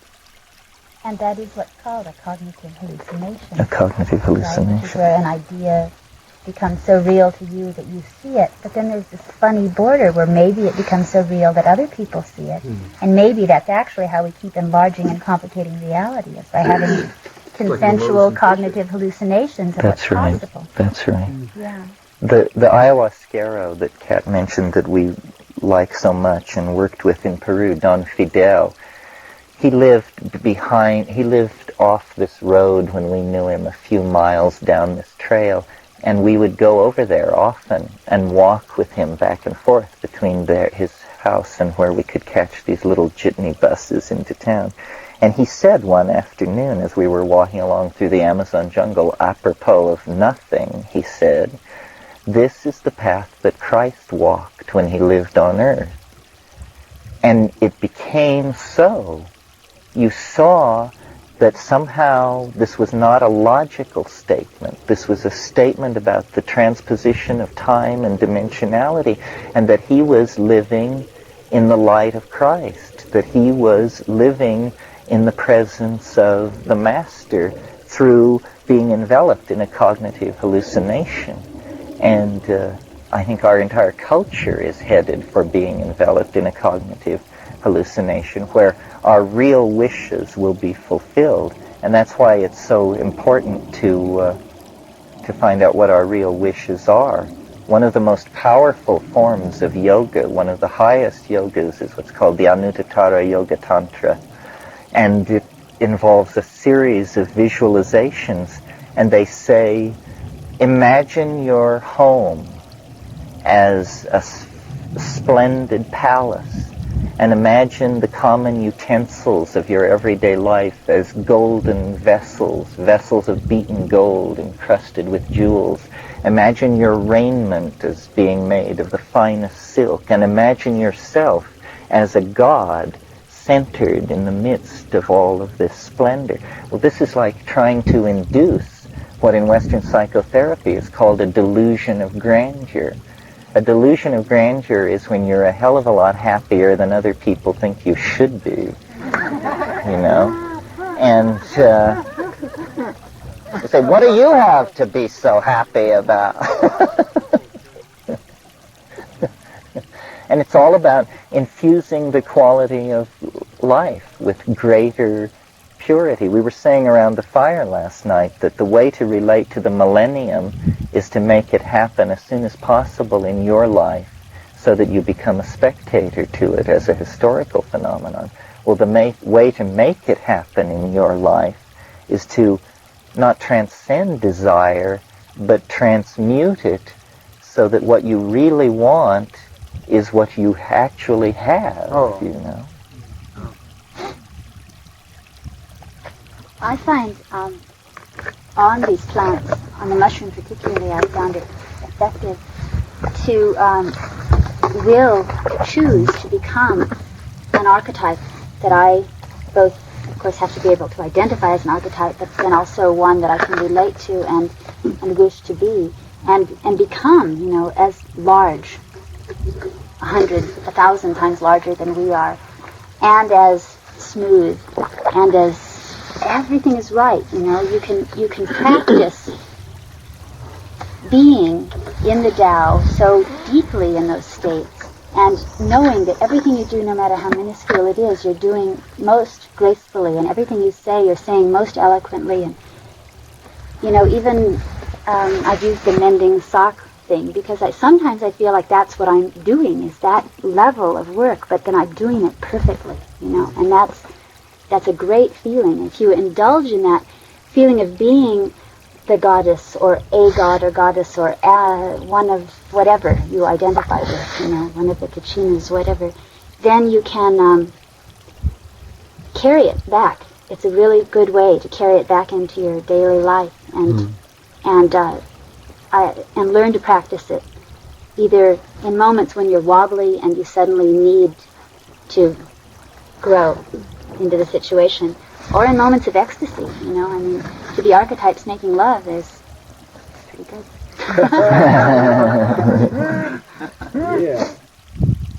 And that is what's called a cognitive hallucination. A cognitive hallucination. Right? Which is where an idea becomes so real to you that you see it, but then there's this funny border where maybe it becomes so real that other people see it, and maybe that's actually how we keep enlarging and complicating reality, is by having consensual cognitive hallucinations of what's possible. That's right. Yeah. The ayahuasquero that Kat mentioned that we like so much and worked with in Peru, Don Fidel, he lived off this road when we knew him, a few miles down this trail, and we would go over there often and walk with him back and forth between his house and where we could catch these little jitney buses into town. And he said one afternoon as we were walking along through the Amazon jungle, apropos of nothing, he said, "This is the path that Christ walked when he lived on earth." And it became so. You saw that somehow this was not a logical statement. This was a statement about the transposition of time and dimensionality, and that he was living in the light of Christ, that he was living in the presence of the Master through being enveloped in a cognitive hallucination. And I think our entire culture is headed for being enveloped in a cognitive hallucination where our real wishes will be fulfilled. And that's why it's so important to find out what our real wishes are. One of the most powerful forms of yoga, one of the highest yogas, is what's called the Anuttara Yoga Tantra. And it involves a series of visualizations. And they say, imagine your home as a splendid palace. And imagine the common utensils of your everyday life as golden vessels, vessels of beaten gold encrusted with jewels. Imagine your raiment as being made of the finest silk, and imagine yourself as a god centered in the midst of all of this splendor. Well, this is like trying to induce what in Western psychotherapy is called a delusion of grandeur. A delusion of grandeur is when you're a hell of a lot happier than other people think you should be, you know? And you say, what do you have to be so happy about? And it's all about infusing the quality of life with greater purity. We were saying around the fire last night that the way to relate to the millennium is to make it happen as soon as possible in your life so that you become a spectator to it as a historical phenomenon. Well, the way to make it happen in your life is to not transcend desire, but transmute it so that what you really want is what you actually have, you know? I find on these plants, on the mushroom particularly, I found it effective to choose to become an archetype that I both, of course, have to be able to identify as an archetype, but then also one that I can relate to and wish to be, and become, as large, 100, 1,000 times larger than we are, and as smooth, and as everything is right. You can practice being in the Tao so deeply in those states, and knowing that everything you do, no matter how minuscule it is, you're doing most gracefully, and everything you say, you're saying most eloquently. And even I've used the mending sock thing, because sometimes I feel like that's what I'm doing, is that level of work, but then I'm doing it perfectly, and that's a great feeling. If you indulge in that feeling of being the goddess, or a god or goddess, or one of whatever you identify with, one of the kachinas, whatever, then you can carry it back. It's a really good way to carry it back into your daily life, and learn to practice it, either in moments when you're wobbly and you suddenly need to grow into the situation, or in moments of ecstasy. To be archetypes making love is pretty good. Yeah.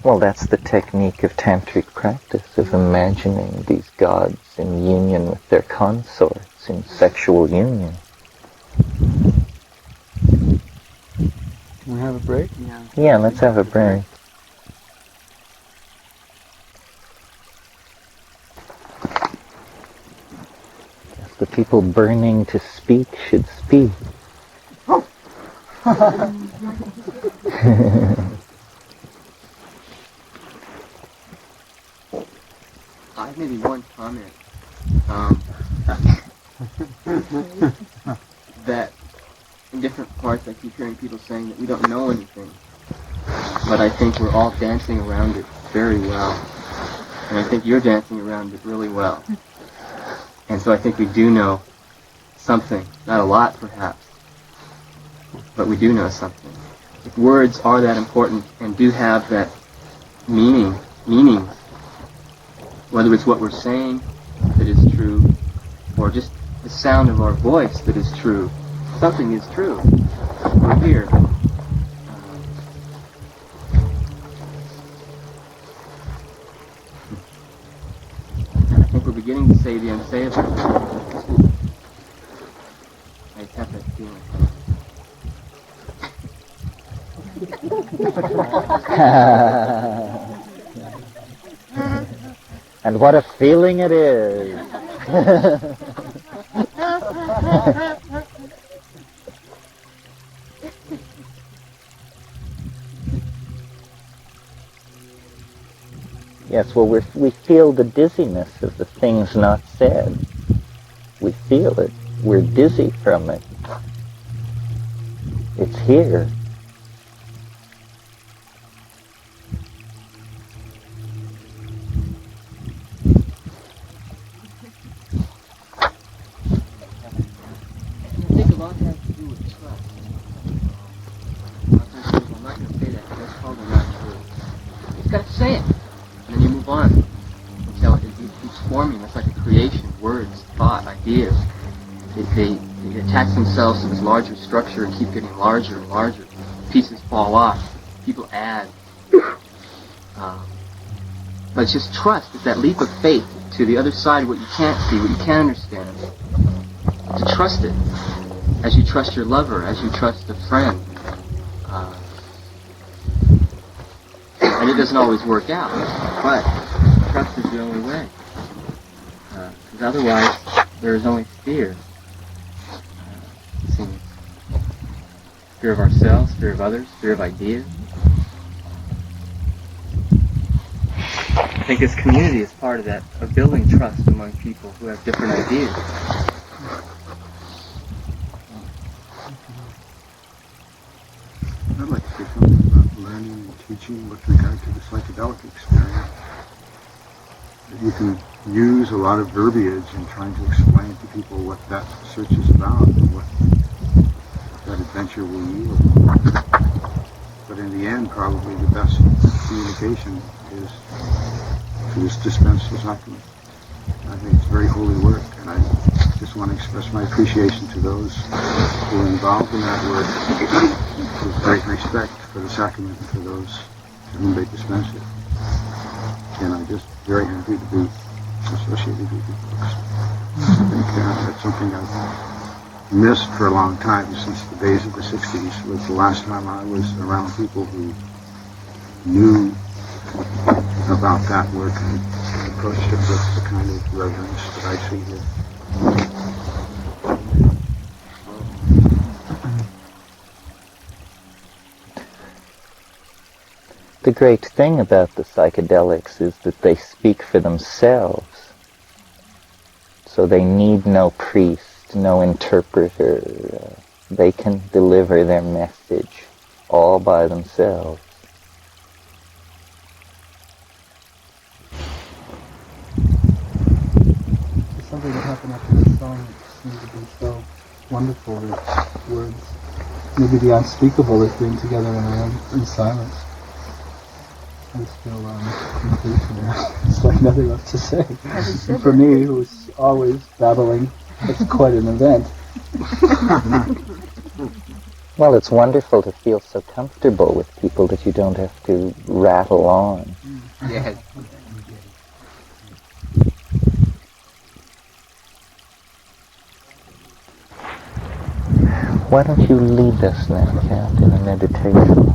Well, that's the technique of tantric practice, of imagining these gods in union with their consorts, in sexual union. Can we have a break? Yeah, let's have a break. The people burning to speak should speak. Maybe one comment. That in different parts I keep hearing people saying that we don't know anything. But I think we're all dancing around it very well. And I think you're dancing around it really well. And so I think we do know something. Not a lot, perhaps. But we do know something. If words are that important and do have that meaning, whether it's what we're saying that is true, or just the sound of our voice that is true, something is true. We're here. And I think we're beginning to say the unsayable. I just have that feeling. And what a feeling it is. Yes, well, we feel the dizziness of the things not said. We feel it. We're dizzy from it. It's here. I think a lot has to do with trust. I'm not going to say that, because that's probably not true. You just got to say it, and then you move on until it keeps forming. It's like a creation, words, thought, ideas. They attach themselves to this larger structure and keep getting larger and larger. Pieces fall off. People add. But it's just trust. It's that leap of faith to the other side, what you can't see, what you can't understand. To trust it, as you trust your lover, as you trust a friend. And it doesn't always work out, but trust is the only way. Because otherwise, there is only fear. Fear of ourselves, fear of others, fear of ideas. I think this community is part of that, of building trust among people who have different ideas. I'd like to say something about learning and teaching with regard to the psychedelic experience. That you can use a lot of verbiage in trying to explain to people what that search is about and what that adventure will yield. But in the end, probably the best communication is to just dispense the sacrament. I think it's very holy work, and I just want to express my appreciation to those who are involved in that work, with great respect for the sacrament and for those to whom they dispense it. And I'm just very happy to be associated with these books. I think that's something I've missed for a long time, since the days of the 60s was the last time I was around people who knew about that work and approached it with the kind of reverence that I see here. The great thing about the psychedelics is that they speak for themselves. So they need no priest, no interpreter. They can deliver their message all by themselves. Something that happened after the song that seemed to be so wonderful with words. Maybe the unspeakable is being together in a room in silence. I just feel complete here. It's like nothing left to say. And for me, who's always babbling, it's quite an event. Well, it's wonderful to feel so comfortable with people that you don't have to rattle on. Yes. Why don't you lead us now, Kat, in a meditation?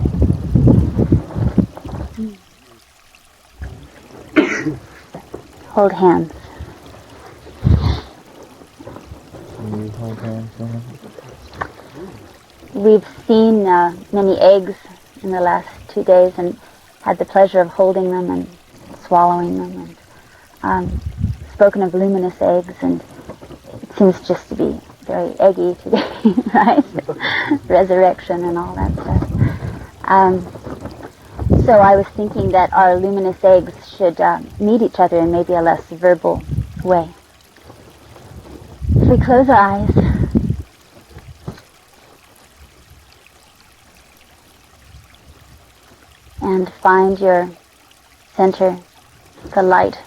Hold hands. Can you hold hands now? We've seen many eggs in the last 2 days and had the pleasure of holding them and swallowing them, and spoken of luminous eggs, and it seems just to be very eggy today, right? Resurrection and all that stuff. So I was thinking that our luminous eggs should meet each other in maybe a less verbal way. If we close our eyes, and find your center, the light.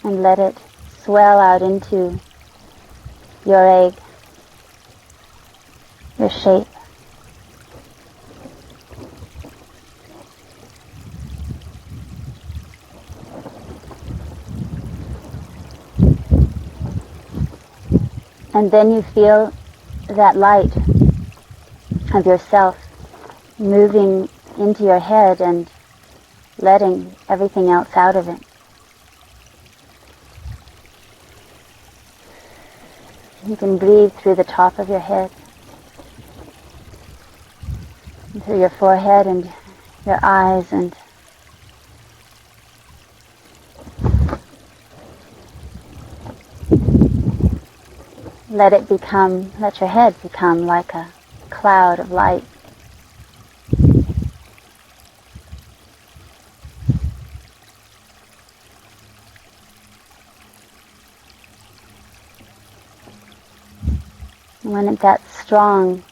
And let it swell out into your egg, your shape. And then you feel that light of yourself moving into your head and letting everything else out of it. You can breathe through the top of your head, and through your forehead and your eyes, and let your head become like a cloud of light. When that's strong,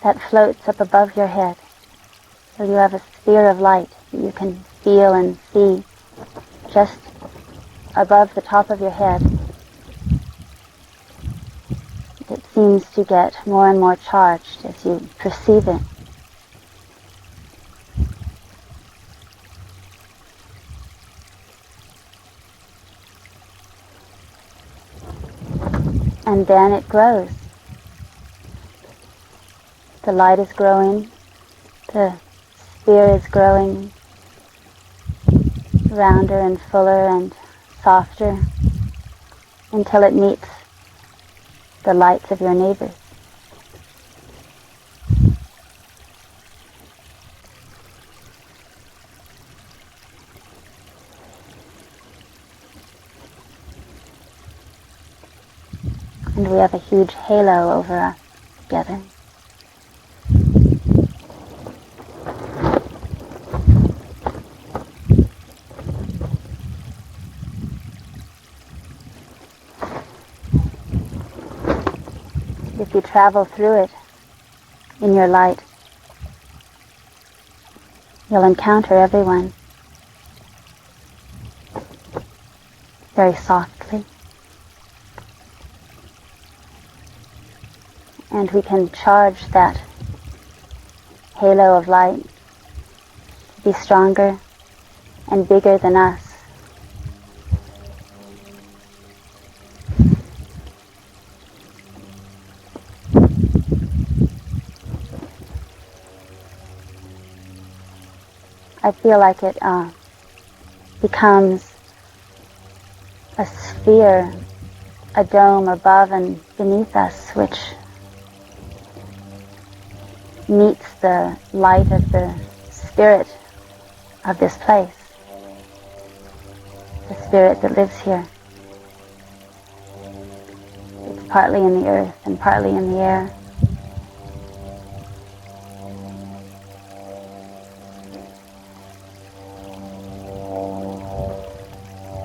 that floats up above your head, so you have a sphere of light that you can feel and see just above the top of your head. It seems to get more and more charged as you perceive it. And then it grows. The light is growing, the sphere is growing, rounder and fuller and softer, until it meets the lights of your neighbors. And we have a huge halo over us together. if you travel through it in your light, you'll encounter everyone very softly. And we can charge that halo of light to be stronger and bigger than us. I feel like it becomes a sphere, a dome above and beneath us, which meets the light of the spirit of this place, the spirit that lives here. It's partly in the earth and partly in the air.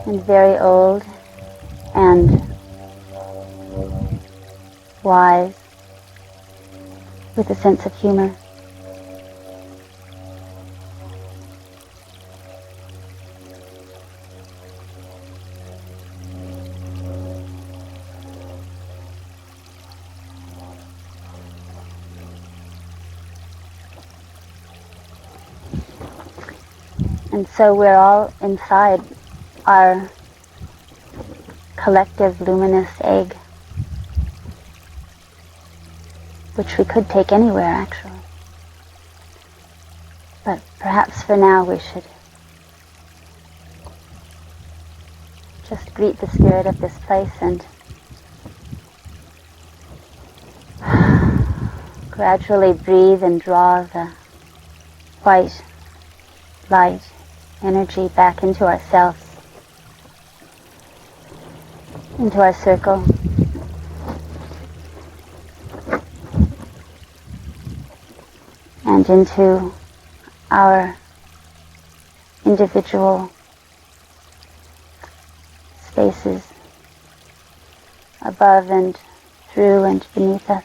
And very old and wise, with a sense of humor. And so we're all inside our collective luminous egg, which we could take anywhere, actually. But perhaps for now we should just greet the spirit of this place and gradually breathe and draw the white light energy back into ourselves, into our circle. And into our individual spaces above and through and beneath us.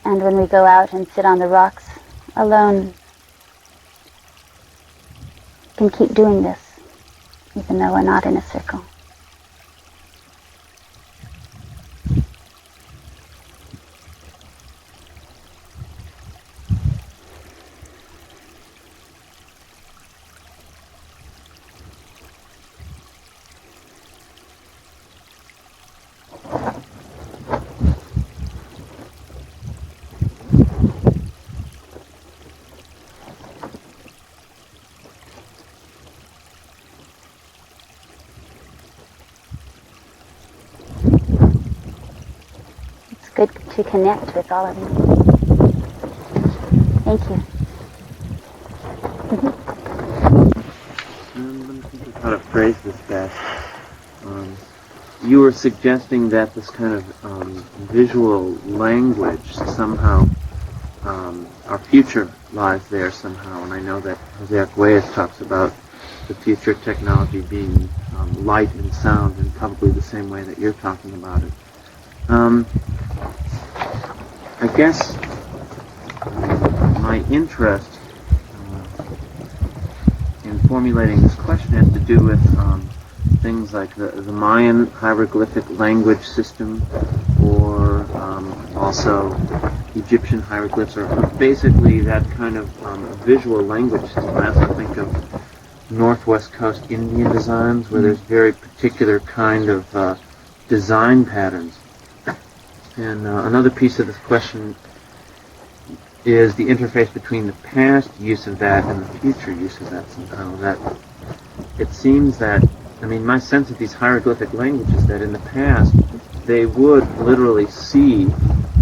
And when we go out and sit on the rocks alone, we can keep doing this, even though we're not in a circle. Good to connect with all of you. Thank you. Let me think of how to phrase this best. You were suggesting that this kind of visual language somehow, our future lies there somehow, and I know that Jose Arguelles talks about the future technology being light and sound in probably the same way that you're talking about it. I guess my interest in formulating this question has to do with things like the Mayan hieroglyphic language system, or also Egyptian hieroglyphs, or basically that kind of visual language system. I also think of Northwest Coast Indian designs, where there's very particular kind of design patterns. And another piece of this question is the interface between the past use of that and the future use of that somehow. That it seems that, I mean, my sense of these hieroglyphic languages, that in the past they would literally see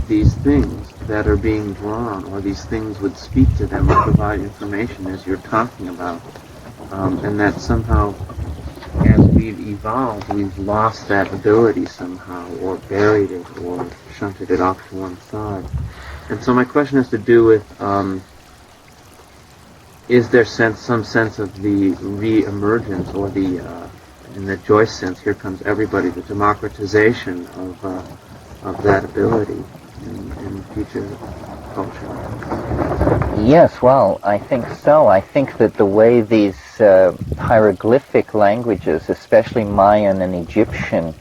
these things that are being drawn, or these things would speak to them or provide information as you're talking about. And that somehow, as we've evolved, we've lost that ability somehow, or buried it, or shunted it off to one side. And so my question has to do with is there some sense of the re-emergence, or the, in the Joyce sense, here comes everybody, the democratization of that ability in future culture? Yes, well, I think so. I think that the way these hieroglyphic languages, especially Mayan and Egyptian,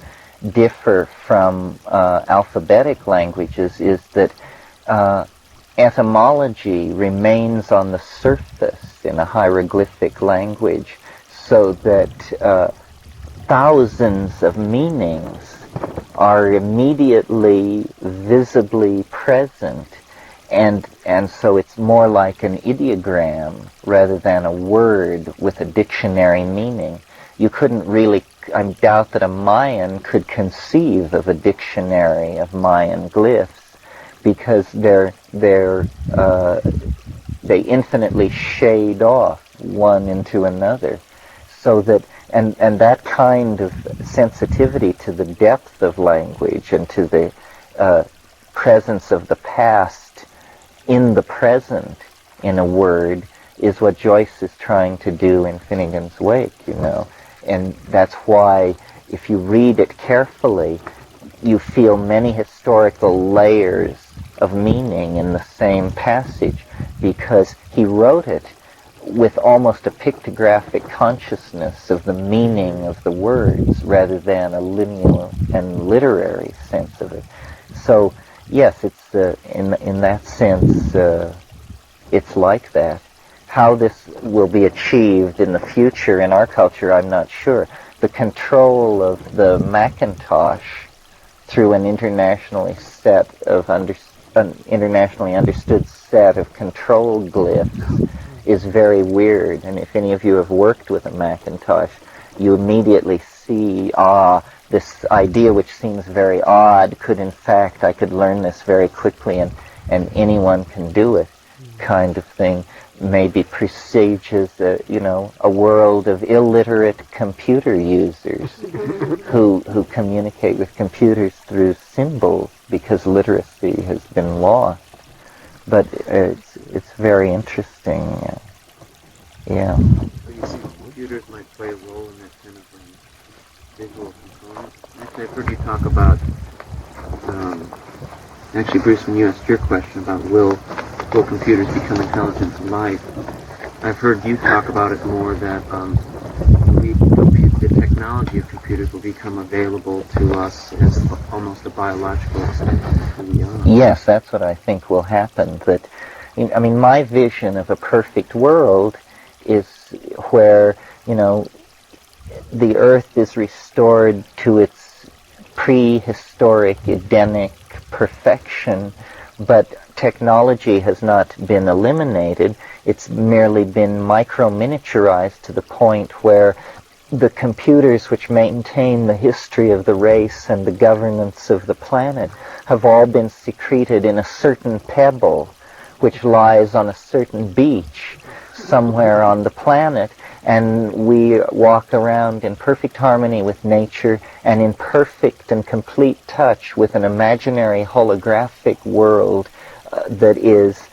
differ from alphabetic languages is that etymology remains on the surface in a hieroglyphic language, so that thousands of meanings are immediately visibly present, and so it's more like an ideogram rather than a word with a dictionary meaning. You couldn't really, I doubt that a Mayan could conceive of a dictionary of Mayan glyphs, because they infinitely shade off one into another, so that and that kind of sensitivity to the depth of language and to the presence of the past in the present in a word is what Joyce is trying to do in Finnegan's Wake, you know. And that's why, if you read it carefully, you feel many historical layers of meaning in the same passage, because he wrote it with almost a pictographic consciousness of the meaning of the words rather than a lineal and literary sense of it. So, yes, it's in that sense, it's like that. How this will be achieved in the future in our culture, I'm not sure. The control of the Macintosh through an internationally understood set of control glyphs is very weird. And if any of you have worked with a Macintosh, you immediately see, this idea which seems very odd could in fact, I could learn this very quickly and anyone can do it, kind of thing. Maybe presages, a world of illiterate computer users who communicate with computers through symbols because literacy has been lost. But it's very interesting. Yeah. So you see, computers might play a role in that kind of visual component. Actually, I've heard you talk about. Actually, Bruce, when you asked your question about will computers become intelligent for life, I've heard you talk about it more that the technology of computers will become available to us as almost a biological extension. Yes, that's what I think will happen. That, I mean, my vision of a perfect world is where, the Earth is restored to its prehistoric Edenic perfection, but technology has not been eliminated. It's merely been micro-miniaturized to the point where the computers which maintain the history of the race and the governance of the planet have all been secreted in a certain pebble which lies on a certain beach somewhere on the planet, and we walk around in perfect harmony with nature and in perfect and complete touch with an imaginary holographic world that is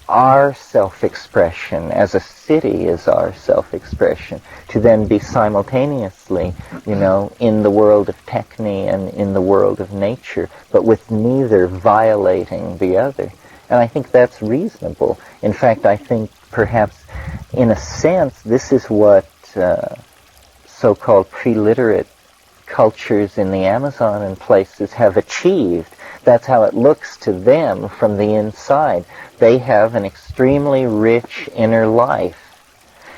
our self-expression, as a city is our self-expression, to then be simultaneously, in the world of techne and in the world of nature, but with neither violating the other. And I think that's reasonable. In fact, I think perhaps, in a sense, this is what so-called pre-literate cultures in the Amazon and places have achieved. That's how it looks to them from the inside. They have an extremely rich inner life.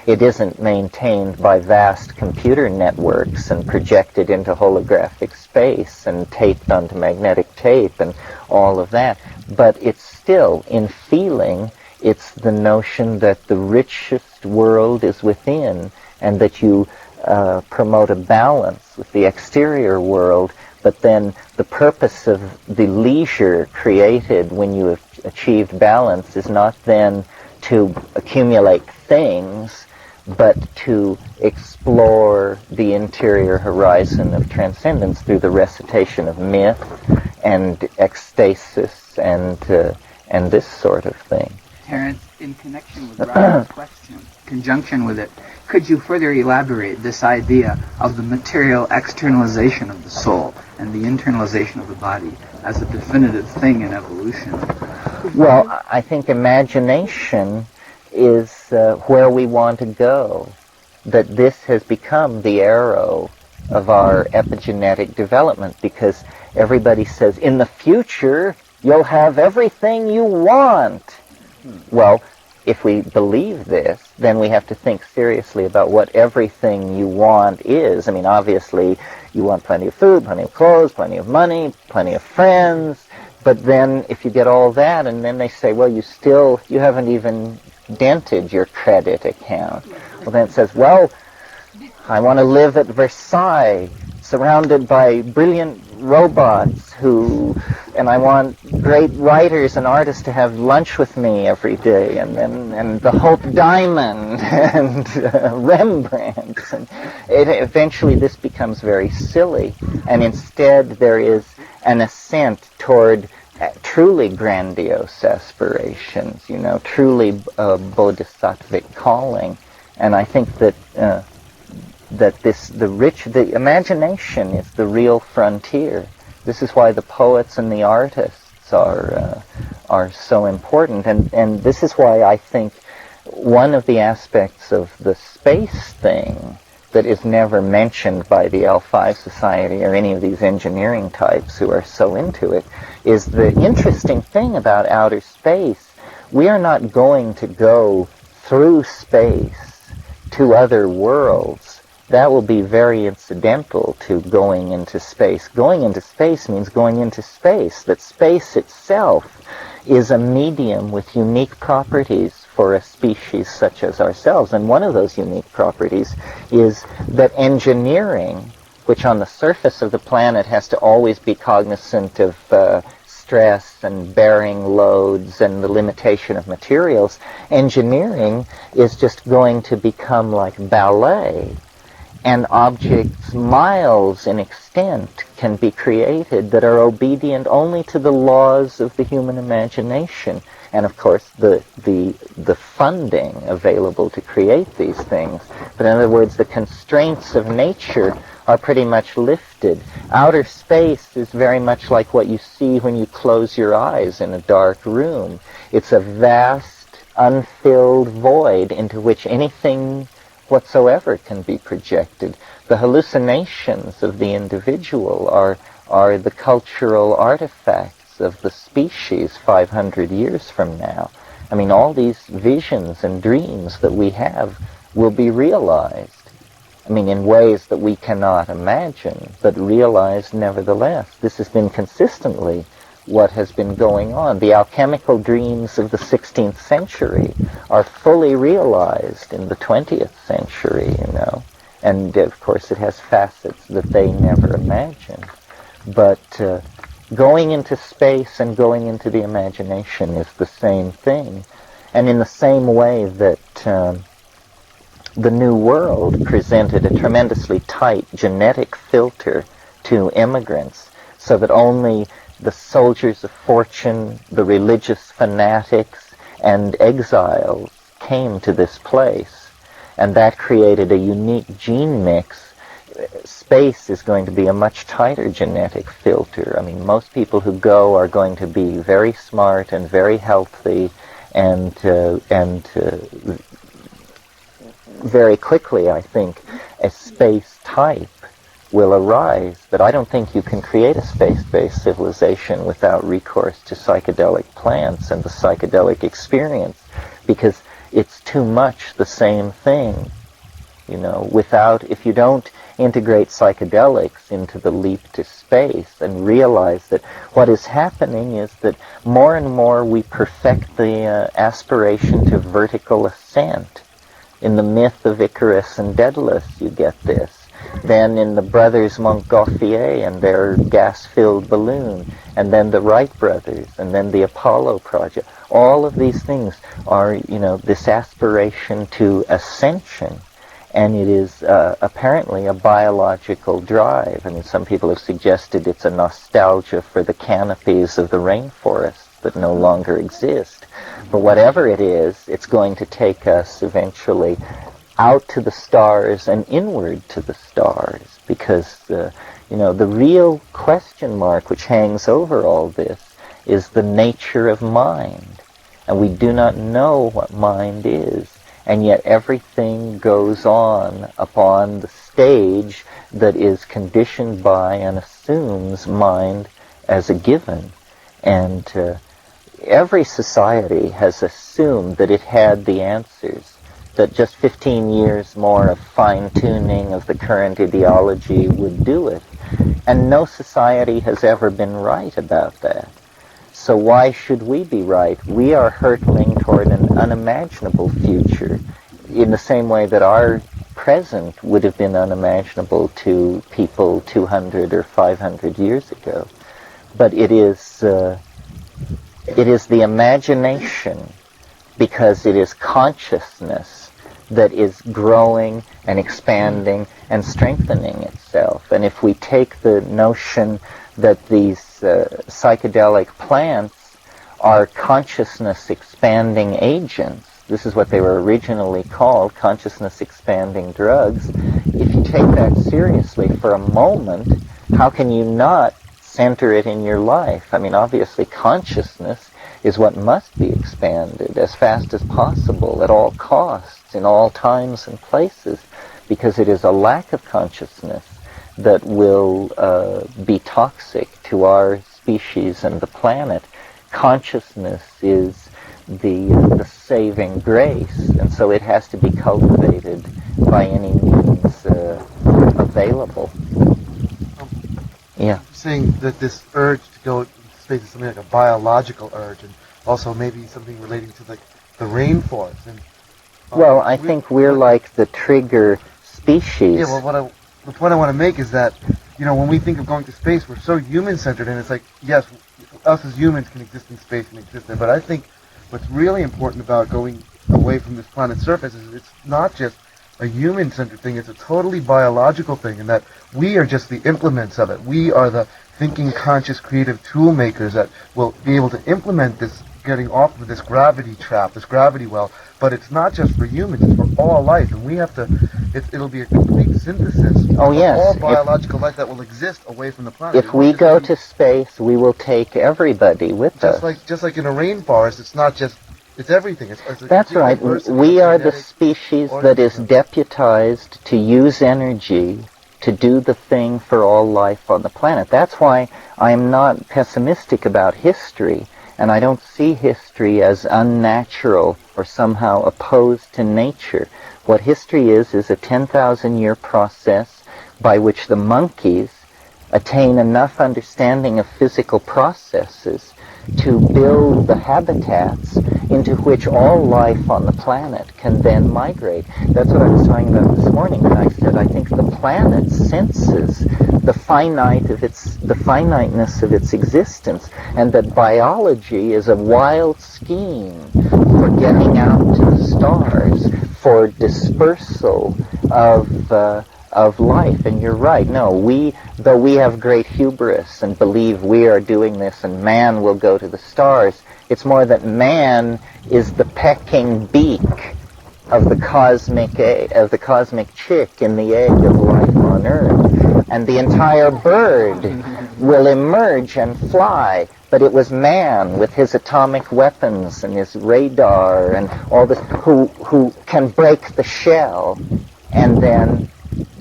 It isn't maintained by vast computer networks and projected into holographic space and taped onto magnetic tape and all of that. But it's still, in feeling, it's the notion that the richest world is within, and that you promote a balance with the exterior world, but then the purpose of the leisure created when you have achieved balance is not then to accumulate things, but to explore the interior horizon of transcendence through the recitation of myth and ecstasis and this sort of thing. Terence, in connection with Robin's question, conjunction with it, could you further elaborate this idea of the material externalization of the soul and the internalization of the body as a definitive thing in evolution? Well, I think imagination is where we want to go. That this has become the arrow of our epigenetic development, because everybody says, in the future, you'll have everything you want. Well, if we believe this, then we have to think seriously about what everything you want is. I mean, obviously, you want plenty of food, plenty of clothes, plenty of money, plenty of friends, but then if you get all that, and then they say, well, you haven't even dented your credit account. Well, then it says, well, I want to live at Versailles, surrounded by brilliant robots and I want great writers and artists to have lunch with me every day, and the Hope Diamond and Rembrandt. And eventually this becomes very silly, and instead there is an ascent toward truly grandiose aspirations, truly bodhisattvic calling. And I think that the imagination is the real frontier. This is why the poets and the artists are so important, and this is why I think one of the aspects of the space thing that is never mentioned by the L5 Society or any of these engineering types who are so into it is the interesting thing about outer space. We are not going to go through space to other worlds. That will be very incidental to going into space. Going into space means going into space. That space itself is a medium with unique properties for a species such as ourselves. And one of those unique properties is that engineering, which on the surface of the planet has to always be cognizant of stress and bearing loads and the limitation of materials, engineering is just going to become like ballet. And objects miles in extent can be created that are obedient only to the laws of the human imagination. And of course, the funding available to create these things. But in other words, the constraints of nature are pretty much lifted. Outer space is very much like what you see when you close your eyes in a dark room. It's a vast, unfilled void into which anything whatsoever can be projected. The hallucinations of the individual are the cultural artifacts of the species 500 years from now. I mean, all these visions and dreams that we have will be realized. I mean, in ways that we cannot imagine, but realized nevertheless. This has been consistently what has been going on. The alchemical dreams of the 16th century are fully realized in the 20th century, And of course it has facets that they never imagined. But going into space and going into the imagination is the same thing. And in the same way that the New World presented a tremendously tight genetic filter to immigrants, so that only the soldiers of fortune, the religious fanatics, and exiles came to this place. And that created a unique gene mix. Space is going to be a much tighter genetic filter. I mean, most people who go are going to be very smart and very healthy and very quickly, I think, a space type will arise. But I don't think you can create a space-based civilization without recourse to psychedelic plants and the psychedelic experience, because it's too much the same thing. If you don't integrate psychedelics into the leap to space and realize that what is happening is that more and more we perfect the aspiration to vertical ascent. In the myth of Icarus and Daedalus, you get this. Then in the brothers Montgolfier and their gas-filled balloon, and then the Wright brothers, and then the Apollo project. All of these things are, this aspiration to ascension. And it is apparently a biological drive. I mean, some people have suggested it's a nostalgia for the canopies of the rainforests that no longer exist. But whatever it is, it's going to take us eventually out to the stars and inward to the stars, because the real question mark which hangs over all this is the nature of mind. And we do not know what mind is, and yet everything goes on upon the stage that is conditioned by and assumes mind as a given. And every society has assumed that it had the answers, that just 15 years more of fine-tuning of the current ideology would do it. And no society has ever been right about that. So why should we be right? We are hurtling toward an unimaginable future in the same way that our present would have been unimaginable to people 200 or 500 years ago. But it is the imagination, because it is consciousness that is growing and expanding and strengthening itself. And if we take the notion that these psychedelic plants are consciousness expanding agents, this is what they were originally called, consciousness expanding drugs. If you take that seriously for a moment, how can you not center it in your life? I mean, obviously consciousness is what must be expanded as fast as possible at all costs, in all times and places, because it is a lack of consciousness that will be toxic to our species and the planet. Consciousness is the saving grace, and so it has to be cultivated by any means available. Yeah. Saying that this urge to go into space is something like a biological urge, and also maybe something relating to like the rainforest. And well, I think we're like the trigger species. Yeah. Well, the point I want to make is that, when we think of going to space, we're so human-centered, and it's like, yes, us as humans can exist in space and exist there, but I think what's really important about going away from this planet's surface is it's not just a human-centered thing, it's a totally biological thing, and that we are just the implements of it. We are the thinking, conscious, creative tool makers that will be able to implement this, getting off of this gravity trap, this gravity well, but it's not just for humans, it's for all life, and we have to, it'll be a complete synthesis of all biological life that will exist away from the planet. If we go to space, we will take everybody with us. Just like in a rainforest, it's not just, it's everything. That's right. We are the species that is deputized to use energy to do the thing for all life on the planet. That's why I'm not pessimistic about history, and I don't see history as unnatural or somehow opposed to nature. What history is a 10,000-year process by which the monkeys attain enough understanding of physical processes to build the habitats into which all life on the planet can then migrate. That's what I was talking about this morning when I said I think the planet senses the finiteness of its existence, and that biology is a wild scheme for getting out to the stars, for dispersal of life. And you're right. No, though we have great hubris and believe we are doing this and man will go to the stars, it's more that man is the pecking beak of the cosmic chick in the egg of life on Earth, and the entire bird will emerge and fly. But it was man with his atomic weapons and his radar and all this who can break the shell, and then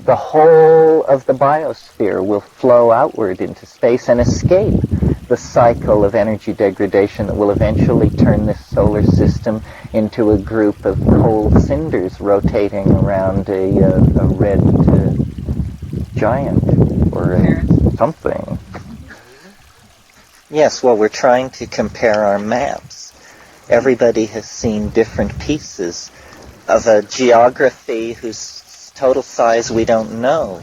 the whole of the biosphere will flow outward into space and escape the cycle of energy degradation that will eventually turn this solar system into a group of cold cinders rotating around a red giant or something. Yes, well, we're trying to compare our maps. Everybody has seen different pieces of a geography whose total size we don't know.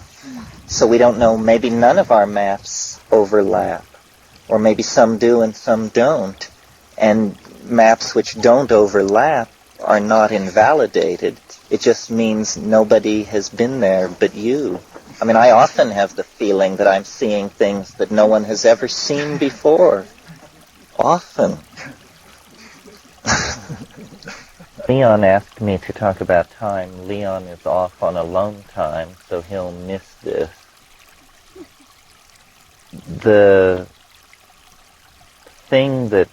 So we don't know, maybe none of our maps overlap, or maybe some do and some don't. And maps which don't overlap are not invalidated. It just means nobody has been there but you. I mean, I often have the feeling that I'm seeing things that no one has ever seen before. Often. Leon asked me to talk about time. Leon is off on alone time, so he'll miss this. The thing that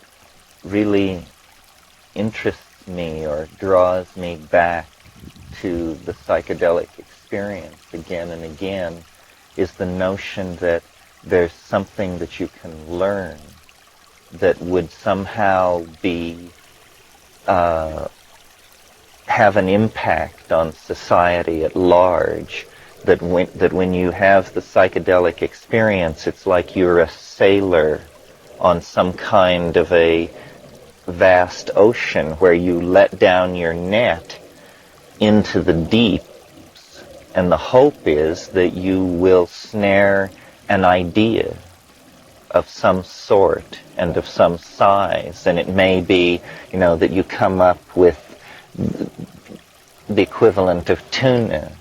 really interests me or draws me back to the psychedelic experience again and again is the notion that there's something that you can learn that would somehow be have an impact on society at large. That when you have the psychedelic experience, it's like you're a sailor on some kind of a vast ocean where you let down your net into the deeps, and the hope is that you will snare an idea of some sort and of some size, and it may be, that you come up with the equivalent of tuna,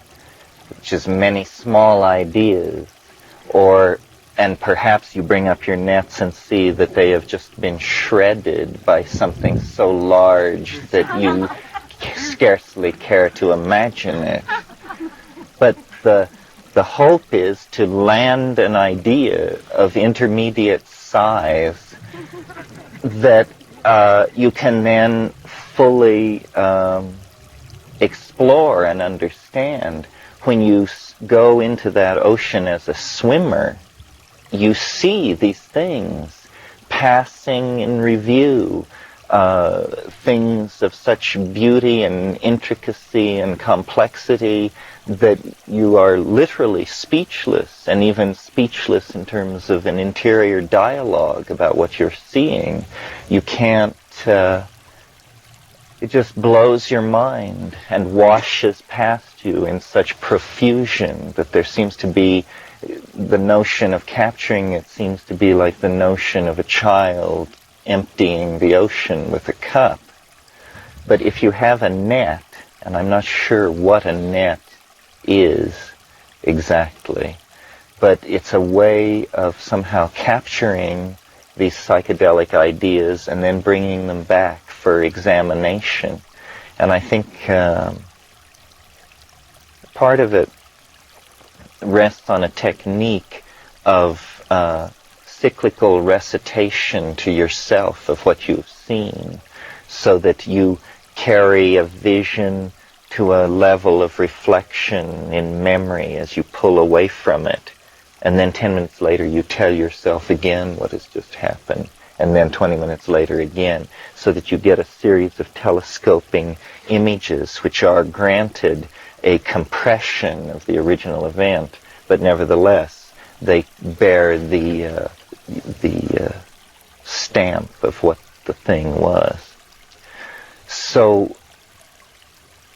which is many small ideas, and perhaps you bring up your nets and see that they have just been shredded by something so large that you scarcely care to imagine it. But the hope is to land an idea of intermediate size that you can then fully explore and understand. When you go into that ocean as a swimmer, you see these things passing in review, things of such beauty and intricacy and complexity that you are literally speechless, and even speechless in terms of an interior dialogue about what you're seeing. You can't, it just blows your mind and washes past you in such profusion that there seems to be the notion of capturing it seems to be like the notion of a child emptying the ocean with a cup. But if you have a net, and I'm not sure what a net is exactly, but it's a way of somehow capturing these psychedelic ideas and then bringing them back for examination. And I think part of it rests on a technique of cyclical recitation to yourself of what you've seen, so that you carry a vision to a level of reflection in memory as you pull away from it. And then 10 minutes later you tell yourself again what has just happened, and then 20 minutes later again, so that you get a series of telescoping images which are granted a compression of the original event, but nevertheless they bear the stamp of what the thing was. So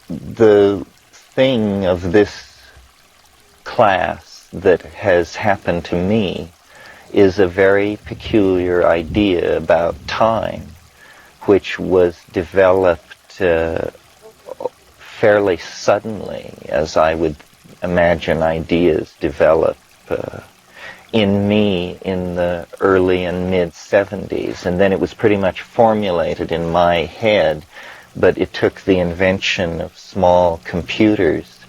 the thing of this class that has happened to me is a very peculiar idea about time, which was developed fairly suddenly, as I would imagine ideas develop in me in the early and mid-70s. And then it was pretty much formulated in my head, but it took the invention of small computers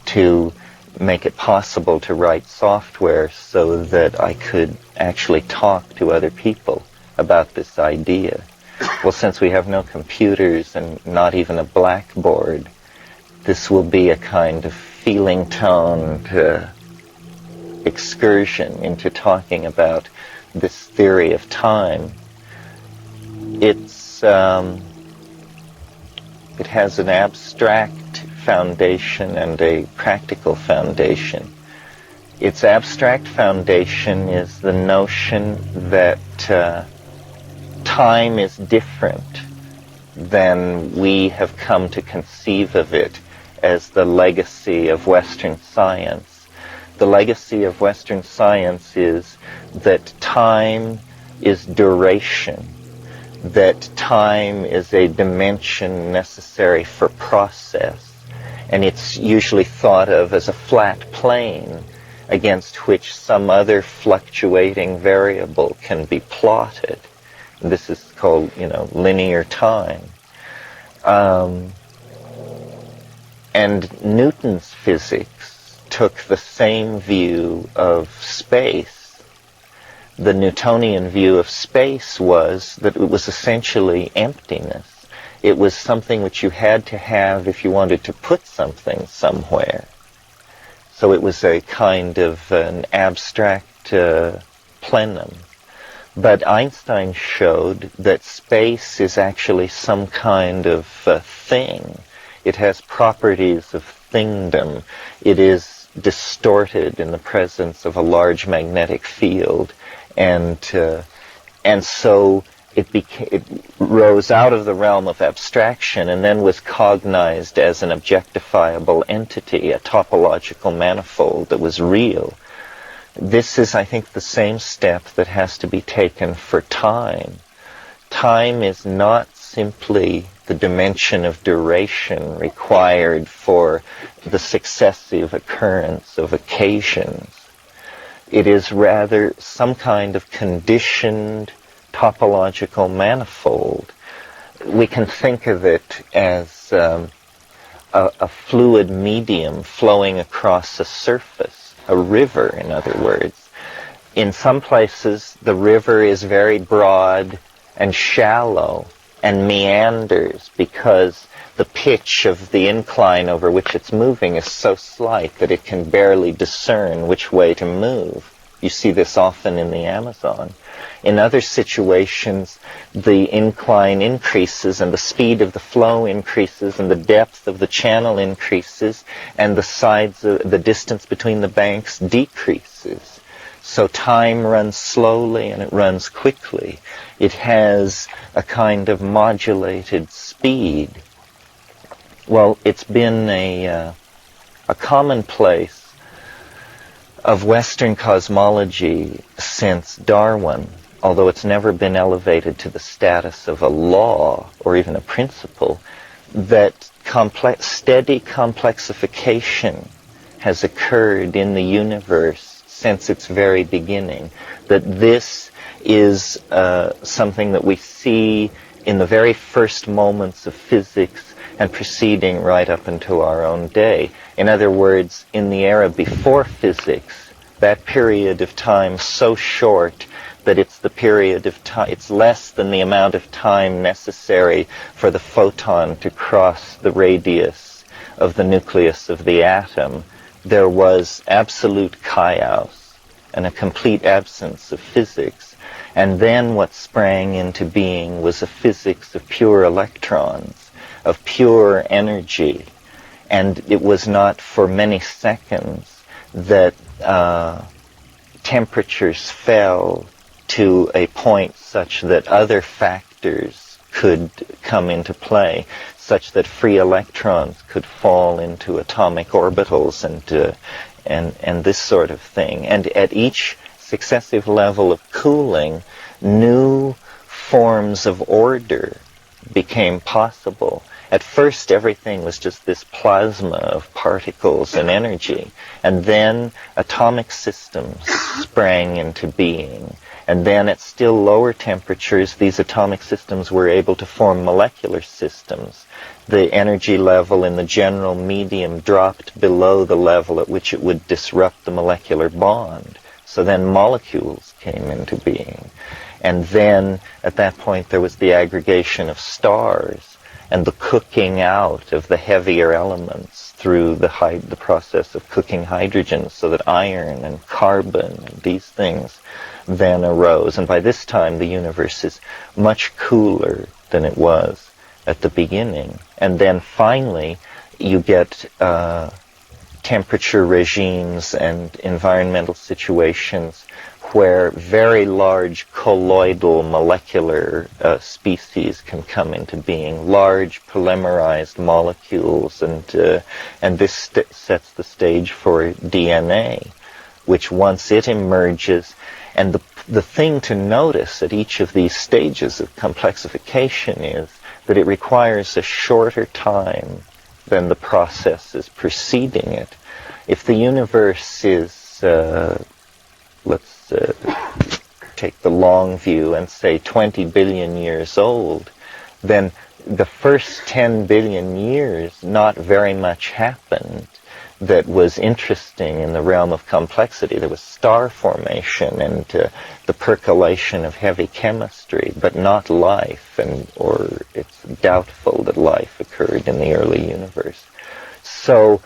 to make it possible to write software so that I could actually talk to other people about this idea. Well, since we have no computers and not even a blackboard, this will be a kind of feeling-toned excursion into talking about this theory of time. It has an abstract foundation and a practical foundation. Its abstract foundation is the notion that time is different than we have come to conceive of it as the legacy of Western science. The legacy of Western science is that time is duration, that time is a dimension necessary for process, and it's usually thought of as a flat plane against which some other fluctuating variable can be plotted. And this is called, linear time. And Newton's physics took the same view of space. The Newtonian view of space was that it was essentially emptiness. It was something which you had to have if you wanted to put something somewhere. So it was a kind of an abstract plenum. But Einstein showed that space is actually some kind of thing. It has properties of thingdom. It is distorted in the presence of a large magnetic field, and so it rose out of the realm of abstraction and then was cognized as an objectifiable entity, a topological manifold that was real. This is, I think, the same step that has to be taken for time. Time is not simply the dimension of duration required for the successive occurrence of occasions. It is rather some kind of conditioned topological manifold. We can think of it as a fluid medium flowing across a surface, a river, in other words. In some places, the river is very broad and shallow and meanders because the pitch of the incline over which it's moving is so slight that it can barely discern which way to move. You see this often in the Amazon. In other situations, the incline increases and the speed of the flow increases and the depth of the channel increases and the distance between the banks decreases. So time runs slowly and it runs quickly. It has a kind of modulated speed. Well, it's been a commonplace of Western cosmology since Darwin, although it's never been elevated to the status of a law or even a principle, that steady complexification has occurred in the universe since its very beginning, that this is something that we see in the very first moments of physics and proceeding right up into our own day. In other words, in the era before physics, that period of time so short that it's the period of time, it's less than the amount of time necessary for the photon to cross the radius of the nucleus of the atom. There was absolute chaos and a complete absence of physics. And then what sprang into being was a physics of pure electrons, of pure energy. And it was not for many seconds that temperatures fell to a point such that other factors could come into play, such that free electrons could fall into atomic orbitals and this sort of thing. And at each successive level of cooling, new forms of order became possible. At first, everything was just this plasma of particles and energy, and then atomic systems sprang into being. And then at still lower temperatures, these atomic systems were able to form molecular systems. The energy level in the general medium dropped below the level at which it would disrupt the molecular bond. So then molecules came into being. And then, at that point, there was the aggregation of stars and the cooking out of the heavier elements through the process of cooking hydrogen, so that iron and carbon and these things then arose. And by this time, the universe is much cooler than it was at the beginning. And then finally, you get temperature regimes and environmental situations where very large colloidal molecular species can come into being, large polymerized molecules, and this sets the stage for DNA, which once it emerges, and the thing to notice at each of these stages of complexification is that it requires a shorter time than the processes preceding it. If the universe is, let's take the long view and say 20 billion years old, then the first 10 billion years, not very much happened that was interesting in the realm of complexity. There was star formation and the percolation of heavy chemistry, but not life, or it's doubtful that life occurred in the early universe. So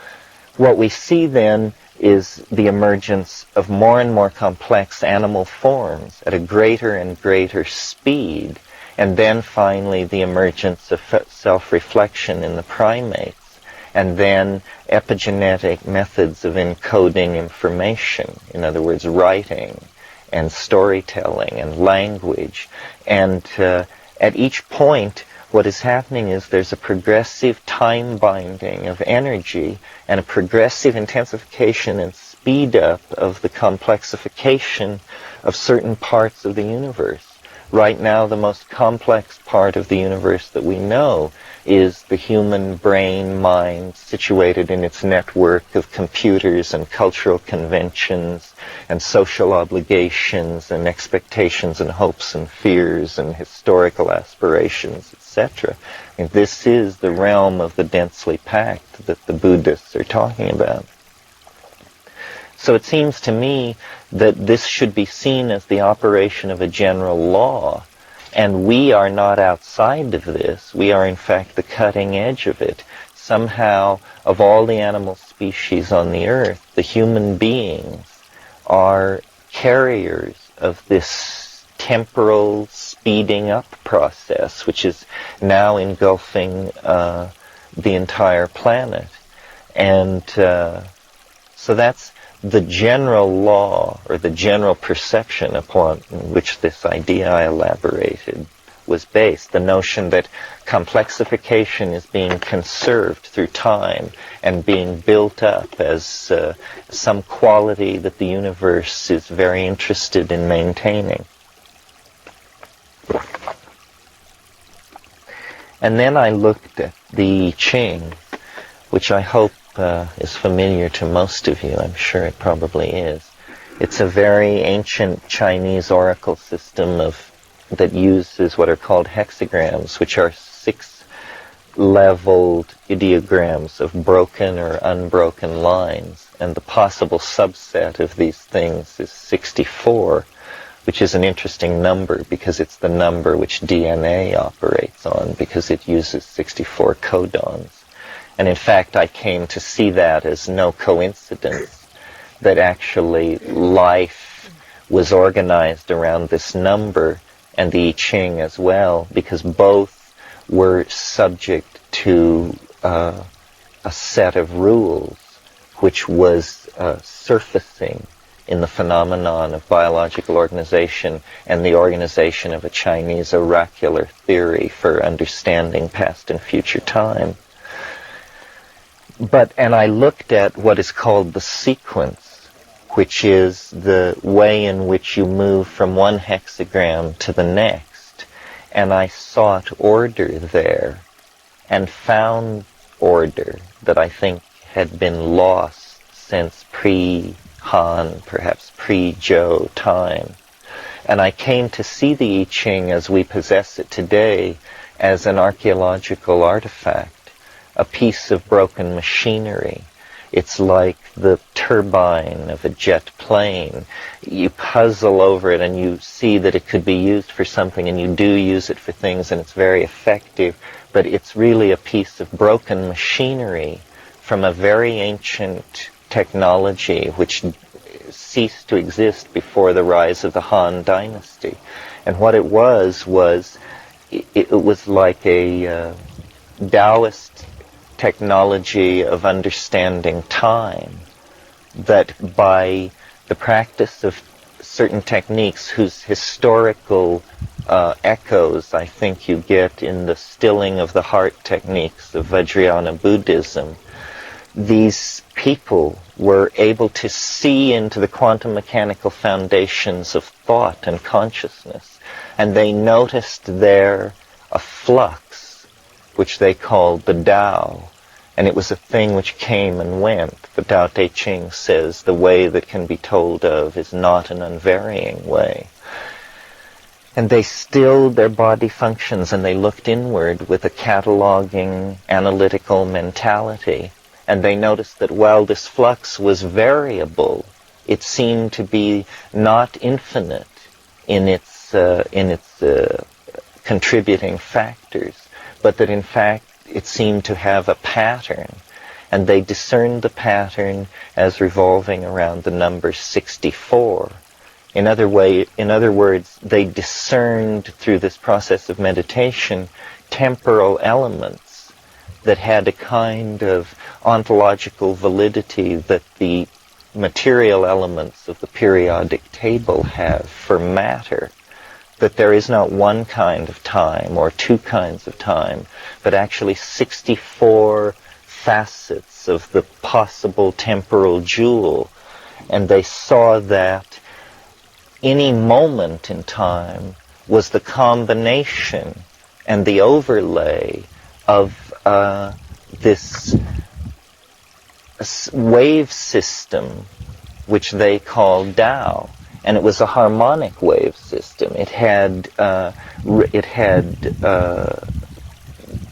what we see then is the emergence of more and more complex animal forms at a greater and greater speed, and then finally the emergence of self-reflection in the primates, and then epigenetic methods of encoding information, in other words, writing and storytelling and language. And at each point, what is happening is there's a progressive time binding of energy and a progressive intensification and speed up of the complexification of certain parts of the universe. Right now, the most complex part of the universe that we know is the human brain mind situated in its network of computers and cultural conventions and social obligations and expectations and hopes and fears and historical aspirations, etc. And this is the realm of the densely packed that the Buddhists are talking about. So it seems to me that this should be seen as the operation of a general law. And we are not outside of this. We are, in fact, the cutting edge of it. Somehow, of all the animal species on the earth, the human beings are carriers of this temporal speeding up process, which is now engulfing the entire planet. And so that's the general law, or the general perception upon which this idea I elaborated was based. The notion that complexification is being conserved through time and being built up as some quality that the universe is very interested in maintaining. And then I looked at the I Ching, which I hope is familiar to most of you. I'm sure it probably is. It's a very ancient Chinese oracle system that uses what are called hexagrams, which are 6-leveled ideograms of broken or unbroken lines. And the possible subset of these things is 64, which is an interesting number because it's the number which DNA operates on, because it uses 64 codons. And in fact, I came to see that as no coincidence, that actually life was organized around this number, and the I Ching as well, because both were subject to a set of rules which was surfacing in the phenomenon of biological organization and the organization of a Chinese oracular theory for understanding past and future time. And I looked at what is called the sequence, which is the way in which you move from one hexagram to the next. And I sought order there and found order that I think had been lost since pre-Han, perhaps pre-Zhou time. And I came to see the I Ching as we possess it today as an archaeological artifact, a piece of broken machinery. It's like the turbine of a jet plane. You puzzle over it and you see that it could be used for something, and you do use it for things, and it's very effective, but it's really a piece of broken machinery from a very ancient technology which ceased to exist before the rise of the Han dynasty. And what it was it was like a Taoist technology of understanding time, that by the practice of certain techniques whose historical echoes I think you get in the stilling of the heart techniques of Vajrayana Buddhism, these people were able to see into the quantum mechanical foundations of thought and consciousness, and they noticed there a flux which they called the Tao. And it was a thing which came and went. The Tao Te Ching says the way that can be told of is not an unvarying way. And they stilled their body functions and they looked inward with a cataloging, analytical mentality. And they noticed that while this flux was variable, it seemed to be not infinite in its contributing factors, but that in fact it seemed to have a pattern. And they discerned the pattern as revolving around the number 64. In other words, they discerned through this process of meditation temporal elements that had a kind of ontological validity that the material elements of the periodic table have for matter. That there is not one kind of time or two kinds of time, but actually 64 facets of the possible temporal jewel. And they saw that any moment in time was the combination and the overlay of this wave system, which they called Tao, and it was a harmonic wave system. It had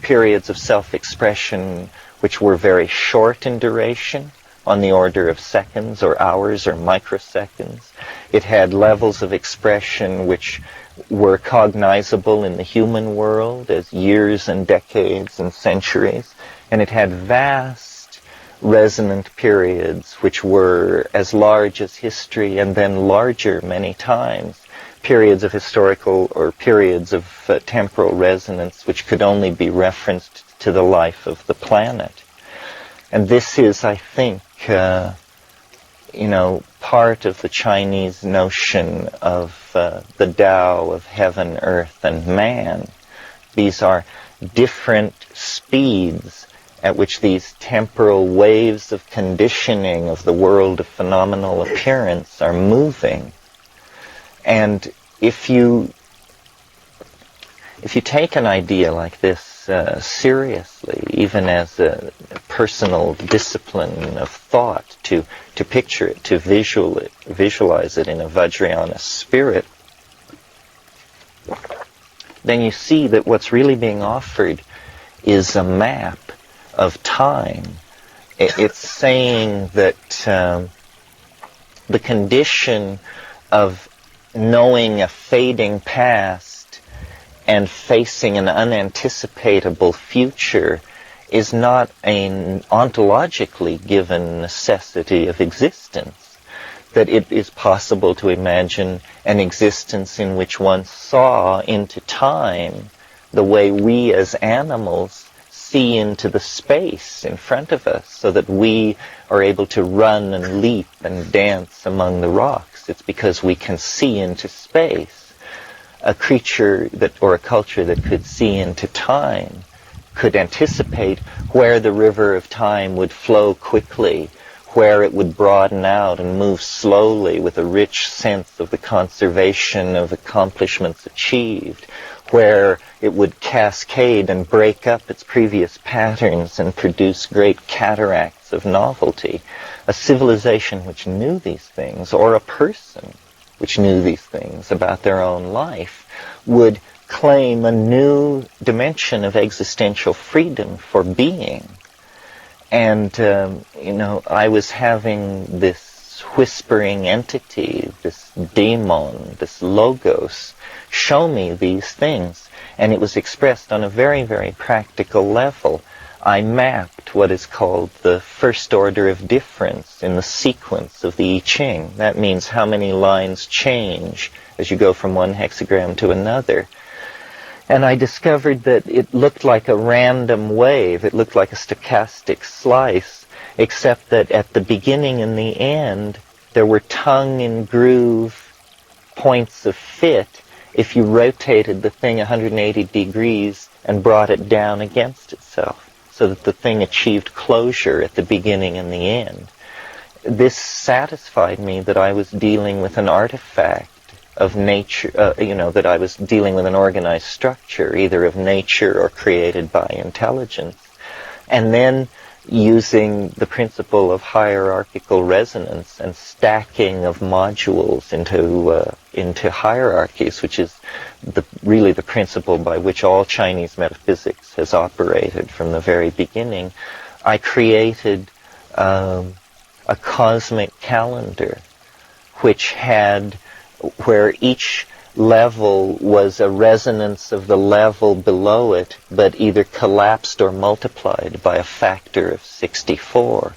periods of self-expression which were very short in duration, on the order of seconds or hours or microseconds. It had levels of expression which were cognizable in the human world as years and decades and centuries, and it had vast resonant periods which were as large as history and then larger many times, periods of historical or periods of temporal resonance which could only be referenced to the life of the planet. And this is, I think, part of the Chinese notion of the Tao of heaven, earth, and man. These are different speeds at which these temporal waves of conditioning of the world of phenomenal appearance are moving. And if you take an idea like this seriously, even as a personal discipline of thought, to picture it, to visualize it in a Vajrayana spirit, then you see that what's really being offered is a map of time. It's saying that the condition of knowing a fading past and facing an unanticipatable future is not an ontologically given necessity of existence. That it is possible to imagine an existence in which one saw into time the way we as animals see into the space in front of us, so that we are able to run and leap and dance among the rocks. It's because we can see into space. A creature or a culture that could see into time could anticipate where the river of time would flow quickly, where it would broaden out and move slowly with a rich sense of the conservation of accomplishments achieved, where it would cascade and break up its previous patterns and produce great cataracts of novelty. A civilization which knew these things, or a person which knew these things about their own life, would claim a new dimension of existential freedom for being. And, I was having this whispering entity, this daemon, this logos, show me these things. And it was expressed on a very, very practical level. I mapped what is called the first order of difference in the sequence of the I Ching. That means how many lines change as you go from one hexagram to another. And I discovered that it looked like a random wave. It looked like a stochastic slice, except that at the beginning and the end, there were tongue and groove points of fit if you rotated the thing 180 degrees and brought it down against itself, so that the thing achieved closure at the beginning and the end. This satisfied me that I was dealing with an artifact of nature, that I was dealing with an organized structure, either of nature or created by intelligence. And then using the principle of hierarchical resonance and stacking of modules into hierarchies, which is really the principle by which all Chinese metaphysics has operated from the very beginning. I created a cosmic calendar where each level was a resonance of the level below it, but either collapsed or multiplied by a factor of 64.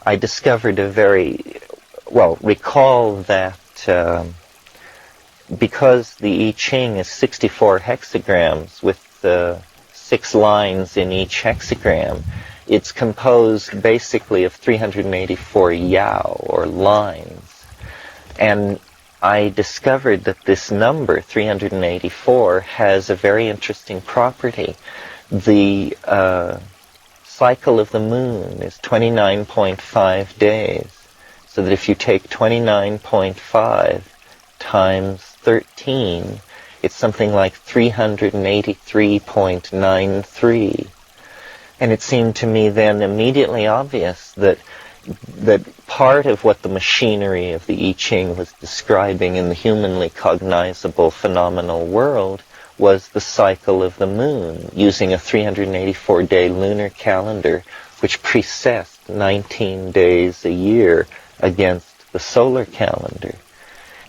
I discovered recall that because the I Ching is 64 hexagrams with 6 lines in each hexagram, it's composed basically of 384 yao, or lines. And I discovered that this number, 384, has a very interesting property. The cycle of the moon is 29.5 days. So that if you take 29.5 times 13, it's something like 383.93. And it seemed to me then immediately obvious that part of what the machinery of the I Ching was describing in the humanly cognizable phenomenal world was the cycle of the moon, using a 384-day lunar calendar, which precessed 19 days a year against the solar calendar.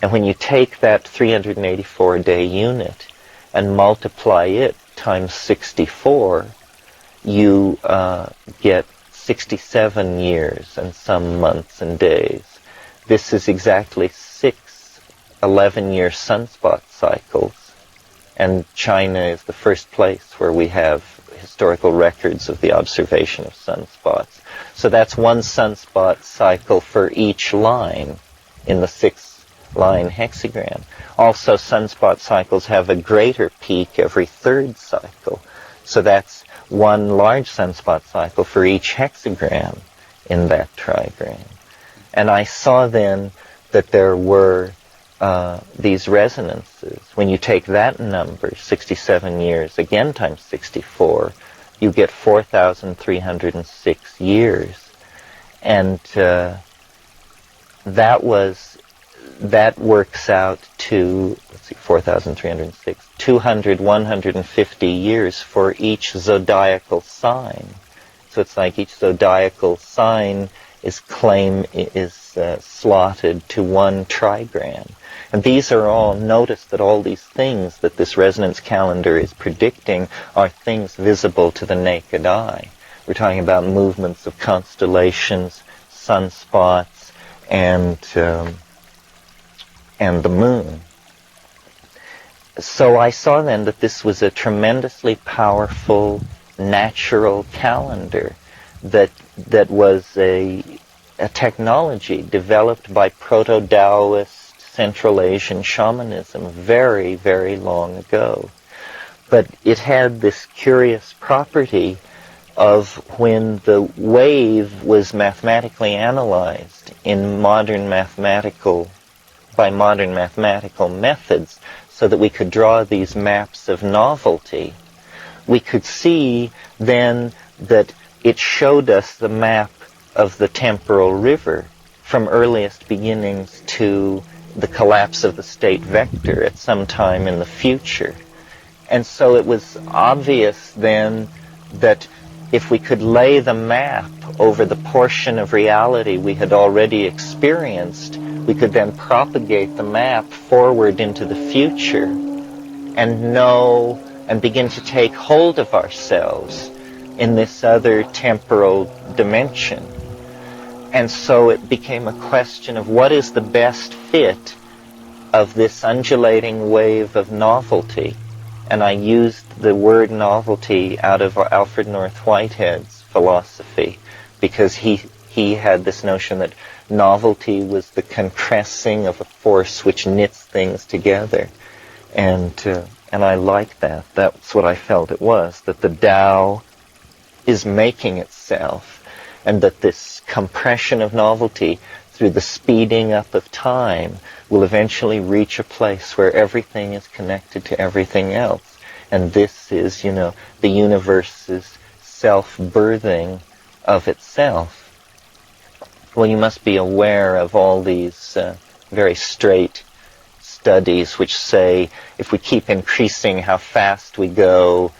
And when you take that 384-day unit and multiply it times 64, you get 67 years and some months and days. This is exactly 6 11-year sunspot cycles, and China is the first place where we have historical records of the observation of sunspots. So that's one sunspot cycle for each line in the 6-line hexagram. Also, sunspot cycles have a greater peak every 3rd cycle. So that's one large sunspot cycle for each hexagram in that trigram. And I saw then that there were these resonances. When you take that number, 67 years, again times 64, you get 4,306 years. And that works out to, 4,306, 150 years for each zodiacal sign. So it's like each zodiacal sign is slotted to one trigram. And these are all, notice that all these things that this resonance calendar is predicting are things visible to the naked eye. We're talking about movements of constellations, sunspots, and the moon. So I saw then that this was a tremendously powerful natural calendar that was a technology developed by proto-Taoist Central Asian shamanism very, very long ago. But it had this curious property of when the wave was mathematically analyzed in modern mathematical methods, so that we could draw these maps of novelty, we could see then that it showed us the map of the temporal river from earliest beginnings to the collapse of the state vector at some time in the future. And so it was obvious then that if we could lay the map over the portion of reality we had already experienced, we could then propagate the map forward into the future and know and begin to take hold of ourselves in this other temporal dimension. And so it became a question of what is the best fit of this undulating wave of novelty. And I used the word novelty out of Alfred North Whitehead's philosophy, because he had this notion that novelty was the compressing of a force which knits things together. And I like that. That's what I felt it was, that the Tao is making itself, and that this compression of novelty through the speeding up of time will eventually reach a place where everything is connected to everything else. And this is, the universe's self-birthing of itself. Well, you must be aware of all these very straight studies which say if we keep increasing how fast we go,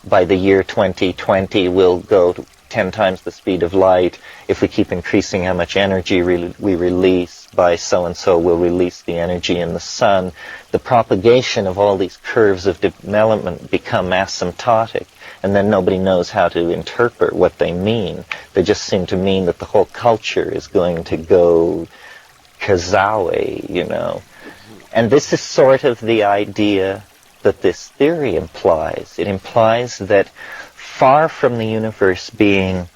by the year 2020 we'll go to 10 times the speed of light. If we keep increasing how much energy we release, by so-and-so we'll release the energy in the sun. The propagation of all these curves of development become asymptotic, and then nobody knows how to interpret what they mean. They just seem to mean that the whole culture is going to go kazowie, you know. And this is sort of the idea that this theory implies. It implies that far from the universe being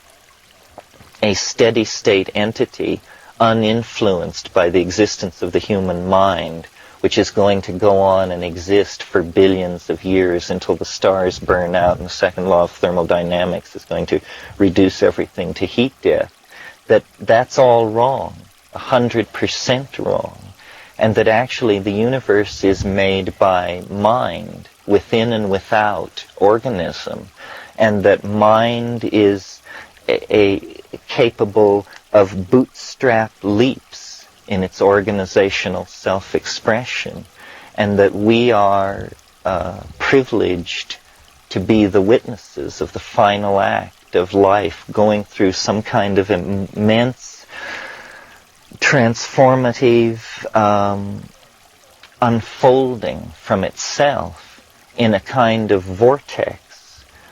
a steady-state entity uninfluenced by the existence of the human mind, which is going to go on and exist for billions of years until the stars burn out and the second law of thermodynamics is going to reduce everything to heat death, that's all wrong, 100% wrong. And that actually the universe is made by mind, within and without organism, and that mind is capable of bootstrap leaps in its organizational self-expression, and that we are privileged to be the witnesses of the final act of life, going through some kind of immense transformative unfolding from itself in a kind of vortex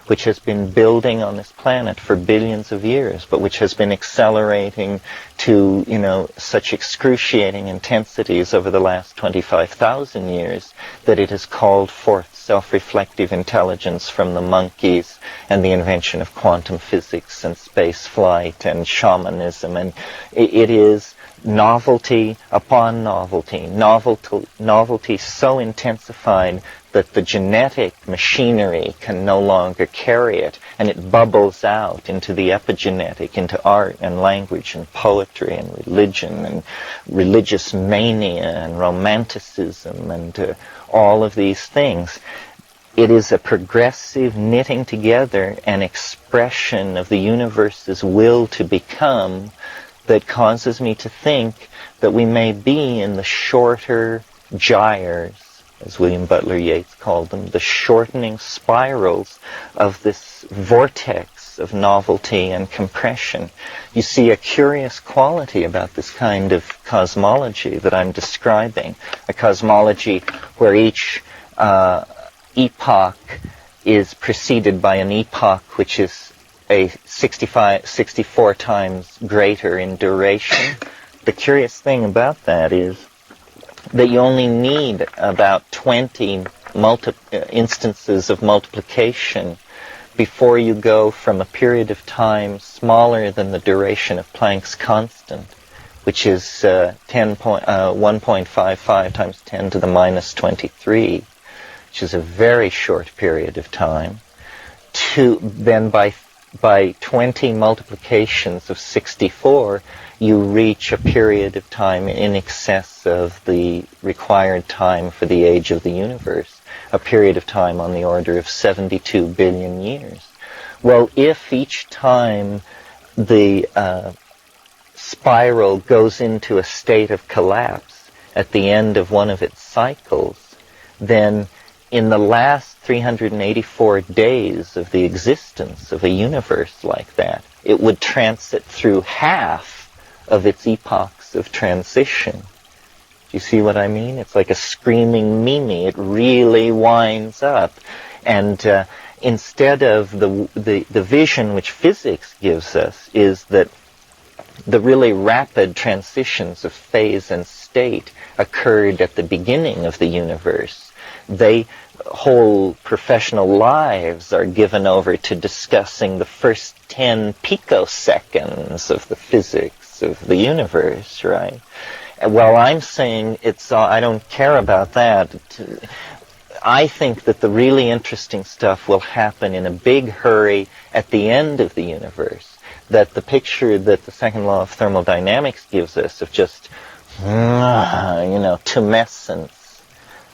which has been building on this planet for billions of years, but which has been accelerating to, such excruciating intensities over the last 25,000 years that it has called forth self-reflective intelligence from the monkeys and the invention of quantum physics and space flight and shamanism. And it is novelty upon novelty, novelty so intensified that the genetic machinery can no longer carry it, and it bubbles out into the epigenetic, into art and language and poetry and religion and religious mania and romanticism and all of these things. It is a progressive knitting together and expression of the universe's will to become that causes me to think that we may be in the shorter gyres, as William Butler Yeats called them, the shortening spirals of this vortex of novelty and compression. You see a curious quality about this kind of cosmology that I'm describing, a cosmology where each epoch is preceded by an epoch which is a 64 times greater in duration. The curious thing about that is that you only need about 20 instances of multiplication before you go from a period of time smaller than the duration of Planck's constant, which is 1.55 times 10 to the minus 23, which is a very short period of time, to then by 20 multiplications of 64, you reach a period of time in excess of the required time for the age of the universe, a period of time on the order of 72 billion years. Well, if each time the spiral goes into a state of collapse at the end of one of its cycles, then in the last 384 days of the existence of a universe like that, it would transit through half of its epochs of transition. Do you see what I mean? It's like a screaming Mimi. It really winds up. And instead of the vision which physics gives us is that the really rapid transitions of phase and state occurred at the beginning of the universe. Whole professional lives are given over to discussing the first 10 picoseconds of the physics of the universe, right? Well, I'm saying I don't care about that. I think that the really interesting stuff will happen in a big hurry at the end of the universe. That the picture that the second law of thermodynamics gives us of just, tumescence,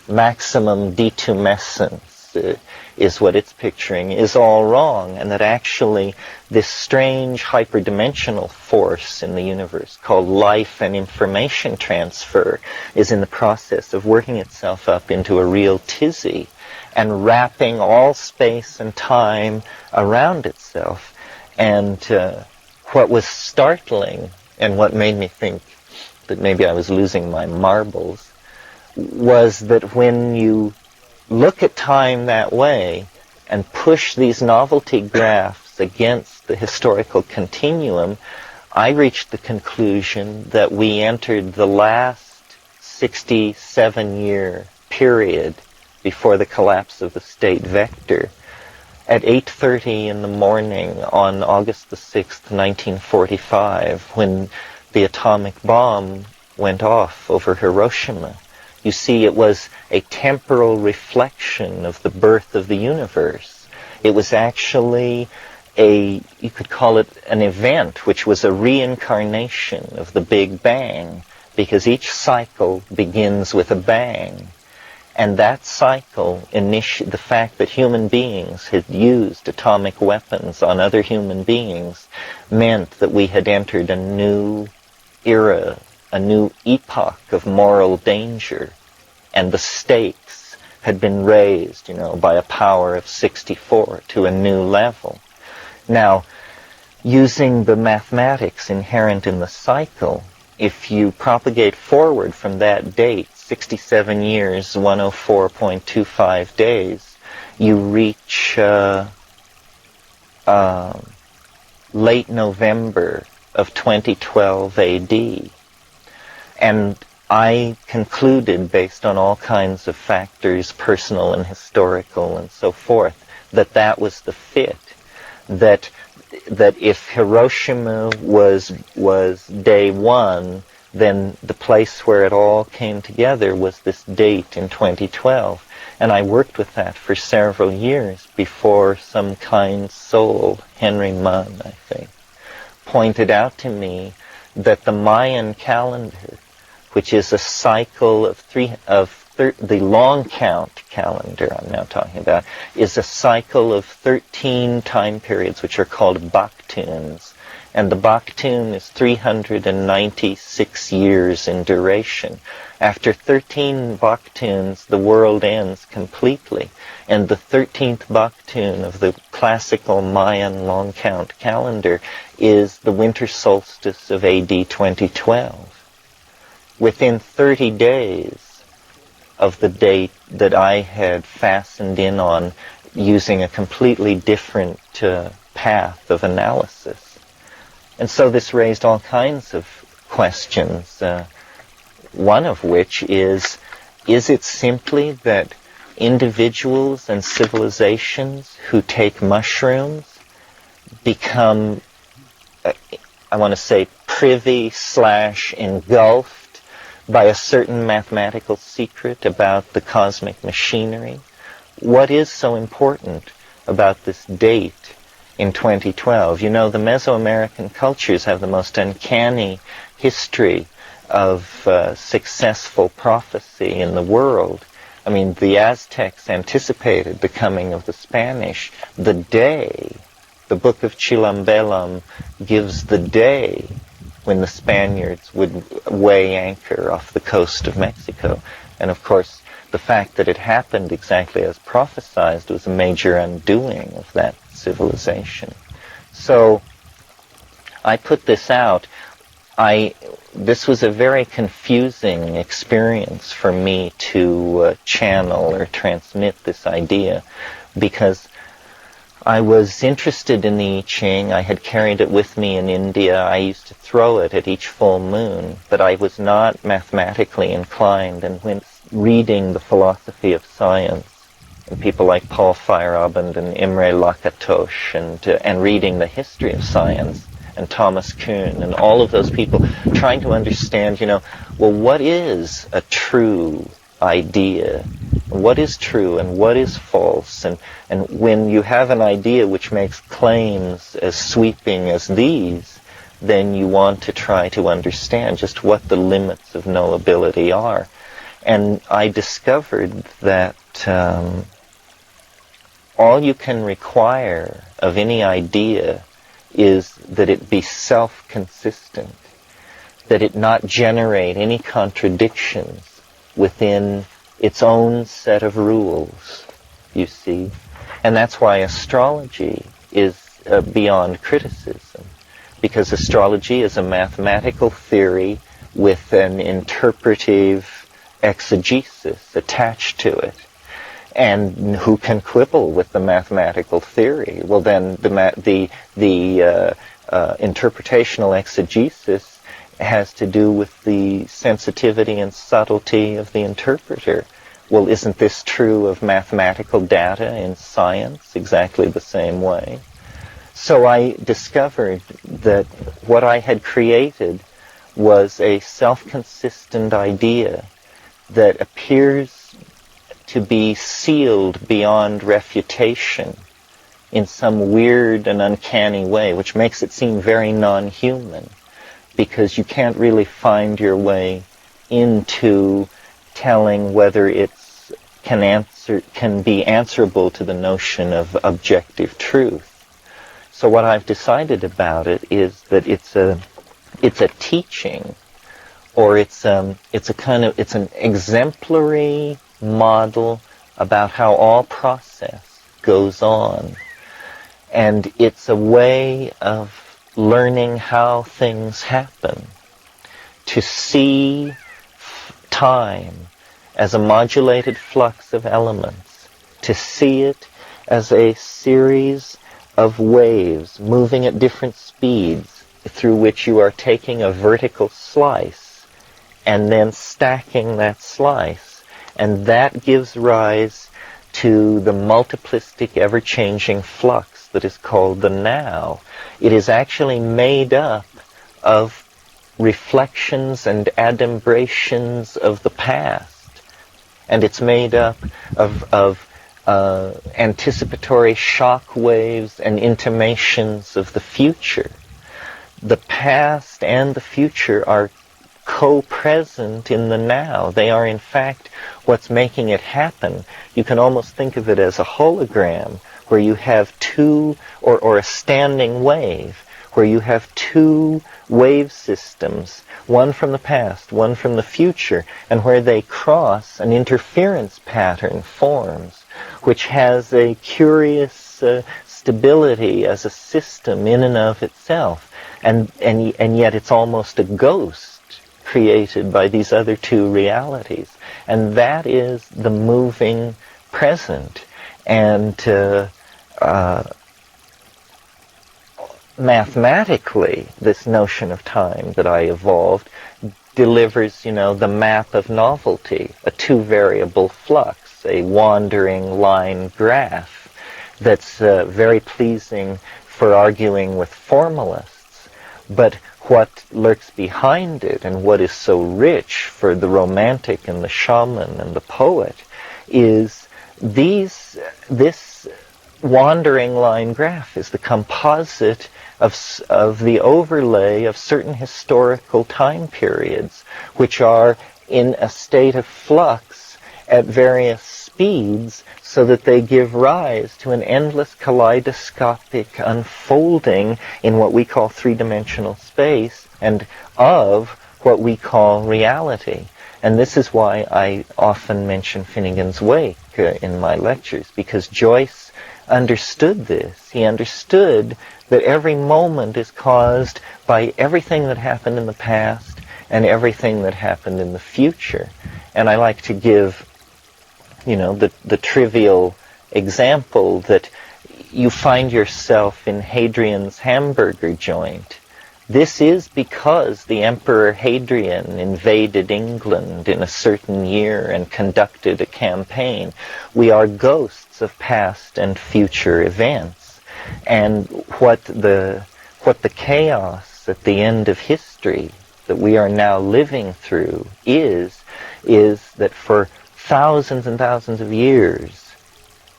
maximum detumescence, is what it's picturing, is all wrong, and that actually this strange hyperdimensional force in the universe called life and information transfer is in the process of working itself up into a real tizzy and wrapping all space and time around itself. And what was startling and what made me think that maybe I was losing my marbles was that when you look at time that way and push these novelty graphs against the historical continuum, I reached the conclusion that we entered the last 67-year period before the collapse of the state vector. At 8:30 in the morning on August the 6th, 1945, when the atomic bomb went off over Hiroshima, you see, it was a temporal reflection of the birth of the universe. It was actually you could call it an event, which was a reincarnation of the Big Bang, because each cycle begins with a bang. And that cycle, the fact that human beings had used atomic weapons on other human beings, meant that we had entered a new era, a new epoch of moral danger, and the stakes had been raised, by a power of 64 to a new level. Now, using the mathematics inherent in the cycle, if you propagate forward from that date, 67 years, 104.25 days, you reach late November of 2012 AD. And I concluded, based on all kinds of factors, personal and historical and so forth, that was the fit. That if Hiroshima was day one, then the place where it all came together was this date in 2012. And I worked with that for several years before some kind soul, Henry Munn, I think, pointed out to me that the Mayan calendar, which is a cycle of the long count calendar I'm now talking about, is a cycle of 13 time periods which are called Baktuns. And the Baktun is 396 years in duration. After 13 Baktuns, the world ends completely. And the 13th Baktun of the classical Mayan long count calendar is the winter solstice of AD 2012. Within 30 days of the date that I had fastened in on using a completely different path of analysis. And so this raised all kinds of questions, one of which is it simply that individuals and civilizations who take mushrooms become, I want to say, privy/engulfed by a certain mathematical secret about the cosmic machinery? What is so important about this date in 2012? The Mesoamerican cultures have the most uncanny history of successful prophecy in the world. I mean, the Aztecs anticipated the coming of the Spanish. The book of Chilambalam gives the day when the Spaniards would weigh anchor off the coast of Mexico. And of course, the fact that it happened exactly as prophesied was a major undoing of that civilization. So I put this out. This was a very confusing experience for me to channel or transmit this idea, because I was interested in the I Ching. I had carried it with me in India. I used to throw it at each full moon, but I was not mathematically inclined. And when reading the philosophy of science, and people like Paul Feyerabend and Imre Lakatos, and reading the history of science, and Thomas Kuhn, and all of those people, trying to understand, what is a true idea? What is true and what is false? And when you have an idea which makes claims as sweeping as these, then you want to try to understand just what the limits of knowability are. And I discovered that all you can require of any idea is that it be self-consistent, that it not generate any contradictions within its own set of rules, you see. And that's why astrology is beyond criticism, because astrology is a mathematical theory with an interpretive exegesis attached to it. And who can quibble with the mathematical theory? Well, then the interpretational exegesis has to do with the sensitivity and subtlety of the interpreter. Well, isn't this true of mathematical data in science exactly the same way? So I discovered that what I had created was a self-consistent idea that appears to be sealed beyond refutation in some weird and uncanny way, which makes it seem very non-human, because you can't really find your way into telling whether it can be answerable to the notion of objective truth. So what I've decided about it is that it's a teaching, or it's an exemplary model about how all process goes on. And it's a way of learning how things happen, to see time as a modulated flux of elements, to see it as a series of waves moving at different speeds through which you are taking a vertical slice and then stacking that slice. And that gives rise to the multiplistic, ever-changing flux that is called the now. It is actually made up of reflections and adumbrations of the past. And it's made up of anticipatory shock waves and intimations of the future. The past and the future are co-present in the now. They are in fact what's making it happen. You can almost think of it as a hologram, where you have two, or a standing wave, where you have two wave systems, one from the past, one from the future, and where they cross, an interference pattern forms, which has a curious stability as a system in and of itself, and yet it's almost a ghost created by these other two realities. And that is the moving present. And mathematically, this notion of time that I evolved delivers, the map of novelty, a two-variable flux, a wandering line graph that's very pleasing for arguing with formalists. But what lurks behind it, and what is so rich for the romantic and the shaman and the poet, is this wandering line graph is the composite of the overlay of certain historical time periods, which are in a state of flux at various speeds, so that they give rise to an endless kaleidoscopic unfolding in what we call three-dimensional space, and of what we call reality. And this is why I often mention Finnegan's Wake in my lectures, because Joyce understood this. He understood that every moment is caused by everything that happened in the past and everything that happened in the future. And I like to give the trivial example that you find yourself in Hadrian's hamburger joint. This is because the Emperor Hadrian invaded England in a certain year and conducted a campaign. We are ghosts of past and future events. And what the chaos at the end of history that we are now living through is that for thousands and thousands of years,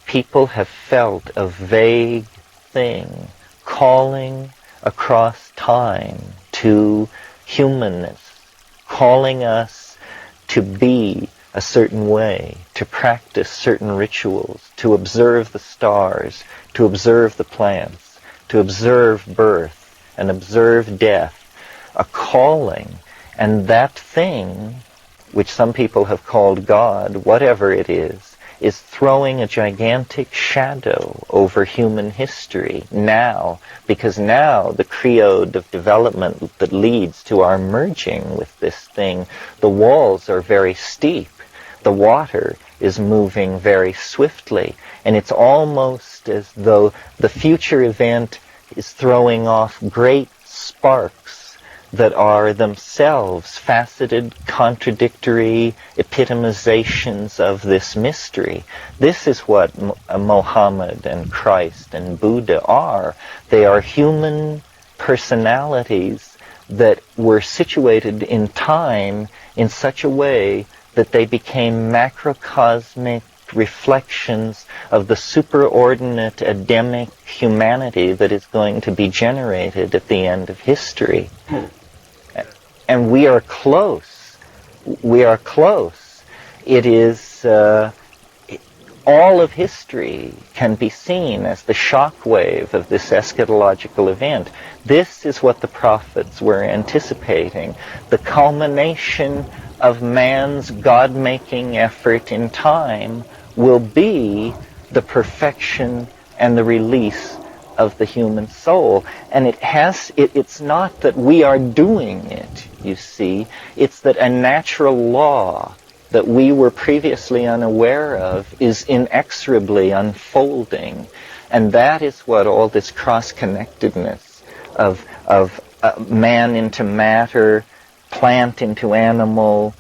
people have felt a vague thing calling across time to humanness, calling us to be a certain way, to practice certain rituals, to observe the stars, to observe the plants, to observe birth and observe death, a calling. And that thing, which some people have called God, whatever it is throwing a gigantic shadow over human history now, because now the creod of development that leads to our merging with this thing, the walls are very steep, the water is moving very swiftly, and it's almost as though the future event is throwing off great sparks that are themselves faceted, contradictory epitomizations of this mystery. This is what Mohammed and Christ and Buddha are. They are human personalities that were situated in time in such a way that they became macrocosmic reflections of the superordinate Adamic humanity that is going to be generated at the end of history. And we are close. We are close. It is, all of history can be seen as the shock wave of this eschatological event. This is what the prophets were anticipating. The culmination of man's God-making effort in time will be the perfection and the release of the human soul. And it's not that we are doing it, you see. It's that a natural law that we were previously unaware of is inexorably unfolding. And that is what all this cross-connectedness of man into matter, plant into animal,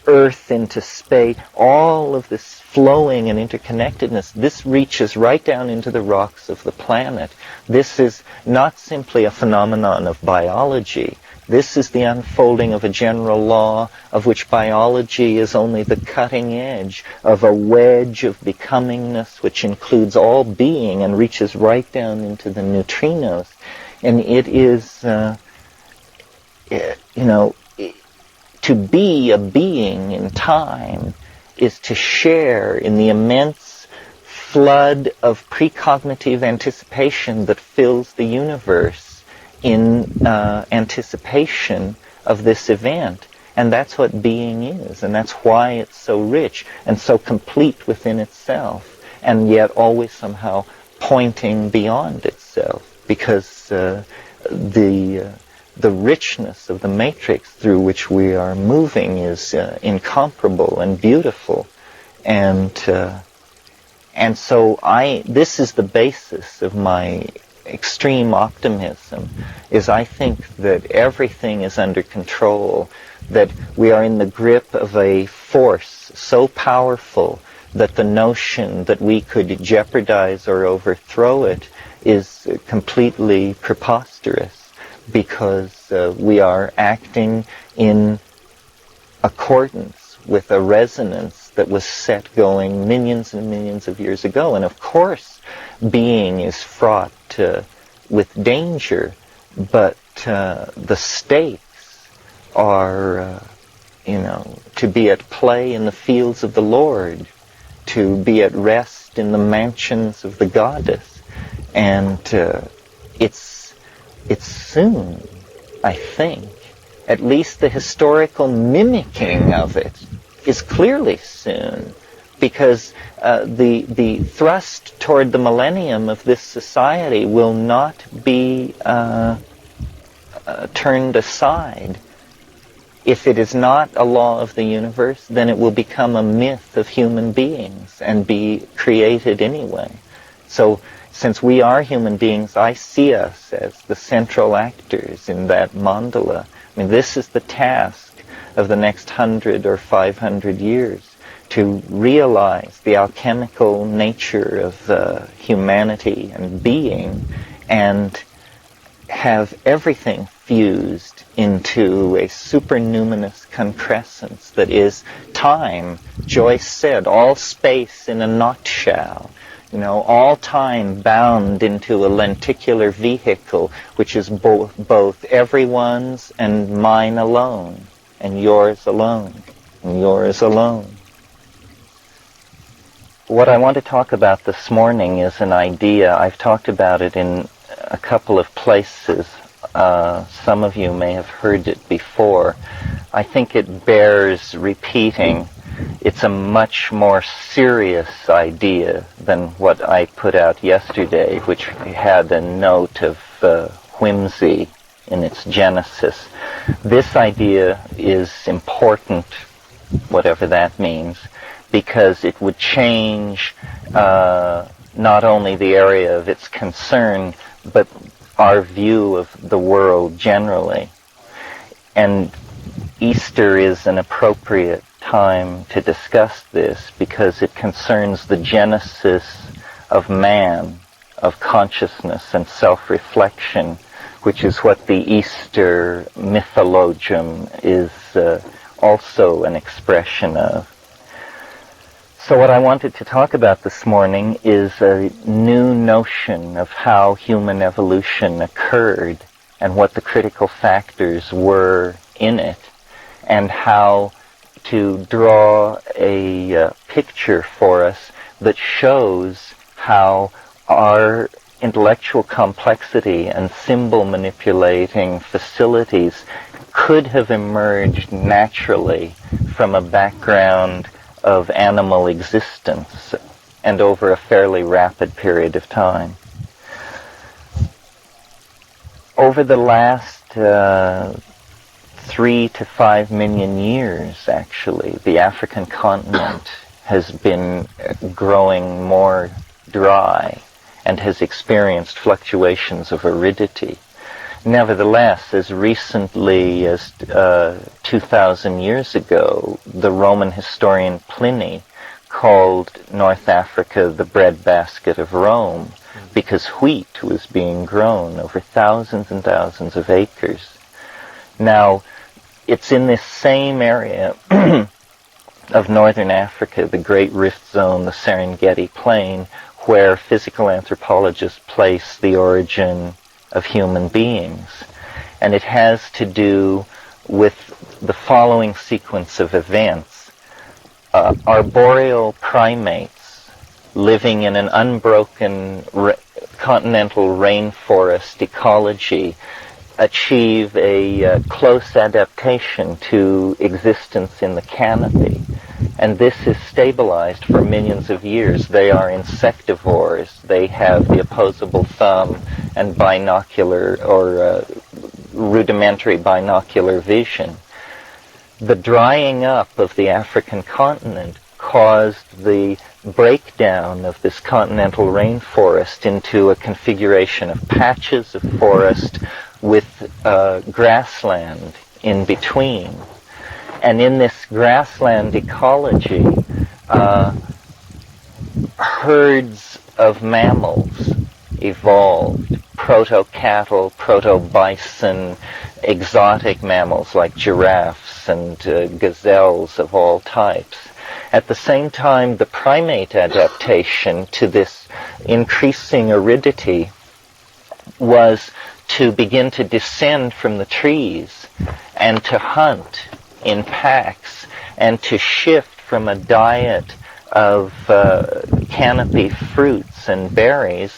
earth into space, all of this flowing and interconnectedness, this reaches right down into the rocks of the planet. This is not simply a phenomenon of biology. This is the unfolding of a general law of which biology is only the cutting edge of a wedge of becomingness which includes all being and reaches right down into the neutrinos. And it is, to be a being in time is to share in the immense flood of precognitive anticipation that fills the universe in anticipation of this event. And that's what being is, and that's why it's so rich and so complete within itself, and yet always somehow pointing beyond itself, because the richness of the matrix through which we are moving is incomparable and beautiful. And so this is the basis of my extreme optimism, is I think that everything is under control, that we are in the grip of a force so powerful that the notion that we could jeopardize or overthrow it is completely preposterous, because we are acting in accordance with a resonance that was set going millions and millions of years ago. And of course, being is fraught with danger, but the stakes are, to be at play in the fields of the Lord, to be at rest in the mansions of the Goddess. And it's soon, I think. At least the historical mimicking of it is clearly soon, because the thrust toward the millennium of this society will not be turned aside. If it is not a law of the universe, then it will become a myth of human beings and be created anyway. So, since we are human beings, I see us as the central actors in that mandala. I mean, this is the task of the next 100 or 500 years, to realize the alchemical nature of humanity and being, and have everything fused into a supernuminous concrescence that is time. Joyce said, all space in a nutshell. All time bound into a lenticular vehicle, which is both everyone's and mine alone, and yours alone. yours alone. What I want to talk about this morning is an idea. I've talked about it in a couple of places. Some of you may have heard it before. I think it bears repeating. It's a much more serious idea than what I put out yesterday, which had a note of whimsy in its genesis. This idea is important, whatever that means, because it would change not only the area of its concern, but our view of the world generally. And Easter is an appropriate time to discuss this because it concerns the genesis of man, of consciousness and self-reflection, which is what the Easter mythologium is also an expression of. So what I wanted to talk about this morning is a new notion of how human evolution occurred and what the critical factors were in it, and how to draw a picture for us that shows how our intellectual complexity and symbol manipulating facilities could have emerged naturally from a background of animal existence and over a fairly rapid period of time. Over the last 3 to 5 million years, actually, the African continent has been growing more dry and has experienced fluctuations of aridity. Nevertheless, as recently as 2,000 years ago, the Roman historian Pliny called North Africa the breadbasket of Rome because wheat was being grown over thousands and thousands of acres. Now, it's in this same area of northern Africa, the Great Rift Zone, the Serengeti Plain, where physical anthropologists place the origin of human beings. And it has to do with the following sequence of events. Arboreal primates living in an unbroken continental rainforest ecology achieve a close adaptation to existence in the canopy. And this is stabilized for millions of years. They are insectivores. They have the opposable thumb and binocular or rudimentary binocular vision. The drying up of the African continent caused the breakdown of this continental rainforest into a configuration of patches of forest with grassland in between. And in this grassland ecology, herds of mammals evolved. Proto-cattle, proto-bison, exotic mammals like giraffes and gazelles of all types. At the same time, the primate adaptation to this increasing aridity was to begin to descend from the trees and to hunt in packs and to shift from a diet of canopy fruits and berries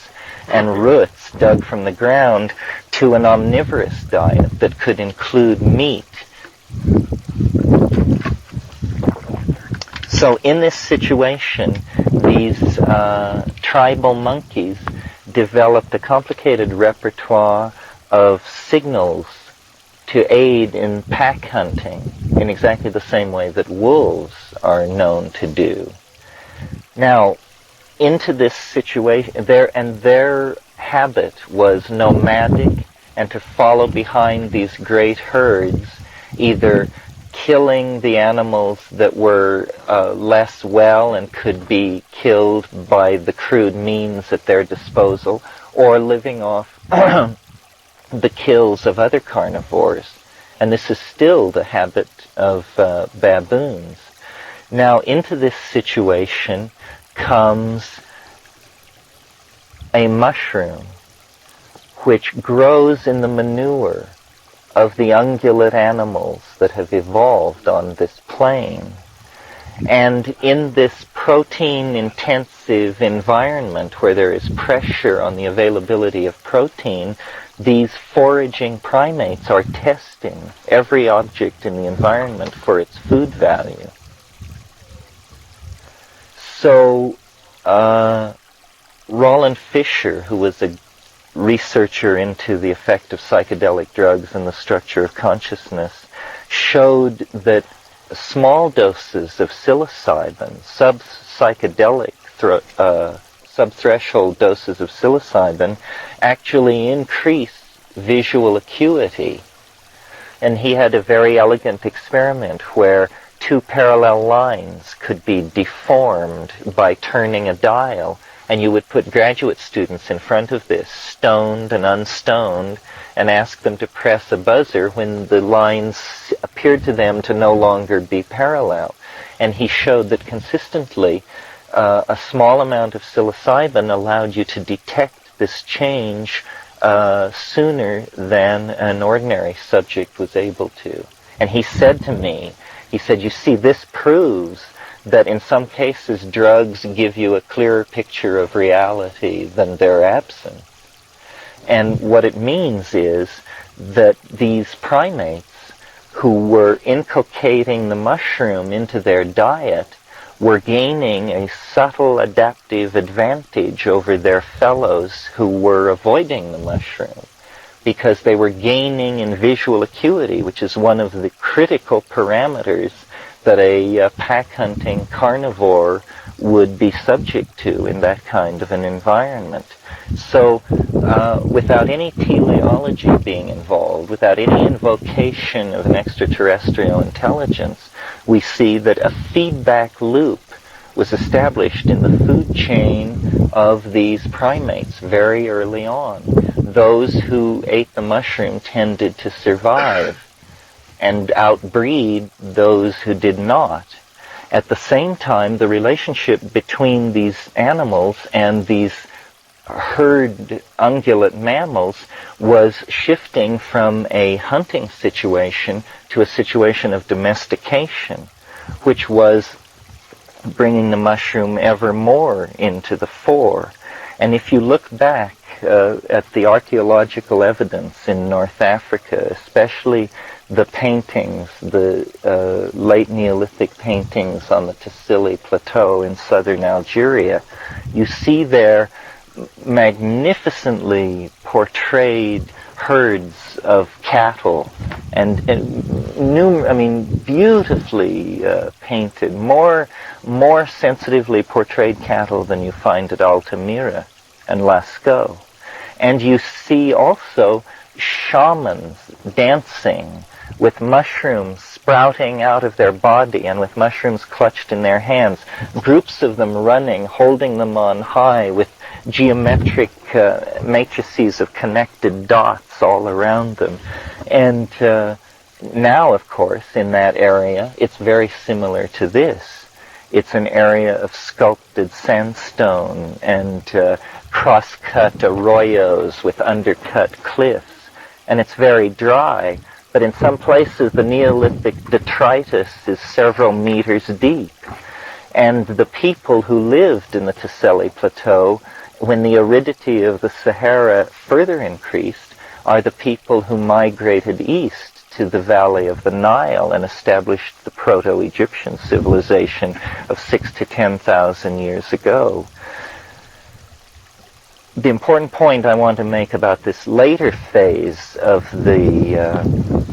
and roots dug from the ground to an omnivorous diet that could include meat. So in this situation, these tribal monkeys developed a complicated repertoire of signals to aid in pack hunting in exactly the same way that wolves are known to do. Now, into this situation, their habit was nomadic and to follow behind these great herds, either killing the animals that were less well and could be killed by the crude means at their disposal, or living off the kills of other carnivores. And this is still the habit of baboons. Now, into this situation comes a mushroom which grows in the manure of the ungulate animals that have evolved on this plane. And in this protein-intensive environment where there is pressure on the availability of protein, these foraging primates are testing every object in the environment for its food value. So, Roland Fisher, who was a researcher into the effect of psychedelic drugs and the structure of consciousness, showed that small doses of psilocybin, sub-psychedelic subthreshold doses of psilocybin, actually increase visual acuity. And he had a very elegant experiment where two parallel lines could be deformed by turning a dial, and you would put graduate students in front of this, stoned and unstoned, and ask them to press a buzzer when the lines appeared to them to no longer be parallel. And he showed that consistently a small amount of psilocybin allowed you to detect this change sooner than an ordinary subject was able to. And he said to me, he said, you see, this proves that in some cases drugs give you a clearer picture of reality than their absence. And what it means is that these primates who were inculcating the mushroom into their diet were gaining a subtle adaptive advantage over their fellows who were avoiding the mushroom, because they were gaining in visual acuity, which is one of the critical parameters that a pack-hunting carnivore would be subject to in that kind of an environment. So without any teleology being involved, without any invocation of an extraterrestrial intelligence, we see that a feedback loop was established in the food chain of these primates very early on. Those who ate the mushroom tended to survive and outbreed those who did not. At the same time, the relationship between these animals and these herd ungulate mammals was shifting from a hunting situation to a situation of domestication, which was bringing the mushroom ever more into the fore. And if you look back at the archaeological evidence in North Africa, especially the paintings, the late Neolithic paintings on the Tassili Plateau in southern Algeria, you see there magnificently portrayed herds of cattle and beautifully painted, more sensitively portrayed cattle than you find at Altamira and Lascaux. And you see also shamans dancing with mushrooms sprouting out of their body and with mushrooms clutched in their hands, groups of them running, holding them on high with geometric matrices of connected dots all around them. And now, of course, in that area, it's very similar to this. It's an area of sculpted sandstone and cross-cut arroyos with undercut cliffs. And it's very dry, but in some places the Neolithic detritus is several meters deep. And the people who lived in the Tassili Plateau, when the aridity of the Sahara further increased, are the people who migrated east to the valley of the Nile and established the Proto-Egyptian civilization of 6,000 to 10,000 years ago. The important point I want to make about this later phase of the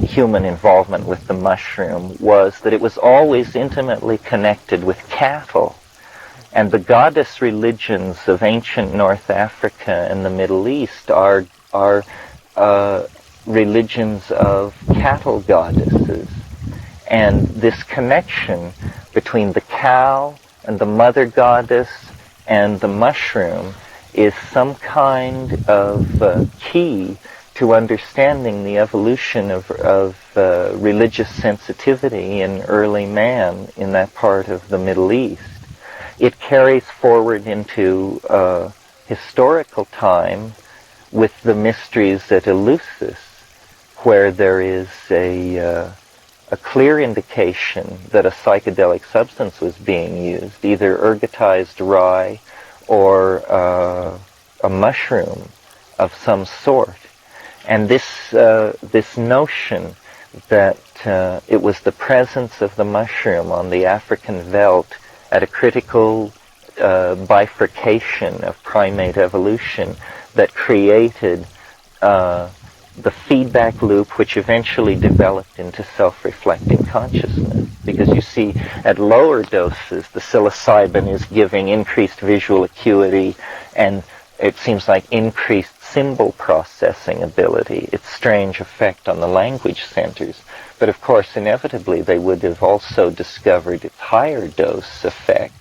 human involvement with the mushroom was that it was always intimately connected with cattle. And the goddess religions of ancient North Africa and the Middle East are religions of cattle goddesses. And this connection between the cow and the mother goddess and the mushroom is some kind of key to understanding the evolution of religious sensitivity in early man in that part of the Middle East. It carries forward into historical time with the mysteries at Eleusis, where there is a a clear indication that a psychedelic substance was being used, either ergotized rye or a mushroom of some sort. And this notion that it was the presence of the mushroom on the African veldt at a critical bifurcation of primate evolution that created the feedback loop which eventually developed into self-reflecting consciousness. Because you see, at lower doses, the psilocybin is giving increased visual acuity and it seems like increased symbol processing ability, its strange effect on the language centers. But of course, inevitably, they would have also discovered its higher dose effects,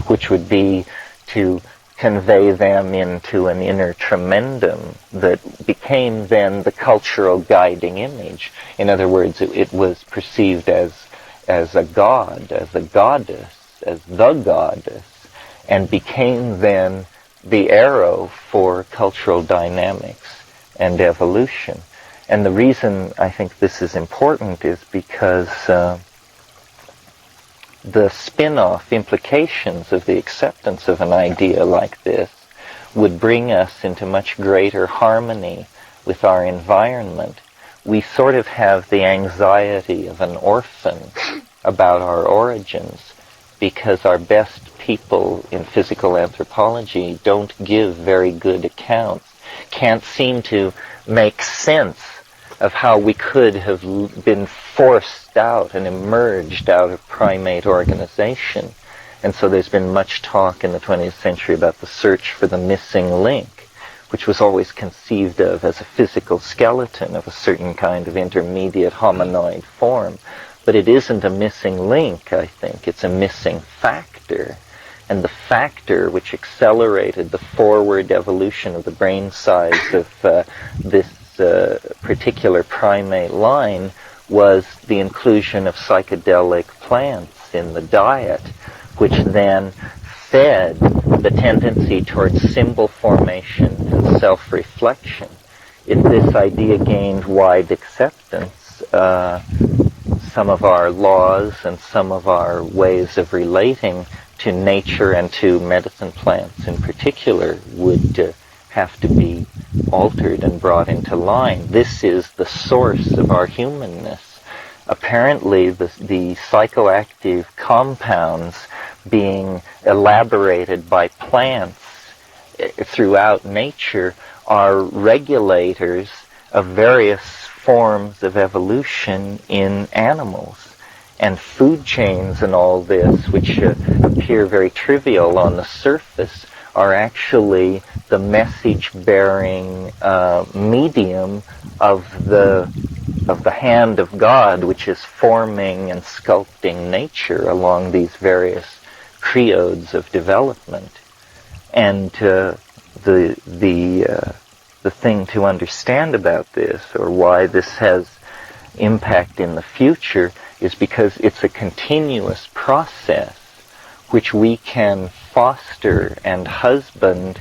which would be to convey them into an inner tremendum that became then the cultural guiding image. In other words, it was perceived as a god, as a goddess, as the goddess, and became then the arrow for cultural dynamics and evolution. And the reason I think this is important is because the spin-off implications of the acceptance of an idea like this would bring us into much greater harmony with our environment. We sort of have the anxiety of an orphan about our origins because our best people in physical anthropology don't give very good accounts, can't seem to make sense of how we could have been forced out and emerged out of primate organization. And so there's been much talk in the 20th century about the search for the missing link, which was always conceived of as a physical skeleton of a certain kind of intermediate hominoid form. But it isn't a missing link, I think. It's a missing factor. And the factor which accelerated the forward evolution of the brain size of this particular primate line was the inclusion of psychedelic plants in the diet, which then fed the tendency towards symbol formation and self-reflection. If this idea gained wide acceptance, some of our laws and some of our ways of relating to nature and to medicine plants in particular would have to be altered and brought into line. This is the source of our humanness. Apparently, the psychoactive compounds being elaborated by plants throughout nature are regulators of various forms of evolution in animals. And food chains and all this, which appear very trivial on the surface, are actually the message-bearing medium of the hand of God, which is forming and sculpting nature along these various creodes of development. And the thing to understand about this, or why this has impact in the future, is because it's a continuous process which we can foster and husband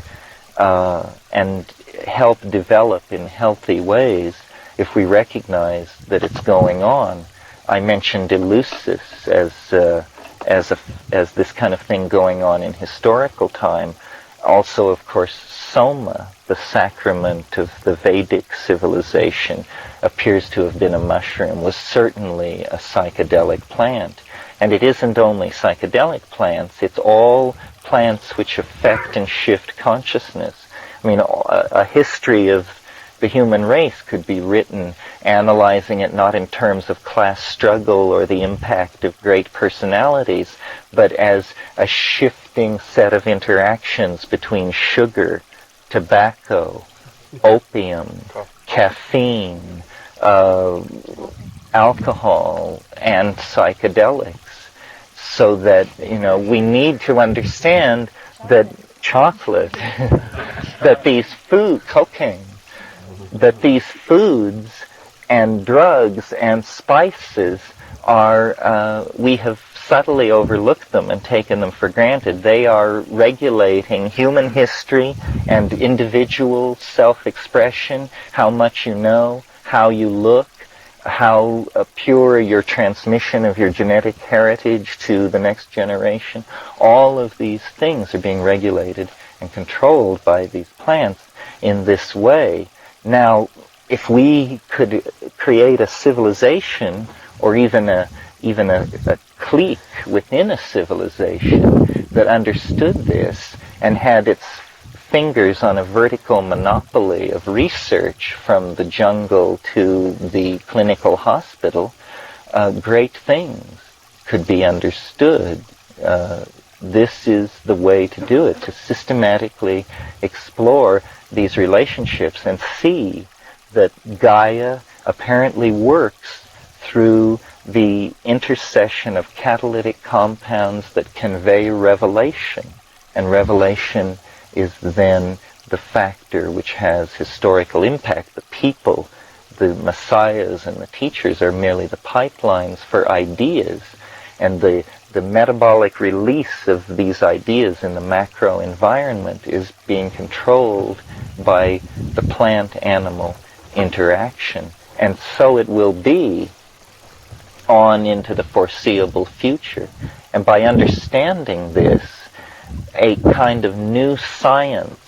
and help develop in healthy ways if we recognize that it's going on. I mentioned Eleusis as this kind of thing going on in historical time. Also, of course, Soma, the sacrament of the Vedic civilization, appears to have been a mushroom, was certainly a psychedelic plant. And it isn't only psychedelic plants, it's all plants which affect and shift consciousness. I mean, a history of the human race could be written analyzing it not in terms of class struggle or the impact of great personalities, but as a shifting set of interactions between sugar, tobacco, opium, caffeine, alcohol, and psychedelics. So that, we need to understand that chocolate, that these cocaine, that these foods and drugs and spices are, we have subtly overlooked them and taken them for granted. They are regulating human history and individual self-expression, how much you know, how you look, how pure your transmission of your genetic heritage to the next generation. All of these things are being regulated and controlled by these plants in this way. Now, if we could create a civilization, or even a clique within a civilization that understood this and had its fingers on a vertical monopoly of research from the jungle to the clinical hospital, great things could be understood. This is the way to do it, to systematically explore these relationships and see that Gaia apparently works through the intercession of catalytic compounds that convey revelation. And revelation is then the factor which has historical impact. The people, the messiahs and the teachers are merely the pipelines for ideas, and the metabolic release of these ideas in the macro environment is being controlled by the plant-animal interaction. And so it will be on into the foreseeable future. And by understanding this, a kind of new science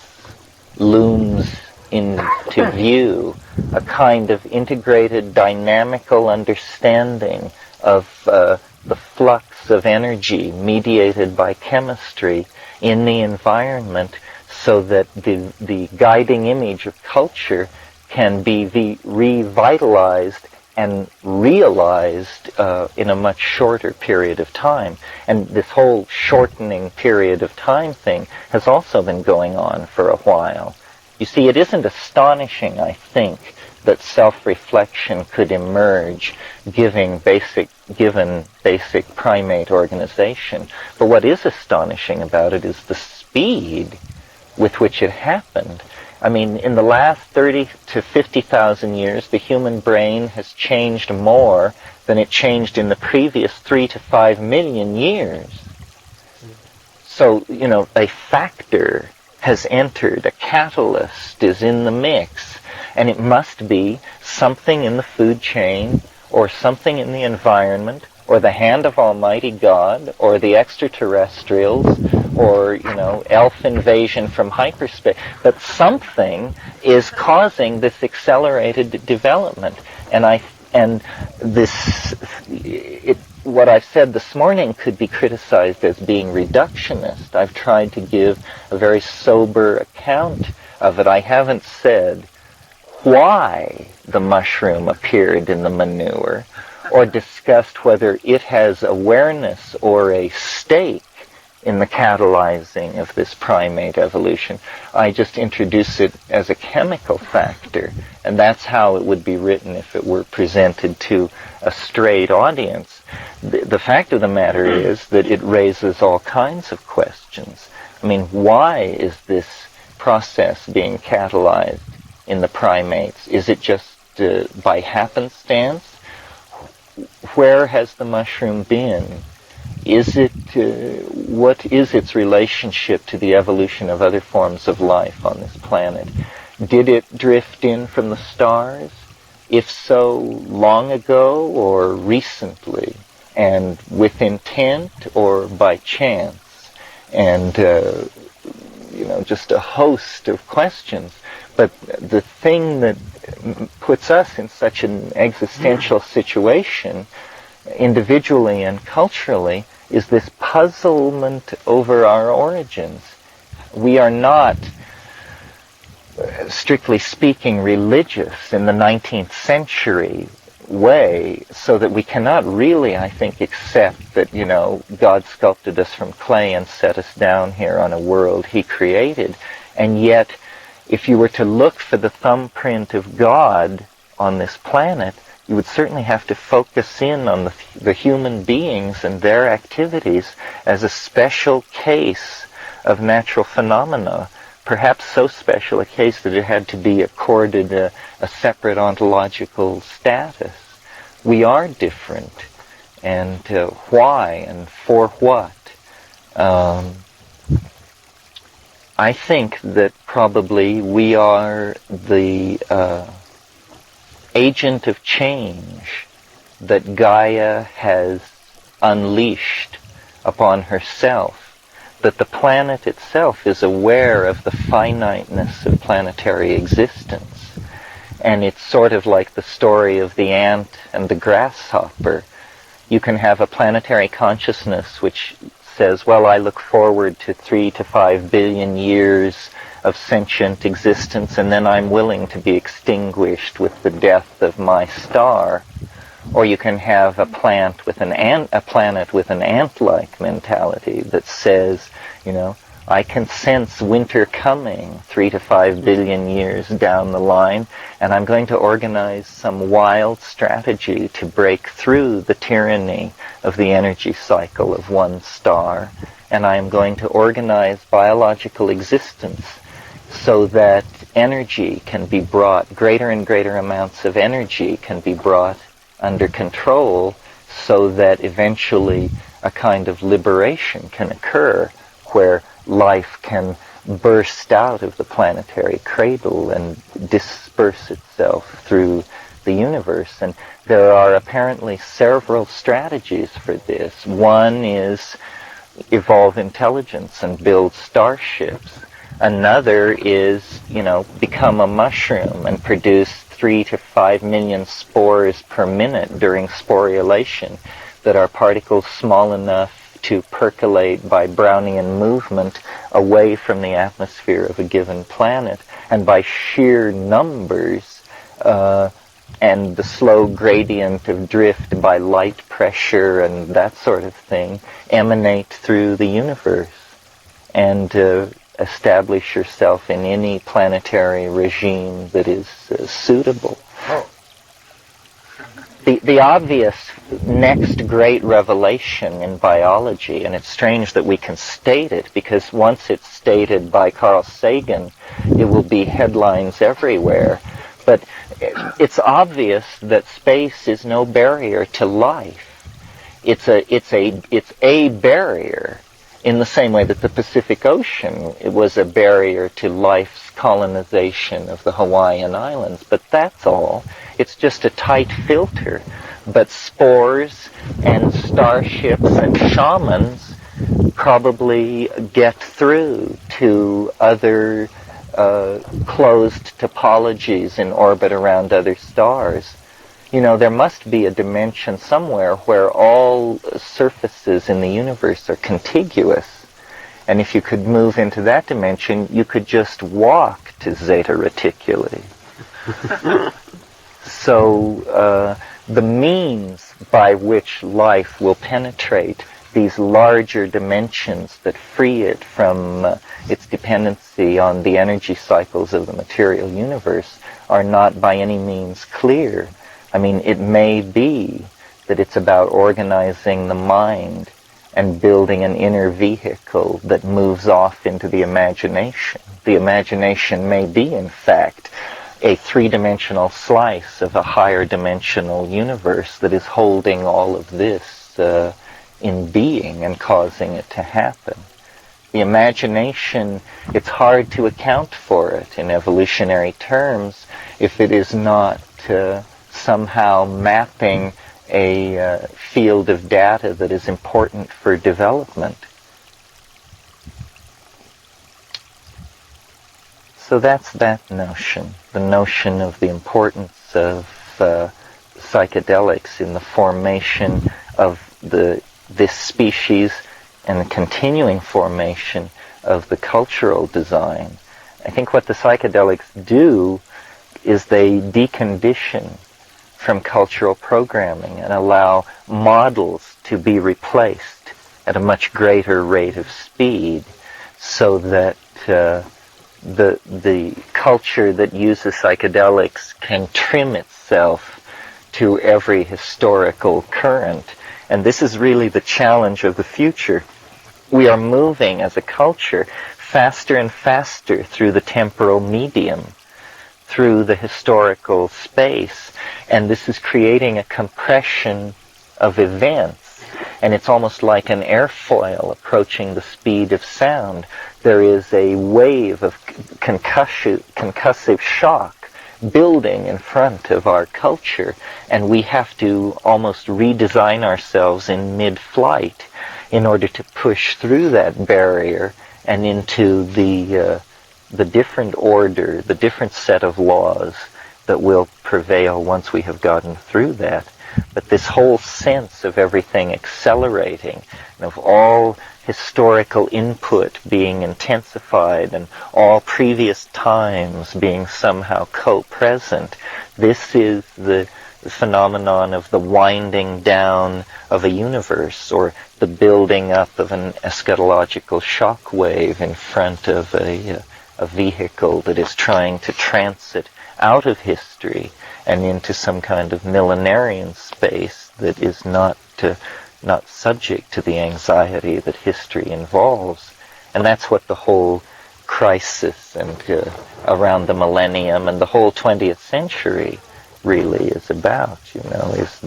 looms into view, a kind of integrated dynamical understanding of the flux of energy mediated by chemistry in the environment, so that the guiding image of culture can be revitalized and realized in a much shorter period of time. And this whole shortening period of time thing has also been going on for a while. You see, it isn't astonishing, I think, that self-reflection could emerge given basic primate organization. But what is astonishing about it is the speed with which it happened. I mean, in the last 30 to 50,000 years, the human brain has changed more than it changed in the previous 3 to 5 million years. So, you know, a factor has entered, a catalyst is in the mix, and it must be something in the food chain, or something in the environment, or the hand of Almighty God, or the extraterrestrials, or, you know, elf invasion from hyperspace. But something is causing this accelerated development. What I've said this morning could be criticized as being reductionist. I've tried to give a very sober account of it. I haven't said why the mushroom appeared in the manure, or discussed whether it has awareness or a stake in the catalyzing of this primate evolution. I just introduce it as a chemical factor, and that's how it would be written if it were presented to a straight audience. The fact of the matter is that it raises all kinds of questions. I mean, why is this process being catalyzed in the primates? Is it just by happenstance? Where has the mushroom been? Is it, what is its relationship to the evolution of other forms of life on this planet? Did it drift in from the stars? If so, long ago or recently? And with intent or by chance? And, just a host of questions. But the thing that puts us in such an existential situation, individually and culturally, is this puzzlement over our origins. We are not, strictly speaking, religious in the 19th century way, so that we cannot really, I think, accept that, God sculpted us from clay and set us down here on a world He created. And yet, if you were to look for the thumbprint of God on this planet, you would certainly have to focus in on the human beings and their activities as a special case of natural phenomena, perhaps so special a case that it had to be accorded a separate ontological status. We are different, and why and for what? I think that probably we are the agent of change that Gaia has unleashed upon herself, that the planet itself is aware of the finiteness of planetary existence. And it's sort of like the story of the ant and the grasshopper. You can have a planetary consciousness which says, well, I look forward to 3 to 5 billion years of sentient existence, and then I'm willing to be extinguished with the death of my star. Or you can have a planet with an ant-like mentality that says, I can sense winter coming 3 to 5 billion years down the line, and I'm going to organize some wild strategy to break through the tyranny of the energy cycle of one star, and I am going to organize biological existence so that energy can be brought, greater and greater amounts of energy can be brought under control, so that eventually a kind of liberation can occur where life can burst out of the planetary cradle and disperse itself through the universe. And there are apparently several strategies for this. One is evolve intelligence and build starships. Another is, become a mushroom and produce 3 to 5 million spores per minute during sporulation that are particles small enough to percolate by Brownian movement away from the atmosphere of a given planet, and by sheer numbers and the slow gradient of drift by light pressure and that sort of thing emanate through the universe and establish yourself in any planetary regime that is suitable. The obvious next great revelation in biology, and it's strange that we can state it, because once it's stated by Carl Sagan, it will be headlines everywhere. But it's obvious that space is no barrier to life. It's a barrier, in the same way that the Pacific Ocean was a barrier to life's colonization of the Hawaiian Islands. But that's all. It's just a tight filter. But spores and starships and shamans probably get through to other closed topologies in orbit around other stars. There must be a dimension somewhere where all surfaces in the universe are contiguous. And if you could move into that dimension, you could just walk to Zeta Reticuli. So the means by which life will penetrate these larger dimensions that free it from its dependency on the energy cycles of the material universe are not by any means clear. I mean, it may be that it's about organizing the mind and building an inner vehicle that moves off into the imagination. The imagination may be, in fact, a three-dimensional slice of a higher dimensional universe that is holding all of this in being and causing it to happen. The imagination, it's hard to account for it in evolutionary terms if it is not somehow mapping a field of data that is important for development. So that's that notion, the notion of the importance of psychedelics in the formation of this species and the continuing formation of the cultural design. I think what the psychedelics do is they decondition from cultural programming and allow models to be replaced at a much greater rate of speed, so that the culture that uses psychedelics can trim itself to every historical current. And this is really the challenge of the future. We are moving as a culture faster and faster through the temporal medium, through the historical space, and this is creating a compression of events, and it's almost like an airfoil approaching the speed of sound. There is a wave of concussive shock building in front of our culture, and we have to almost redesign ourselves in mid-flight in order to push through that barrier and into the different order, the different set of laws that will prevail once we have gotten through that. But this whole sense of everything accelerating, and of all historical input being intensified and all previous times being somehow co-present, this is the phenomenon of the winding down of a universe, or the building up of an eschatological shock wave in front of a vehicle that is trying to transit out of history and into some kind of millenarian space that is not subject to the anxiety that history involves. And that's what the whole crisis and around the millennium and the whole 20th century really is about, is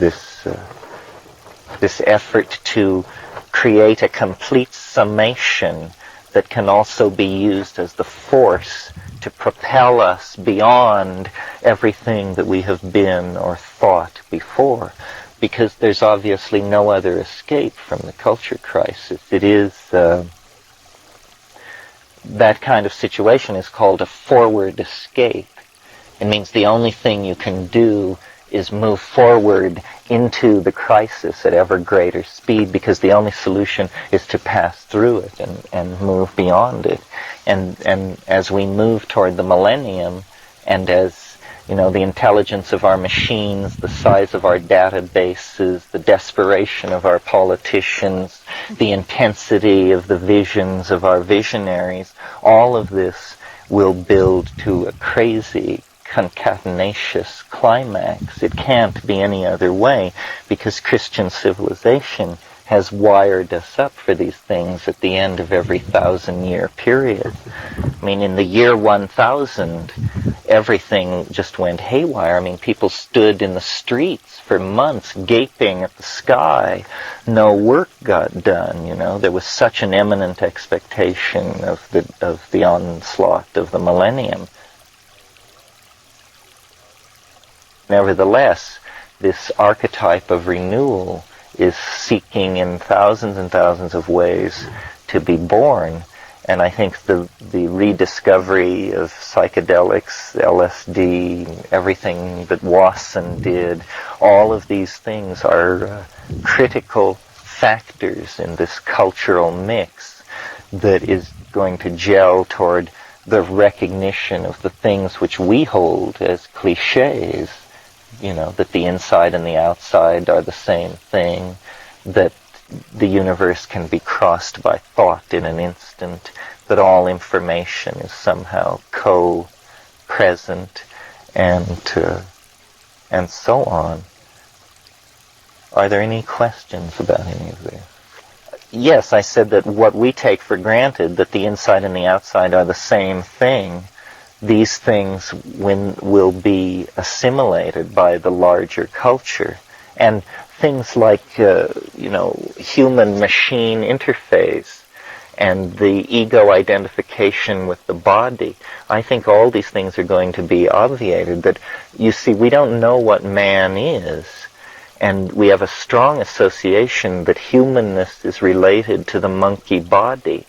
this effort to create a complete summation that can also be used as the force to propel us beyond everything that we have been or thought before, because there's obviously no other escape from the culture crisis. It is that kind of situation is called a forward escape. It means the only thing you can do is move forward into the crisis at ever greater speed, because the only solution is to pass through it and move beyond it. And as we move toward the millennium, and as the intelligence of our machines, the size of our databases, the desperation of our politicians, the intensity of the visions of our visionaries, all of this will build to a crazy concatenacious climax. It can't be any other way, because Christian civilization has wired us up for these things at the end of every 1,000-year period. I mean, in the year 1000, everything just went haywire. I mean, people stood in the streets for months gaping at the sky. No work got done, There was such an imminent expectation of the onslaught of the millennium. Nevertheless, this archetype of renewal is seeking in thousands and thousands of ways to be born. And I think the rediscovery of psychedelics, LSD, everything that Wasson did, all of these things are critical factors in this cultural mix that is going to gel toward the recognition of the things which we hold as cliches, that the inside and the outside are the same thing, that the universe can be crossed by thought in an instant, that all information is somehow co-present, and so on. Are there any questions about any of this? Yes, I said that what we take for granted, that the inside and the outside are the same thing, these things will be assimilated by the larger culture. And things like, human-machine interface and the ego identification with the body, I think all these things are going to be obviated. That, you see, we don't know what man is, and we have a strong association that humanness is related to the monkey body.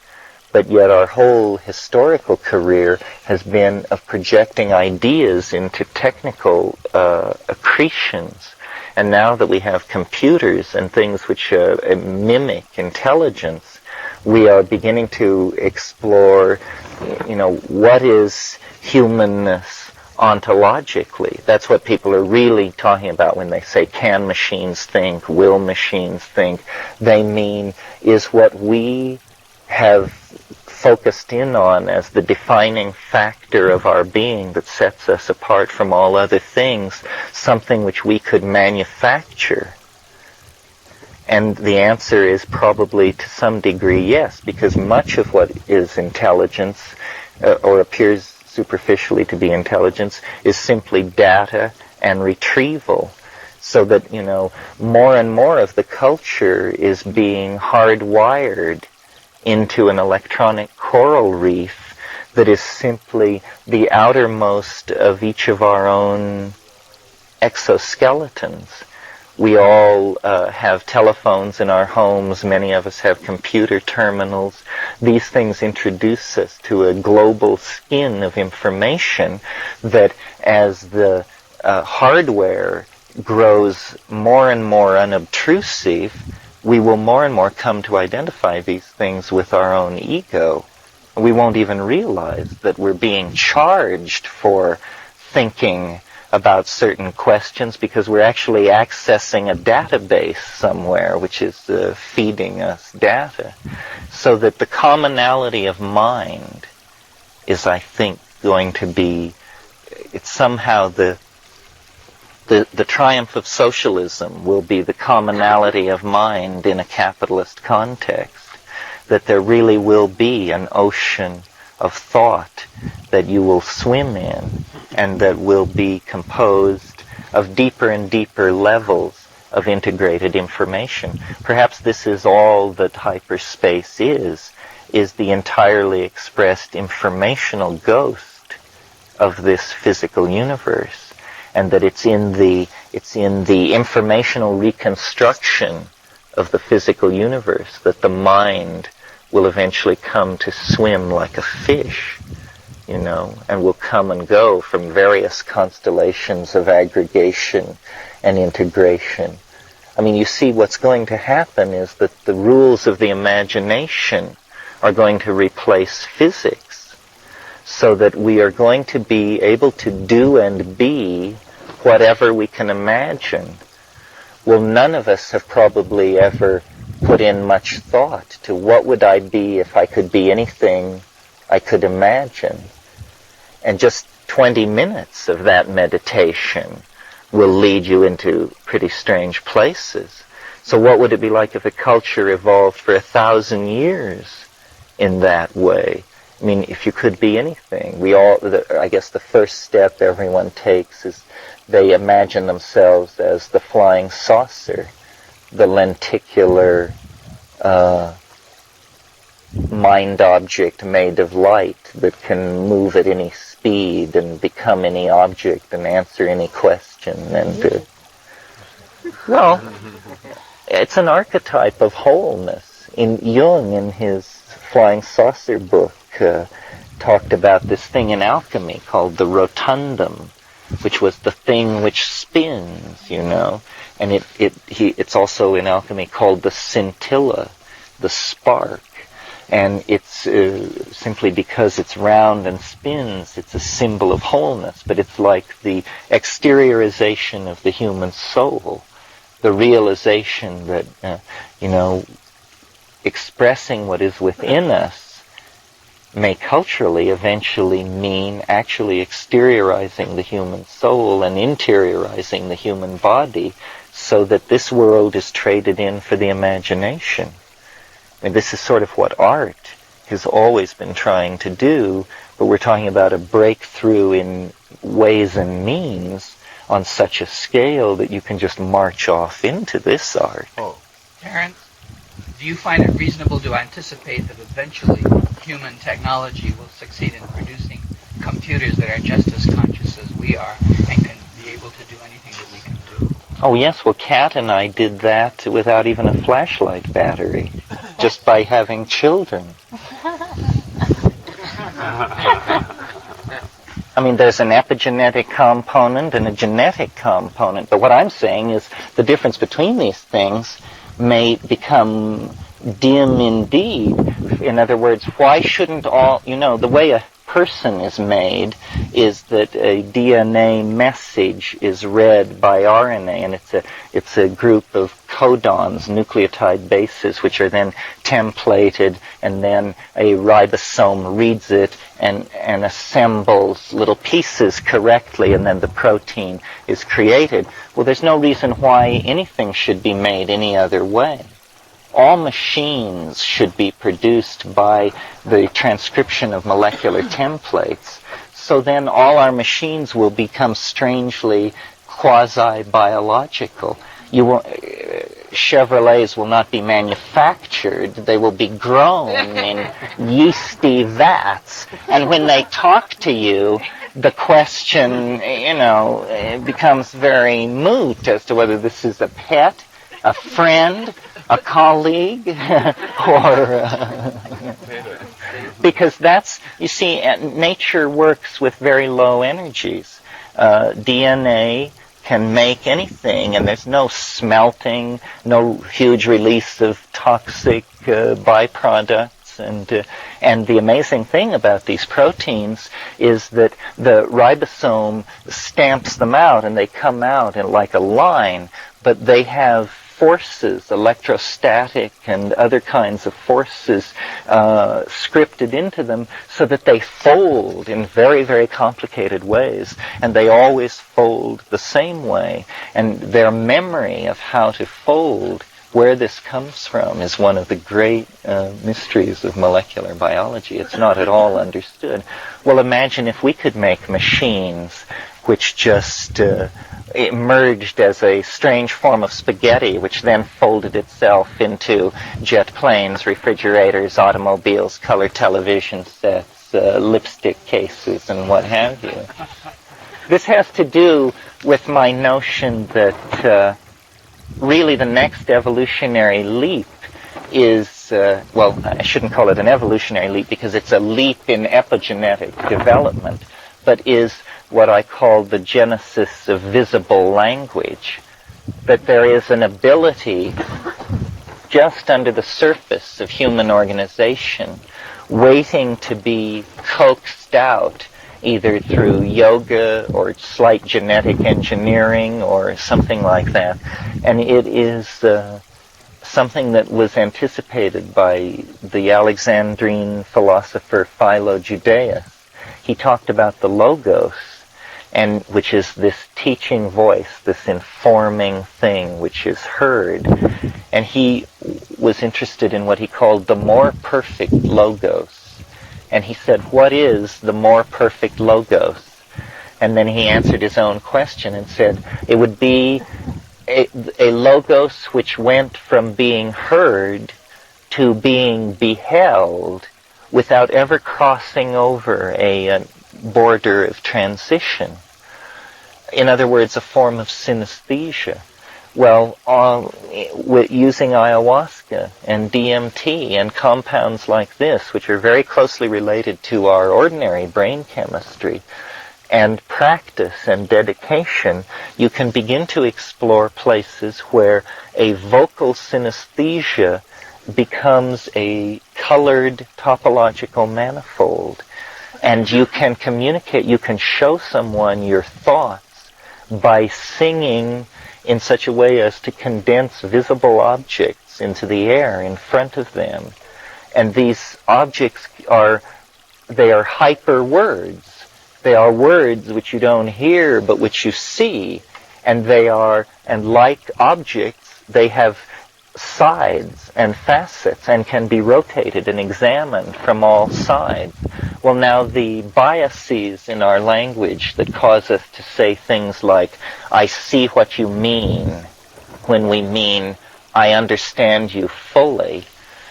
But yet our whole historical career has been of projecting ideas into technical accretions. And now that we have computers and things which mimic intelligence, we are beginning to explore, what is humanness ontologically. That's what people are really talking about when they say, can machines think, will machines think? They mean, is what we have focused in on as the defining factor of our being that sets us apart from all other things, something which we could manufacture? And the answer is probably to some degree yes, because much of what is intelligence, or appears superficially to be intelligence, is simply data and retrieval. So that, more and more of the culture is being hardwired into an electronic coral reef that is simply the outermost of each of our own exoskeletons. We all have telephones in our homes. Many of us have computer terminals. These things introduce us to a global skin of information that, as the hardware grows more and more unobtrusive, we will more and more come to identify these things with our own ego. We won't even realize that we're being charged for thinking about certain questions because we're actually accessing a database somewhere which is feeding us data. So that the commonality of mind is, I think, going to be, it's somehow the triumph of socialism will be the commonality of mind in a capitalist context. That there really will be an ocean of thought that you will swim in, and that will be composed of deeper and deeper levels of integrated information. Perhaps this is all that hyperspace is the entirely expressed informational ghost of this physical universe, and that it's in the informational reconstruction of the physical universe that the mind will eventually come to swim like a fish, and will come and go from various constellations of aggregation and integration. I mean, you see, what's going to happen is that the rules of the imagination are going to replace physics, so that we are going to be able to do and be whatever we can imagine. Well, none of us have probably ever put in much thought to what would I be if I could be anything I could imagine. And just 20 minutes of that meditation will lead you into pretty strange places. So what would it be like if a culture evolved for 1,000 years in that way? I mean, if you could be anything. I guess the first step everyone takes is they imagine themselves as the flying saucer, the lenticular mind object made of light that can move at any speed and become any object and answer any question. And well, it's an archetype of wholeness. Jung, in his Flying Saucer book, talked about this thing in alchemy called the rotundum, which was the thing which spins, and it's also in alchemy called the scintilla, the spark. And it's simply because it's round and spins, it's a symbol of wholeness, but it's like the exteriorization of the human soul, the realization that, expressing what is within us may culturally eventually mean actually exteriorizing the human soul and interiorizing the human body, so that this world is traded in for the imagination. I mean, this is sort of what art has always been trying to do, but we're talking about a breakthrough in ways and means on such a scale that you can just march off into this art. Terence, do you find it reasonable to anticipate that eventually human technology will succeed in producing computers that are just as conscious as we are and can be able to do anything that we can do? Oh yes, well, Kat and I did that without even a flashlight battery, just by having children. I mean, there's an epigenetic component and a genetic component, but what I'm saying is the difference between these things may become dim indeed. In other words, why shouldn't the way a person is made is that a DNA message is read by RNA, and it's a group of codons, nucleotide bases, which are then templated, and then a ribosome reads it and assembles little pieces correctly, and then the protein is created. Well, there's no reason why anything should be made any other way. All machines should be produced by the transcription of molecular templates. So then all our machines will become strangely quasi-biological. Chevrolets will not be manufactured. They will be grown in yeasty vats. And when they talk to you, the question, becomes very moot as to whether this is a pet, a friend, a colleague, or... because that's, you see, nature works with very low energies. DNA can make anything, and there's no smelting, no huge release of toxic byproducts. And the amazing thing about these proteins is that the ribosome stamps them out, and they come out in like a line, but they have forces, electrostatic and other kinds of forces scripted into them so that they fold in very, very complicated ways. And they always fold the same way. And their memory of how to fold, where this comes from, is one of the great mysteries of molecular biology. It's not at all understood. Well, imagine if we could make machines which just emerged as a strange form of spaghetti, which then folded itself into jet planes, refrigerators, automobiles, color television sets, lipstick cases, and what have you. This has to do with my notion that really the next evolutionary leap is, well, I shouldn't call it an evolutionary leap because it's a leap in epigenetic development, but is what I call the genesis of visible language. That there is an ability just under the surface of human organization waiting to be coaxed out either through yoga or slight genetic engineering or something like that. And it is something that was anticipated by the Alexandrine philosopher Philo-Judaeus. He talked about the logos, and which is this teaching voice, this informing thing which is heard. And he was interested in what he called the more perfect logos. And he said, what is the more perfect logos? And then he answered his own question and said, it would be a logos which went from being heard to being beheld without ever crossing over a border of transition. In other words, a form of synesthesia. Well, using ayahuasca and DMT and compounds like this, which are very closely related to our ordinary brain chemistry, and practice and dedication, you can begin to explore places where a vocal synesthesia becomes a colored topological manifold. And you can communicate, you can show someone your thoughts by singing in such a way as to condense visible objects into the air in front of them. And these objects are hyper words. They are words which you don't hear but which you see. And like objects, they have sides and facets and can be rotated and examined from all sides. Well, now the biases in our language that cause us to say things like, I see what you mean, when we mean, I understand you fully,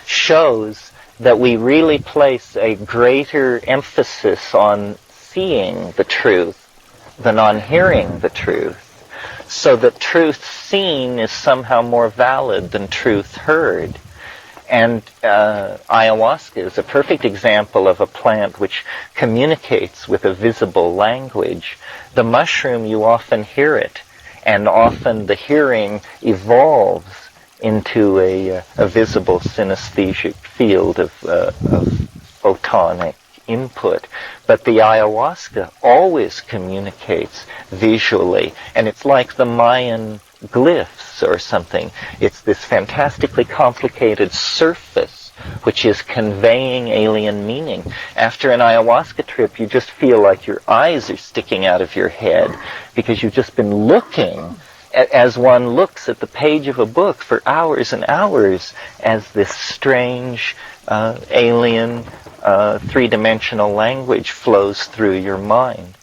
shows that we really place a greater emphasis on seeing the truth than on hearing the truth. So that truth seen is somehow more valid than truth heard. And ayahuasca is a perfect example of a plant which communicates with a visible language. The mushroom, you often hear it, and often the hearing evolves into a visible synesthesic field of photonic input. But the ayahuasca always communicates visually, and it's like the Mayan glyphs or something. It's this fantastically complicated surface which is conveying alien meaning. After an ayahuasca trip, you just feel like your eyes are sticking out of your head because you've just been looking as one looks at the page of a book for hours and hours as this strange alien three-dimensional language flows through your mind.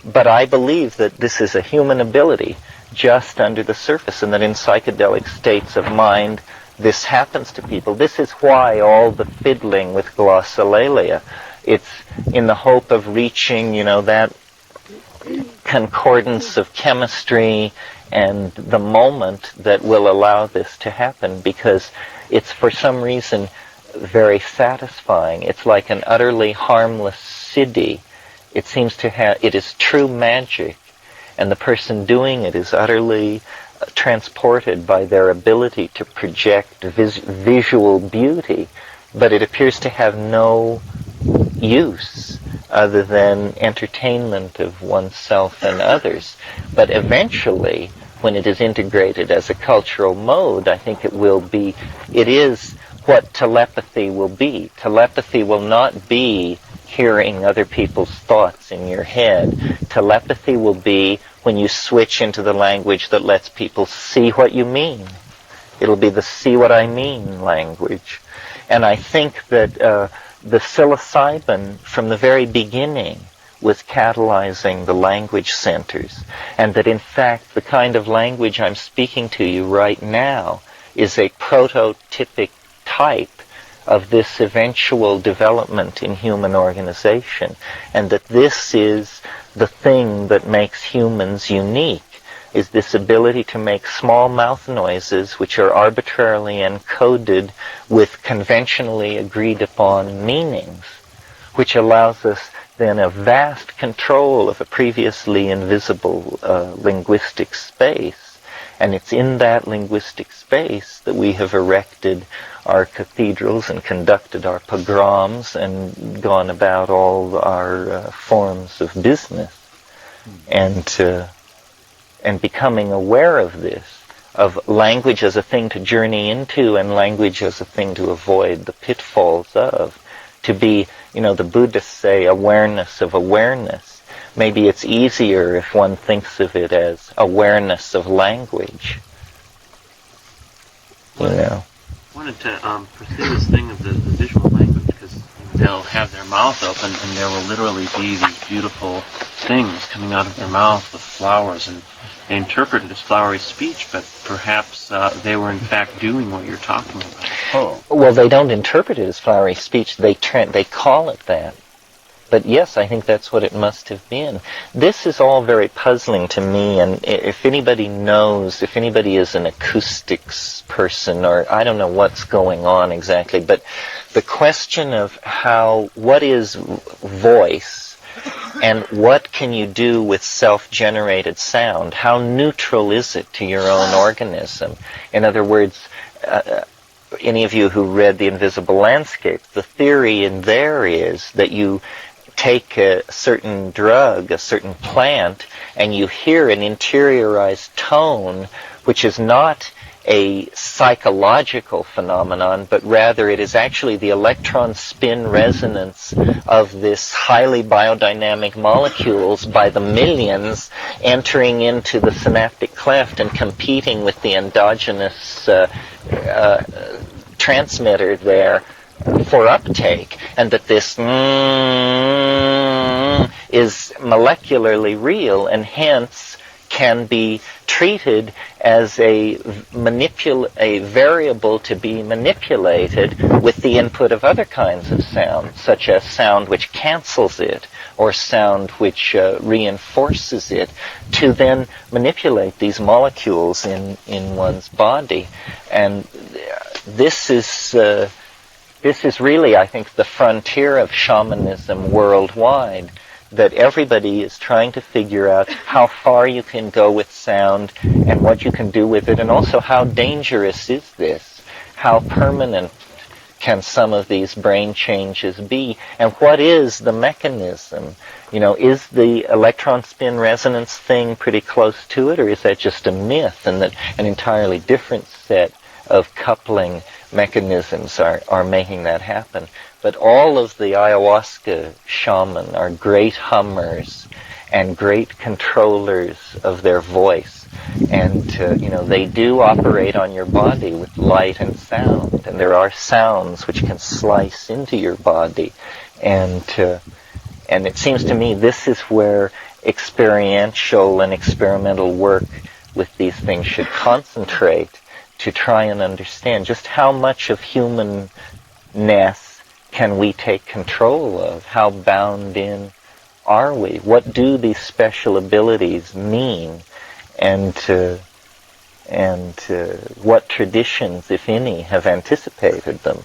but I believe that this is a human ability just under the surface, and that in psychedelic states of mind, this happens to people. This is why all the fiddling with glossolalia. It's in the hope of reaching, that concordance of chemistry and the moment that will allow this to happen, because it's for some reason very satisfying. It's like an utterly harmless siddhi. It seems to have, it is true magic, and the person doing it is utterly transported by their ability to project visual beauty, but it appears to have no use other than entertainment of oneself and others. But eventually, when it is integrated as a cultural mode, I think it is what telepathy will be. Telepathy will not be hearing other people's thoughts in your head. Telepathy will be when you switch into the language that lets people see what you mean. It'll be the see what I mean language. And I think that the psilocybin from the very beginning was catalyzing the language centers, and that in fact the kind of language I'm speaking to you right now is a prototypic type of this eventual development in human organization, and that this is the thing that makes humans unique, is this ability to make small mouth noises which are arbitrarily encoded with conventionally agreed upon meanings, which allows us then a vast control of a previously invisible linguistic space. And it's in that linguistic space that we have erected our cathedrals and conducted our pogroms and gone about all our forms of business. And becoming aware of this, of language as a thing to journey into and language as a thing to avoid the pitfalls of, to be, the Buddhists say, awareness of awareness. Maybe it's easier if one thinks of it as awareness of language. I wanted to pursue this thing of the visual language, because they'll have their mouth open and there will literally be these beautiful things coming out of their mouth with flowers, and they interpret it as flowery speech, but perhaps they were in fact doing what you're talking about. Oh. Well, they don't interpret it as flowery speech. They call it that. But yes, I think that's what it must have been. This is all very puzzling to me, and if anybody is an acoustics person, or I don't know what's going on exactly, but the question of what is voice, and what can you do with self-generated sound? How neutral is it to your own organism? In other words, any of you who read The Invisible Landscape, the theory in there is that you take a certain drug, a certain plant, and you hear an interiorized tone, which is not a psychological phenomenon, but rather it is actually the electron spin resonance of this highly biodynamic molecules by the millions entering into the synaptic cleft and competing with the endogenous transmitter there for uptake, and that this is molecularly real and hence can be treated as a variable to be manipulated with the input of other kinds of sound, such as sound which cancels it or sound which reinforces it, to then manipulate these molecules in one's body. And this is really, I think, the frontier of shamanism worldwide, that everybody is trying to figure out how far you can go with sound and what you can do with it, and also how dangerous is this? How permanent can some of these brain changes be? And what is the mechanism? Is the electron spin resonance thing pretty close to it, or is that just a myth, and that an entirely different set of coupling mechanisms are making that happen? But all of the ayahuasca shaman are great hummers and great controllers of their voice. And, they do operate on your body with light and sound. And there are sounds which can slice into your body. And it seems to me this is where experiential and experimental work with these things should concentrate to try and understand just how much of humanness can we take control of? How bound in are we? What do these special abilities mean? And what traditions, if any, have anticipated them?